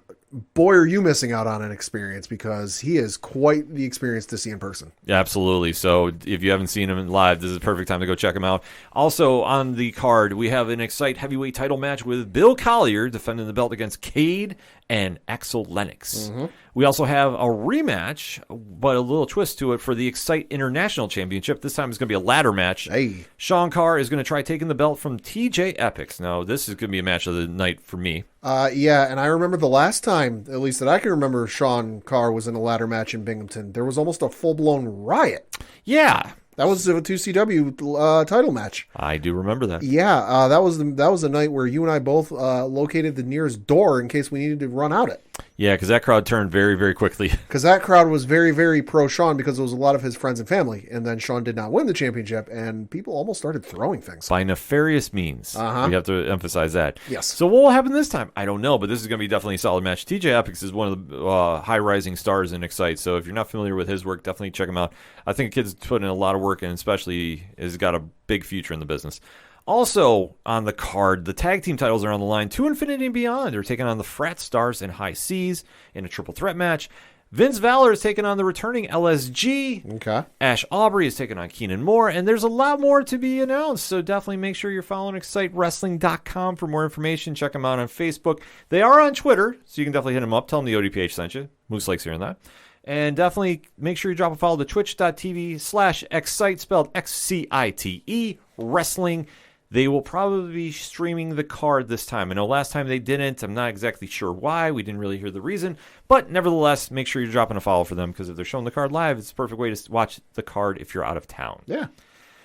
boy, are you missing out on an experience because he is quite the experience to see in person. Yeah, absolutely. So if you haven't seen him live, this is the perfect time to go check him out. Also on the card, we have an Excite heavyweight title match with Bill Collier defending the belt against Cade and Axel Lennox. We also have a rematch, but a little twist to it for the Excite International Championship. This time it's going to be a ladder match. Hey. Sean Carr is going to try taking the belt from TJ Epics. Now, this is going to be a match of the night for me. Yeah, and I remember the last time, at least that I can remember, Sean Carr was in a ladder match in Binghamton. There was almost a full-blown riot. Yeah. That was a 2CW title match. I do remember that. Yeah, that was the night where you and I both located the nearest door in case we needed to run out it. Yeah, because that crowd turned very, very quickly. Because that crowd was very, very pro Sean because it was a lot of his friends and family. And then Sean did not win the championship, and people almost started throwing things. By nefarious means. We have to emphasize that. Yes. So what will happen this time? I don't know, but this is going to be definitely a solid match. TJ Epics is one of the high-rising stars in Excite, so if you're not familiar with his work, definitely check him out. I think the kid's put in a lot of work, and especially has got a big future in the business. Also on the card, the tag team titles are on the line. To Infinity and Beyond are taking on the Frat Stars and High Seas in a triple threat match. Vince Valor is taking on the returning LSG. Okay. Ash Aubrey is taking on Keenan Moore, and there's a lot more to be announced, so definitely make sure you're following ExciteWrestling.com for more information. Check them out on Facebook. They are on Twitter, so you can definitely hit them up. Tell them the ODPH sent you. Moose likes hearing that. And definitely make sure you drop a follow to twitch.tv/Excite, spelled XCITE, wrestling. They will probably be streaming the card this time. I know last time they didn't. I'm not exactly sure why. We didn't really hear the reason. But nevertheless, make sure you're dropping a follow for them because if they're showing the card live, it's a perfect way to watch the card if you're out of town. Yeah.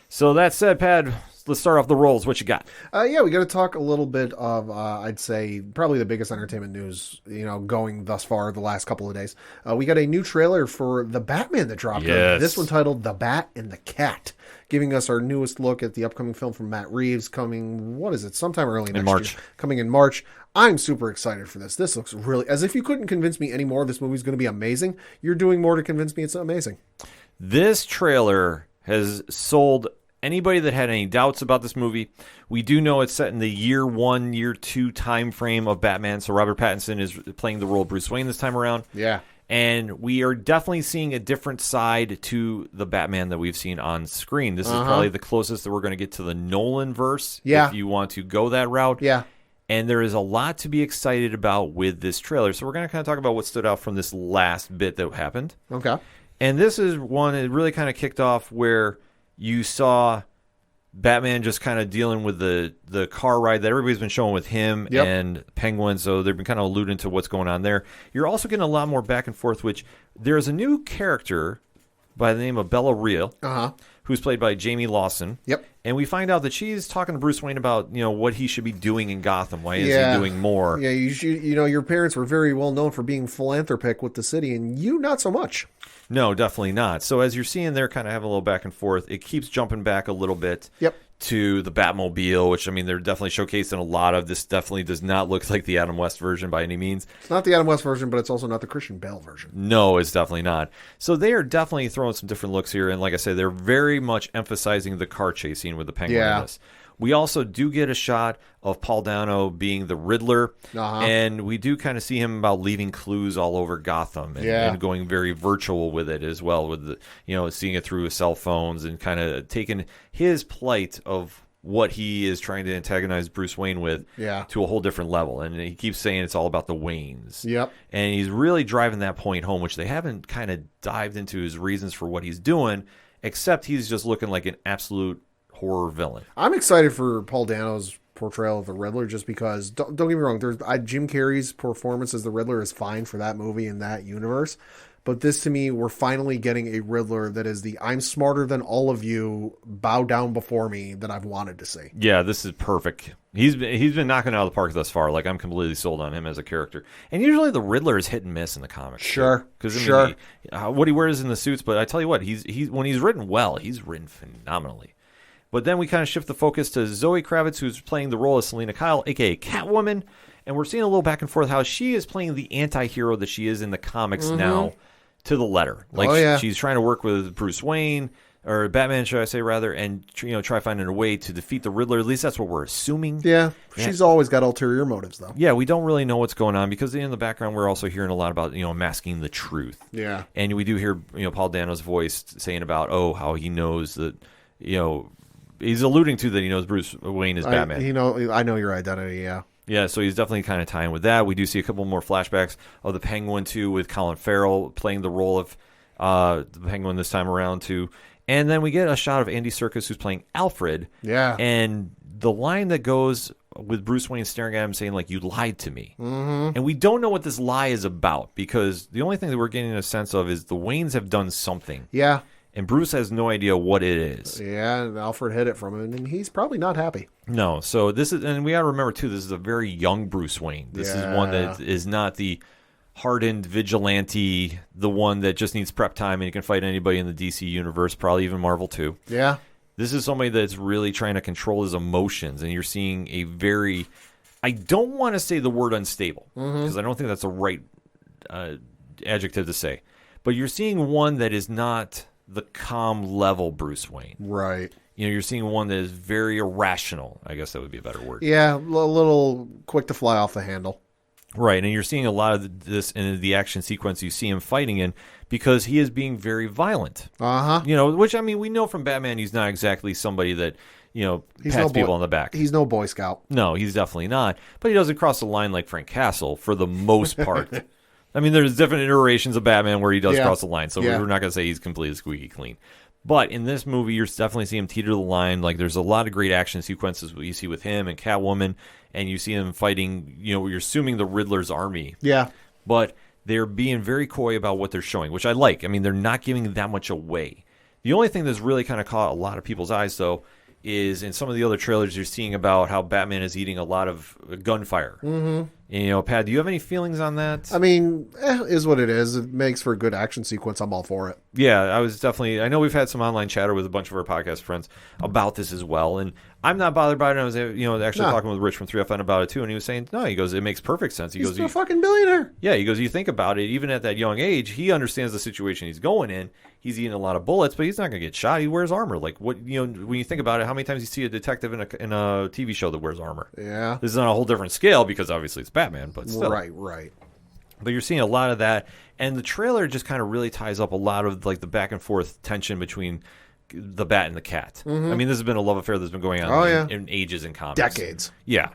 So that said, Pad, start off the rolls. What you got? Yeah, we got to talk a little bit of, I'd say, probably the biggest entertainment news, going thus far the last couple of days. We got a new trailer for the Batman that dropped. Yes. This one titled The Bat and the Cat, giving us our newest look at the upcoming film from Matt Reeves coming, sometime early next March. year. Coming in March. I'm super excited for this. This looks really, as if you couldn't convince me anymore this movie's going to be amazing. You're doing more to convince me it's amazing. This trailer has sold anybody that had any doubts about this movie. We do know it's set in the year 1, year 2 time frame of Batman. So Robert Pattinson is playing the role of Bruce Wayne this time around. Yeah. And we are definitely seeing a different side to the Batman that we've seen on screen. This is probably the closest that we're going to get to the Nolan verse. Yeah. If you want to go that route. Yeah. And there is a lot to be excited about with this trailer. So we're going to kind of talk about what stood out from this last bit that happened. Okay. And this is one that really kind of kicked off where you saw Batman just kind of dealing with the car ride that everybody's been showing with him and Penguin. So they've been kind of alluding to what's going on there. You're also getting a lot more back and forth, which there's a new character by the name of Bella Real, who's played by Jamie Lawson. Yep. And we find out that she's talking to Bruce Wayne about, what he should be doing in Gotham. Why is he doing more? Yeah, your parents were very well known for being philanthropic with the city, and you not so much. No, definitely not. So as you're seeing there kind of have a little back and forth, it keeps jumping back a little bit to the Batmobile, which, they're definitely showcasing a lot of. This definitely does not look like the Adam West version by any means. It's not the Adam West version, but it's also not the Christian Bale version. No, it's definitely not. So they are definitely throwing some different looks here. And like I said, they're very much emphasizing the car chase scene with the Penguin in this. We also do get a shot of Paul Dano being the Riddler, and we do kind of see him about leaving clues all over Gotham and going very virtual with it as well, with the, seeing it through his cell phones and kind of taking his plight of what he is trying to antagonize Bruce Wayne with to a whole different level. And he keeps saying it's all about the Waynes. Yep. And he's really driving that point home, which they haven't kind of dived into his reasons for what he's doing, except he's just looking like an absolute horror villain. I'm excited for Paul Dano's portrayal of the Riddler just because, don't get me wrong, Jim Carrey's performance as the Riddler is fine for that movie and that universe. But this, to me, we're finally getting a Riddler that is the I'm smarter than all of you, bow down before me that I've wanted to see. Yeah, this is perfect. He's been knocking it out of the park thus far. Like, I'm completely sold on him as a character. And usually the Riddler is hit and miss in the comics. Sure. Because what he wears in the suits, but I tell you what, he's when he's written well, he's written phenomenally. But then we kind of shift the focus to Zoe Kravitz, who's playing the role of Selena Kyle, a.k.a. Catwoman. And we're seeing a little back and forth how she is playing the anti-hero that she is in the comics now to the letter. Like, she's trying to work with Bruce Wayne, or Batman, should I say, rather, and try finding a way to defeat the Riddler. At least that's what we're assuming. Yeah, she's always got ulterior motives, though. Yeah, we don't really know what's going on because in the background we're also hearing a lot about, masking the truth. Yeah. And we do hear, Paul Dano's voice saying about, how he knows that, he's alluding to that he knows Bruce Wayne is Batman. I know your identity, yeah. Yeah, so he's definitely kind of tying with that. We do see a couple more flashbacks of the Penguin, too, with Colin Farrell playing the role of the Penguin this time around, too. And then we get a shot of Andy Serkis, who's playing Alfred. Yeah. And the line that goes with Bruce Wayne staring at him saying, like, you lied to me. And we don't know what this lie is about because the only thing that we're getting a sense of is the Waynes have done something. Yeah. And Bruce has no idea what it is. Yeah, and Alfred hid it from him, and he's probably not happy. No, so this is, and we got to remember, too, this is a very young Bruce Wayne. This is one that is not the hardened vigilante, the one that just needs prep time and he can fight anybody in the DC universe, probably even Marvel, too. Yeah. This is somebody that's really trying to control his emotions, and you're seeing a very, I don't want to say the word unstable, because I don't think that's a right adjective to say, but you're seeing one that is not the calm level Bruce Wayne. Right. You're seeing one that is very irrational. I guess that would be a better word. Yeah, a little quick to fly off the handle. Right, and you're seeing a lot of this in the action sequence you see him fighting in because he is being very violent. Which, we know from Batman he's not exactly somebody that, pats people on the back. He's no Boy Scout. No, he's definitely not. But he doesn't cross the line like Frank Castle for the most part. There's different iterations of Batman where he does cross the line, so we're not going to say he's completely squeaky clean. But in this movie, you're definitely seeing him teeter the line. Like, there's a lot of great action sequences you see with him and Catwoman, and you see him fighting, you're assuming the Riddler's army. Yeah. But they're being very coy about what they're showing, which I like. They're not giving that much away. The only thing that's really kind of caught a lot of people's eyes, though, is in some of the other trailers you're seeing about how Batman is eating a lot of gunfire. Mm-hmm. And, Pat, do you have any feelings on that? I mean, is what it is. It makes for a good action sequence. I'm all for it. Yeah, I know we've had some online chatter with a bunch of our podcast friends about this as well, and I'm not bothered by it. I was, actually talking with Rich from 3FN about it too, and he was saying, no, he goes, it makes perfect sense. He's a fucking billionaire. Yeah, he goes, you think about it, even at that young age, he understands the situation he's going in. He's eating a lot of bullets, but he's not going to get shot. He wears armor. Like, what, when you think about it, how many times you see a detective in a TV show that wears armor? Yeah. This is on a whole different scale because obviously it's Batman, but still. Right. But you're seeing a lot of that, and the trailer just kind of really ties up a lot of like the back and forth tension between the Bat and the Cat. Mm-hmm. I mean, this has been a love affair that's been going on in ages in comics. Decades. Yeah.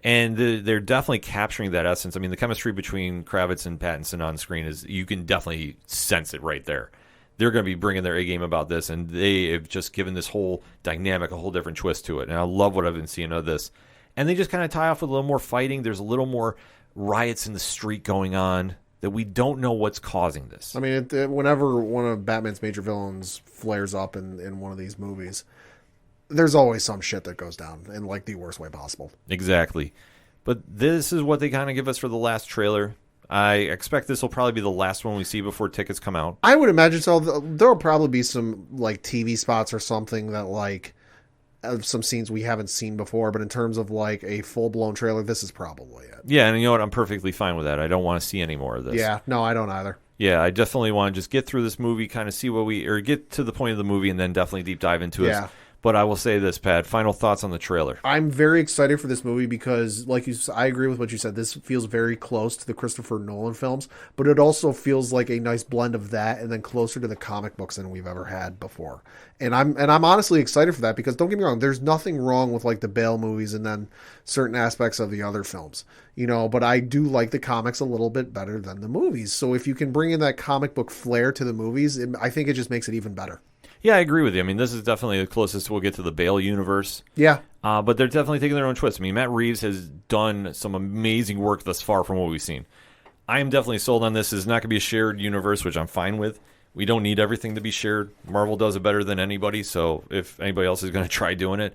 And they're definitely capturing that essence. I mean, the chemistry between Kravitz and Pattinson on screen you can definitely sense it right there. They're going to be bringing their A game about this, and they have just given this whole dynamic a whole different twist to it. And I love what I've been seeing of this. And they just kind of tie off with a little more fighting. There's a little more riots in the street going on that we don't know what's causing this. I mean, whenever one of Batman's major villains flares up in one of these movies, there's always some shit that goes down in like the worst way possible. Exactly. But this is what they kind of give us for the last trailer. I expect this will probably be the last one we see before tickets come out. I would imagine so. There'll probably be some like TV spots or something that like some scenes we haven't seen before, but in terms of like a full-blown trailer, this is probably it. Yeah, and you know what? I'm perfectly fine with that. I don't want to see any more of this. Yeah, no, I don't either. Yeah, I definitely want to just get through this movie, kind of see get to the point of the movie, and then definitely deep dive into it. But I will say this, Pat, final thoughts on the trailer. I'm very excited for this movie because, I agree with what you said. This feels very close to the Christopher Nolan films, but it also feels like a nice blend of that and then closer to the comic books than we've ever had before. And I'm honestly excited for that because don't get me wrong, there's nothing wrong with like the Bale movies and then certain aspects of the other films, but I do like the comics a little bit better than the movies. So if you can bring in that comic book flair to the movies, I think it just makes it even better. Yeah, I agree with you. I mean, this is definitely the closest we'll get to the Bale universe. Yeah. But they're definitely taking their own twist. I mean, Matt Reeves has done some amazing work thus far from what we've seen. I am definitely sold on this. It's not going to be a shared universe, which I'm fine with. We don't need everything to be shared. Marvel does it better than anybody, so if anybody else is going to try doing it,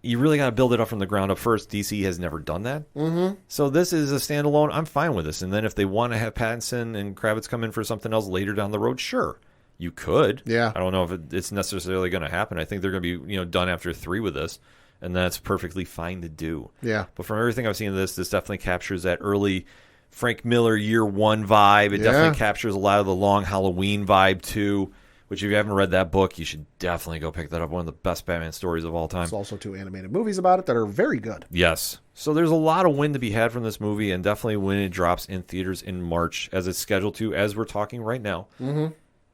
you really got to build it up from the ground up first. DC has never done that. Mm-hmm. So this is a standalone. I'm fine with this. And then if they want to have Pattinson and Kravitz come in for something else later down the road, sure. You could. Yeah. I don't know if it's necessarily going to happen. I think they're going to be, done after 3 with this, and that's perfectly fine to do. Yeah. But from everything I've seen of this definitely captures that early Frank Miller year 1 vibe. It definitely captures a lot of the Long Halloween vibe too, which if you haven't read that book, you should definitely go pick that up. One of the best Batman stories of all time. There's also 2 animated movies about it that are very good. Yes. So there's a lot of win to be had from this movie, and definitely when it drops in theaters in March, as it's scheduled to, as we're talking right now. Mm-hmm.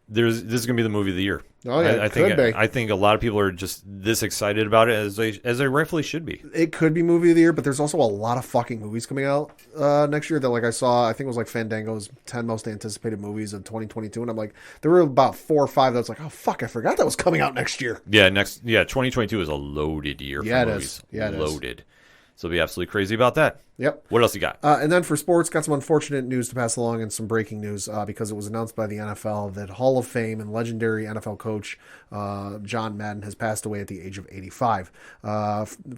This is going to be the movie of the year. Oh yeah, I think a lot of people are just this excited about it as they rightfully should be. It could be movie of the year, but there's also a lot of fucking movies coming out next year that I saw. I think it was Fandango's 10 most anticipated movies of 2022, and I'm like, there were about 4 or 5 that was like, oh fuck, I forgot that was coming out next year. Yeah, 2022 is a loaded year for movies. Yeah, it is. Loaded. So be absolutely crazy about that. Yep. What else you got? And then for sports, got some unfortunate news to pass along and some breaking news because it was announced by the NFL that Hall of Fame and legendary NFL coach John Madden has passed away at the age of 85.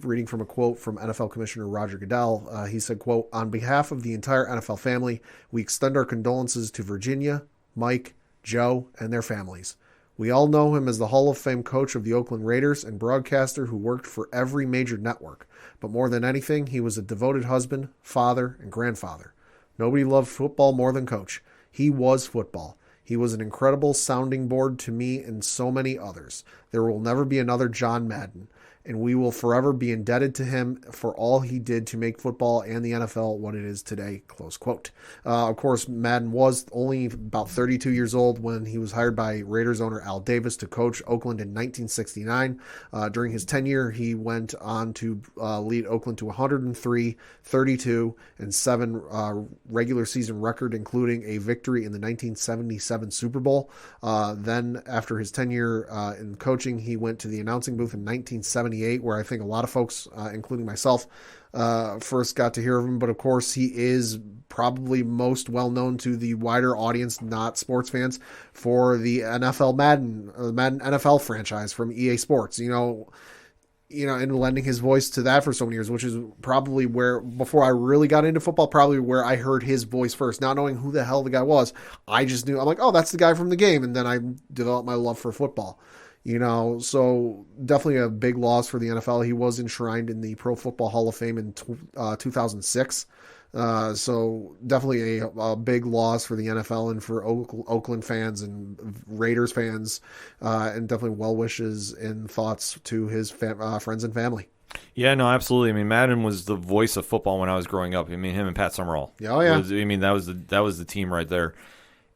Reading from a quote from NFL Commissioner Roger Goodell, he said, quote, "On behalf of the entire NFL family, we extend our condolences to Virginia, Mike, Joe, and their families. We all know him as the Hall of Fame coach of the Oakland Raiders and broadcaster who worked for every major network. But more than anything, he was a devoted husband, father, and grandfather. Nobody loved football more than Coach. He was football. He was an incredible sounding board to me and so many others. There will never be another John Madden, and we will forever be indebted to him for all he did to make football and the NFL what it is today," close quote. Of course, Madden was only about 32 years old when he was hired by Raiders owner Al Davis to coach Oakland in 1969. During his tenure, he went on to lead Oakland to 103, 32, and 7 regular season record, including a victory in the 1977 Super Bowl. Then, after his tenure in coaching, he went to the announcing booth in 1978, where I think a lot of folks, including myself, first got to hear of him. But of course, he is probably most well known to the wider audience, not sports fans, for the NFL Madden NFL franchise from EA Sports. and lending his voice to that for so many years, which is probably where, before I really got into football, probably where I heard his voice first, not knowing who the hell the guy was. I just knew, I'm like, oh, that's the guy from the game. And then I developed my love for football, so definitely a big loss for the NFL. He was enshrined in the Pro Football Hall of Fame in 2006. So definitely a big loss for the NFL and for Oakland fans and Raiders fans, and definitely well wishes and thoughts to his friends and family. Yeah, no, absolutely. I mean, Madden was the voice of football when I was growing up. I mean, him and Pat Summerall. Oh yeah. That was the team right there.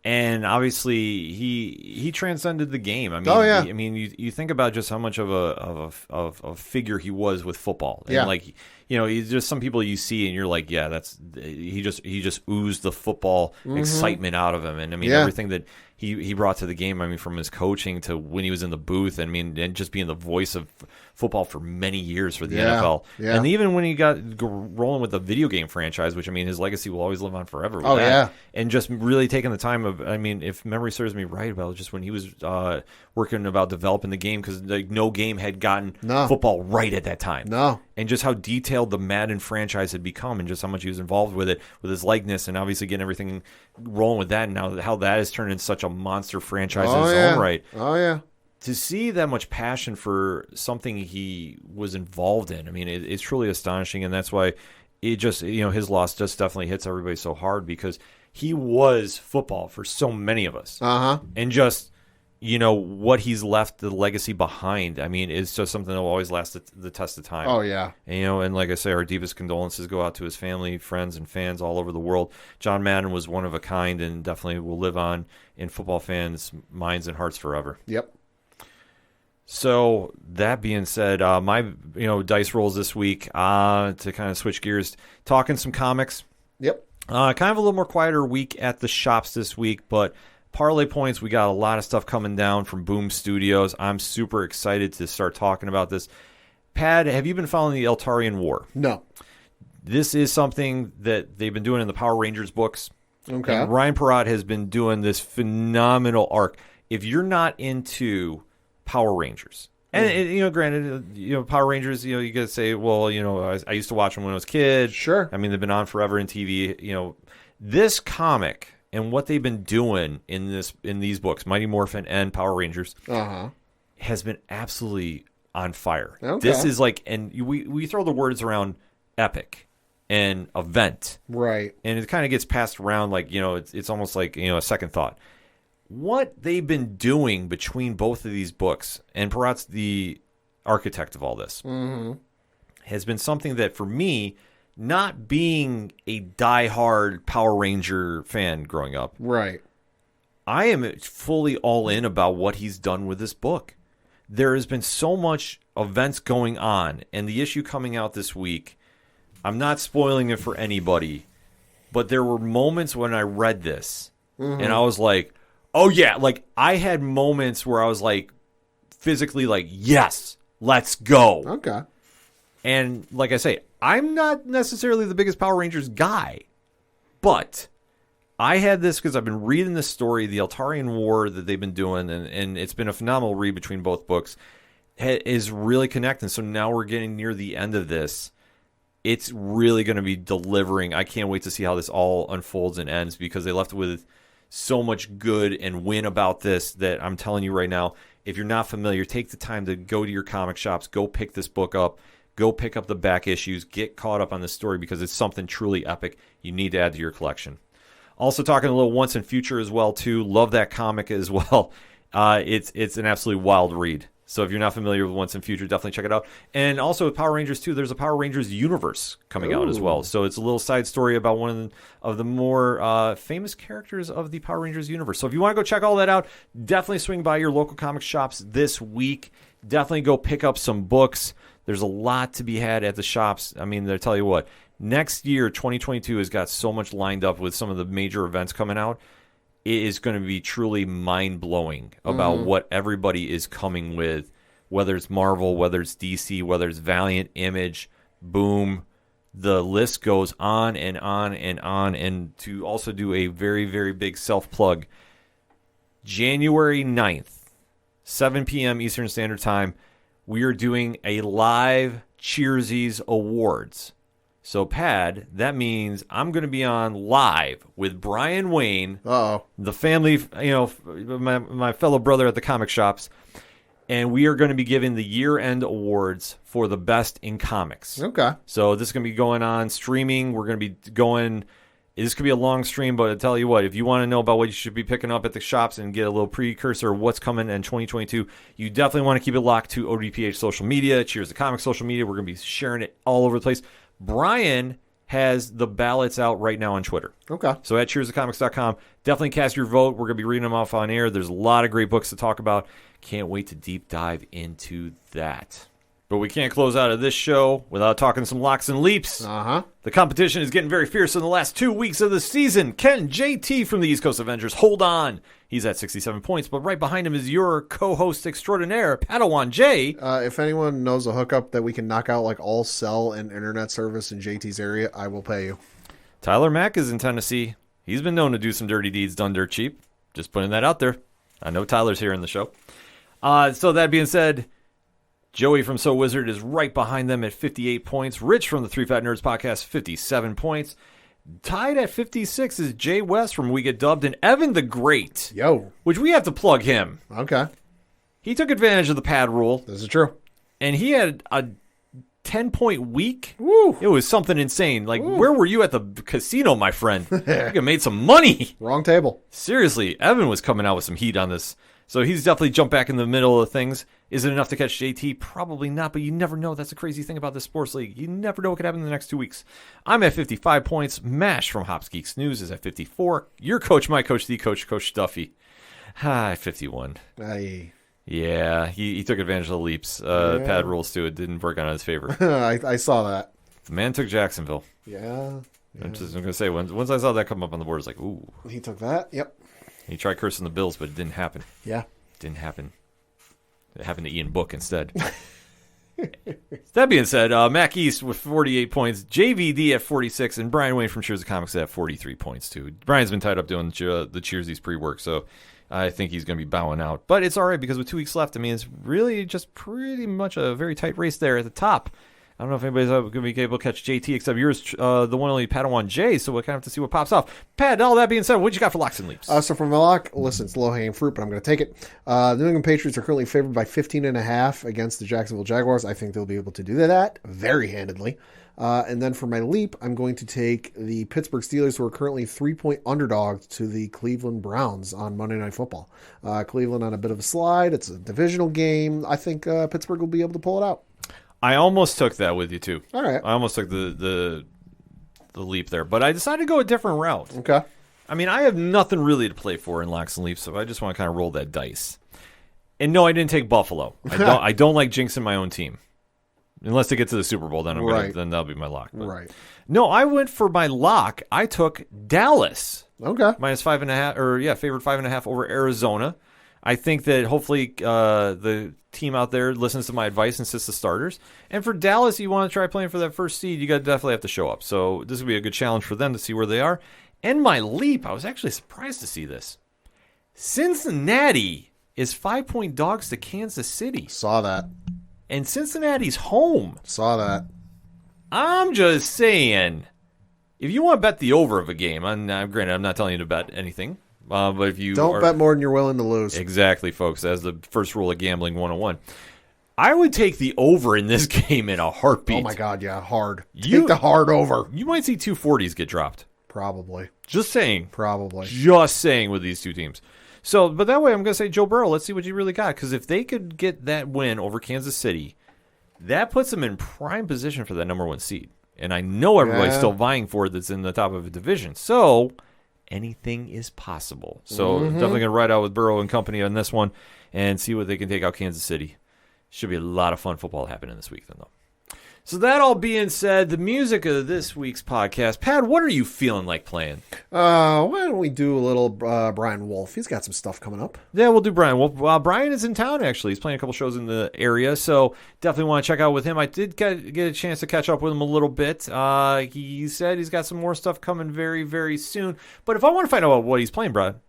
And obviously, he transcended the game. I mean, oh, yeah. You think about just how much of a figure he was with football. And yeah. He's just some people you see and you're like, yeah, he just oozed the football excitement out of him. And everything that he brought to the game. From his coaching to when he was in the booth. And just being the voice of football for many years for the NFL. Yeah. And even when he got rolling with the video game franchise, which his legacy will always live on forever. With that. Yeah. And just really taking the time of, if memory serves me right, about just when he was working about developing the game, because no game had gotten football right at that time. No. And just how detailed the Madden franchise had become, and just how much he was involved with it, with his likeness, and obviously getting everything rolling with that, and now how that has turned into such a monster franchise in its own right. Oh, yeah. To see that much passion for something he was involved in, it's truly astonishing, and that's why it just, his loss just definitely hits everybody so hard, because he was football for so many of us. And just, what he's left, the legacy behind, it's just something that will always last the test of time. Oh, yeah. And like I say, our deepest condolences go out to his family, friends, and fans all over the world. John Madden was one of a kind and definitely will live on in football fans' minds and hearts forever. Yep. So that being said, my dice rolls this week, to kind of switch gears, talking some comics. Yep. Kind of a little more quieter week at the shops this week, but parlay points, we got a lot of stuff coming down from Boom Studios. I'm super excited to start talking about this. Pad, have you been following the Eltarian War? No. This is something that they've been doing in the Power Rangers books. Okay. And Ryan Perot has been doing this phenomenal arc. If you're not into Power Rangers, and granted, Power Rangers, you got to say, well, I used to watch them when I was a kid. Sure. They've been on forever in TV. This comic and what they've been doing in these books, Mighty Morphin and Power Rangers, has been absolutely on fire. Okay. This is and we throw the words around epic and event, right? And it kind of gets passed around it's almost like a second thought. What they've been doing between both of these books, and Perot's the architect of all this, has been something that for me, not being a diehard Power Ranger fan growing up, right, I am fully all in about what he's done with this book. There has been so much events going on, and the issue coming out this week, I'm not spoiling it for anybody, but there were moments when I read this, and I was like, oh yeah, I had moments where I was physically yes, let's go. Okay. And like I say, I'm not necessarily the biggest Power Rangers guy, but I had this because I've been reading this story, the Eltarian War that they've been doing, and it's been a phenomenal read between both books, is really connecting. So now we're getting near the end of this. It's really going to be delivering. I can't wait to see how this all unfolds and ends, because they left with so much good and win about this that I'm telling you right now, if you're not familiar, take the time to go to your comic shops, go pick this book up, go pick up the back issues, get caught up on the story, because it's something truly epic you need to add to your collection. Also talking a little Once and Future as well, too. Love that comic as well. It's an absolutely wild read. So if you're not familiar with Once and Future, definitely check it out. And also with Power Rangers, too, there's a Power Rangers universe coming out as well. So it's a little side story about one of the more famous characters of the Power Rangers universe. So if you want to go check all that out, definitely swing by your local comic shops this week. Definitely go pick up some books. There's a lot to be had at the shops. I tell you what, next year, 2022, has got so much lined up with some of the major events coming out. It is going to be truly mind-blowing about what everybody is coming with, whether it's Marvel, whether it's DC, whether it's Valiant, Image, Boom. The list goes on and on and on. And to also do a very, very big self-plug, January 9th, 7 p.m. Eastern Standard Time, we are doing a live Cheersies Awards. So, Pad, that means I'm going to be on live with Brian Wayne, the family, my fellow brother at the comic shops, and we are going to be giving the year-end awards for the best in comics. Okay. So this is going to be going on streaming. We're going to be going. This could be a long stream, but I'll tell you what, if you want to know about what you should be picking up at the shops and get a little precursor of what's coming in 2022, you definitely want to keep it locked to ODPH social media, Cheers the Comics social media. We're going to be sharing it all over the place. Brian has the ballots out right now on Twitter. Okay. So at cheersthecomics.com, definitely cast your vote. We're going to be reading them off on air. There's a lot of great books to talk about. Can't wait to deep dive into that. But we can't close out of this show without talking some locks and leaps. Uh-huh. The competition is getting very fierce in the last 2 weeks of the season. Can JT from the East Coast Avengers hold on? He's at 67 points, but right behind him is your co-host extraordinaire, Padawan J. If anyone knows a hookup that we can knock out like all cell and internet service in JT's area, I will pay you. Tyler Mack is in Tennessee. He's been known to do some dirty deeds done dirt cheap. Just putting that out there. I know Tyler's here in the show. So that being said, Joey from So Wizard is right behind them at 58 points. Rich from the Three Fat Nerds podcast, 57 points. Tied at 56 is Jay West from We Get Dubbed, and Evan the Great. Yo. Which we have to plug him. Okay. He took advantage of the pad rule. This is true. And he had a 10-point week. Woo. It was something insane. Like, where were you at the casino, my friend? You could have made some money. Wrong table. Seriously, Evan was coming out with some heat on this. So he's definitely jumped back in the middle of things. Is it enough to catch JT? Probably not, but you never know. That's the crazy thing about this sports league. You never know what could happen in the next 2 weeks. I'm at 55 points. Mash from Hops Geeks News is at 54. Your coach, my coach, the coach, Coach Duffy. 51. Aye. Yeah, he took advantage of the leaps. Pad rules, too. It didn't work out in his favor. I saw that. The man took Jacksonville. Yeah. I'm going to say, once I saw that come up on the board, I was like, ooh. He took that? Yep. He tried cursing the Bills, but it didn't happen. Yeah. Didn't happen. It happened to Ian Book instead. That being said, Mac East with 48 points, JVD at 46, and Brian Wayne from Cheers the Comics at 43 points, too. Brian's been tied up doing the Cheersies pre-work, so I think he's going to be bowing out. But it's all right, because with 2 weeks left, I mean, it's really just pretty much a very tight race there at the top. I don't know if anybody's going to be able to catch JT except yours, the one only Padawan J, so we'll kind of have to see what pops off. Pat, all that being said, what you got for locks and leaps? So for my lock, listen, it's low-hanging fruit, but I'm going to take it. The New England Patriots are currently favored by 15.5 against the Jacksonville Jaguars. I think they'll be able to do that very handedly. And then for my leap, I'm going to take the Pittsburgh Steelers, who are currently 3-point underdogs to the Cleveland Browns on Monday Night Football. Cleveland on a bit of a slide. It's a divisional game. I think Pittsburgh will be able to pull it out. I almost took that with you, too. All right. I almost took the leap there, but I decided to go a different route. Okay. I mean, I have nothing really to play for in locks and leaps, so I just want to kind of roll that dice. And no, I didn't take Buffalo. I don't like jinxing my own team. Unless they get to the Super Bowl, then then that'll be my lock. But right. No, I went for my lock. I took Dallas. Okay. Minus 5.5, or favored 5.5 over Arizona. I think that hopefully the team out there listens to my advice and sits the starters. And for Dallas, you want to try playing for that first seed, you definitely have to show up. So this will be a good challenge for them to see where they are. And my leap, I was actually surprised to see this. Cincinnati is 5-point dogs to Kansas City. Saw that. And Cincinnati's home. Saw that. I'm just saying, if you want to bet the over of a game, granted, I'm not telling you to bet anything. But if you don't bet more than you're willing to lose. Exactly, folks. As the first rule of gambling 101. I would take the over in this game in a heartbeat. Oh, my God, yeah, hard. Take the hard over. You might see 240s get dropped. Probably. Just saying. Probably. Just saying with these two teams. So, but that way I'm going to say Joe Burrow, let's see what you really got. Because if they could get that win over Kansas City, that puts them in prime position for that number one seed. And I know everybody's still vying for it that's in the top of a division. So anything is possible. So definitely going to ride out with Burrow and company on this one and see what they can take out Kansas City. Should be a lot of fun football happening this week, then, though. So that all being said, the music of this week's podcast, Pat, what are you feeling like playing? Why don't we do a little Brian Wolf? He's got some stuff coming up. Yeah, we'll do Brian Wolf. Brian is in town, actually. He's playing a couple shows in the area, so definitely want to check out with him. I did get a chance to catch up with him a little bit. He said he's got some more stuff coming very, very soon. But if I want to find out what he's playing, Brad,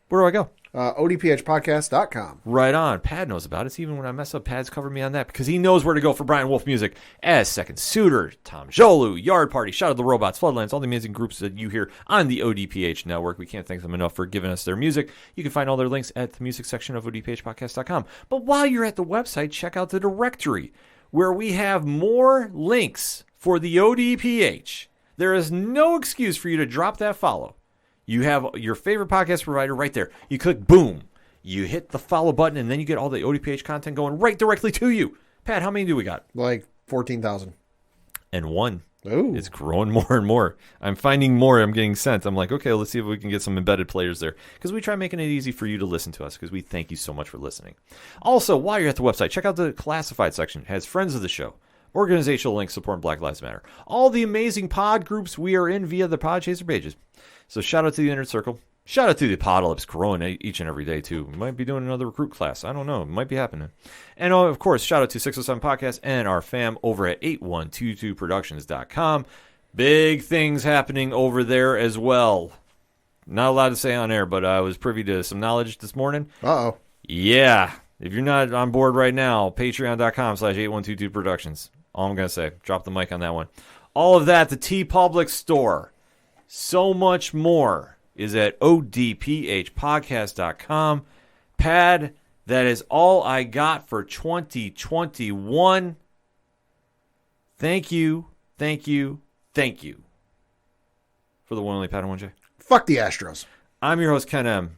Where do I go? ODPHpodcast.com. Right on. Pad knows about it. Even when I mess up, Pad's covered me on that because he knows where to go for Brian Wolf music. As Second Suitor, Tom Jolu, Yard Party, Shout of the Robots, Floodlands, all the amazing groups that you hear on the ODPH network. We can't thank them enough for giving us their music. You can find all their links at the music section of ODPHpodcast.com. But while you're at the website, check out the directory where we have more links for the ODPH. There is no excuse for you to drop that follow. You have your favorite podcast provider right there. You click boom. You hit the follow button, and then you get all the ODPH content going right directly to you. Pat, how many do we got? Like 14,000. And one. Ooh. It's growing more and more. I'm finding more I'm getting sent. I'm like, okay, let's see if we can get some embedded players there. Because we try making it easy for you to listen to us, because we thank you so much for listening. Also, while you're at the website, check out the classified section. It has friends of the show, organizational links supporting Black Lives Matter, all the amazing pod groups we are in via the Podchaser pages. So shout out to the Inner Circle. Shout out to the Apocalypse, growing each and every day, too. We might be doing another recruit class. I don't know. It might be happening. And, of course, shout out to 607 Podcast and our fam over at 8122productions.com. Big things happening over there as well. Not allowed to say on air, but I was privy to some knowledge this morning. Uh-oh. Yeah. If you're not on board right now, patreon.com/8122productions. All I'm going to say. Drop the mic on that one. All of that, the TeePublic store. So much more is at odphpodcast.com. Pad, that is all I got for 2021. Thank you, thank you, thank you. For the one only Pad and 1J. Fuck the Astros. I'm your host, Ken M.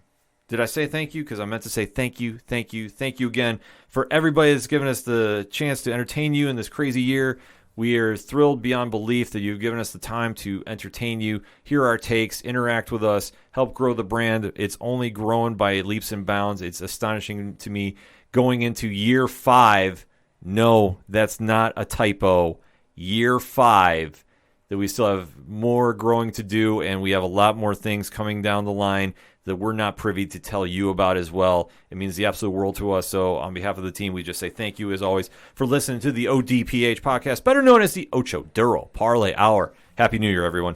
Did I say thank you? Because I meant to say thank you, thank you, thank you again for everybody that's given us the chance to entertain you in this crazy year. We are thrilled beyond belief that you've given us the time to entertain you, hear our takes, interact with us, help grow the brand. It's only grown by leaps and bounds. It's astonishing to me going into year 5. No, that's not a typo. Year 5, that we still have more growing to do, and we have a lot more things coming down the line that we're not privy to tell you about as well. It means the absolute world to us. So on behalf of the team, we just say thank you, as always, for listening to the ODPH podcast, better known as the Ocho Duro Parlay Hour. Happy New Year, everyone.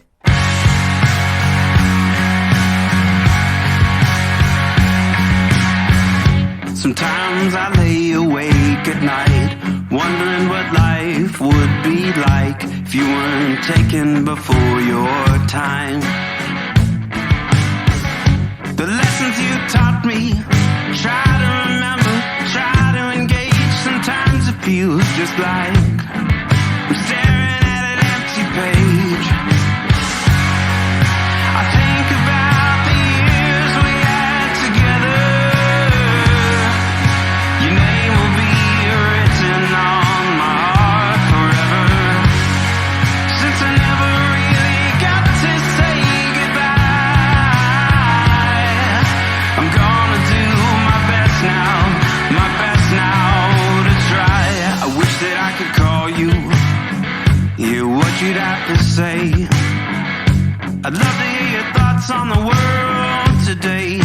Sometimes I lay awake at night, wondering what life would be like if you weren't taken before your time. The lessons you taught me, try to remember, try to engage. Sometimes it feels just like I'm staring at an empty page. I think about the years we had together. Your name will be written on my heart forever. Since I never really got to say goodbye, I'm gonna do my best now to try. I wish that I could call you, hear what you'd have to say. I'd love to hear your thoughts on the world today.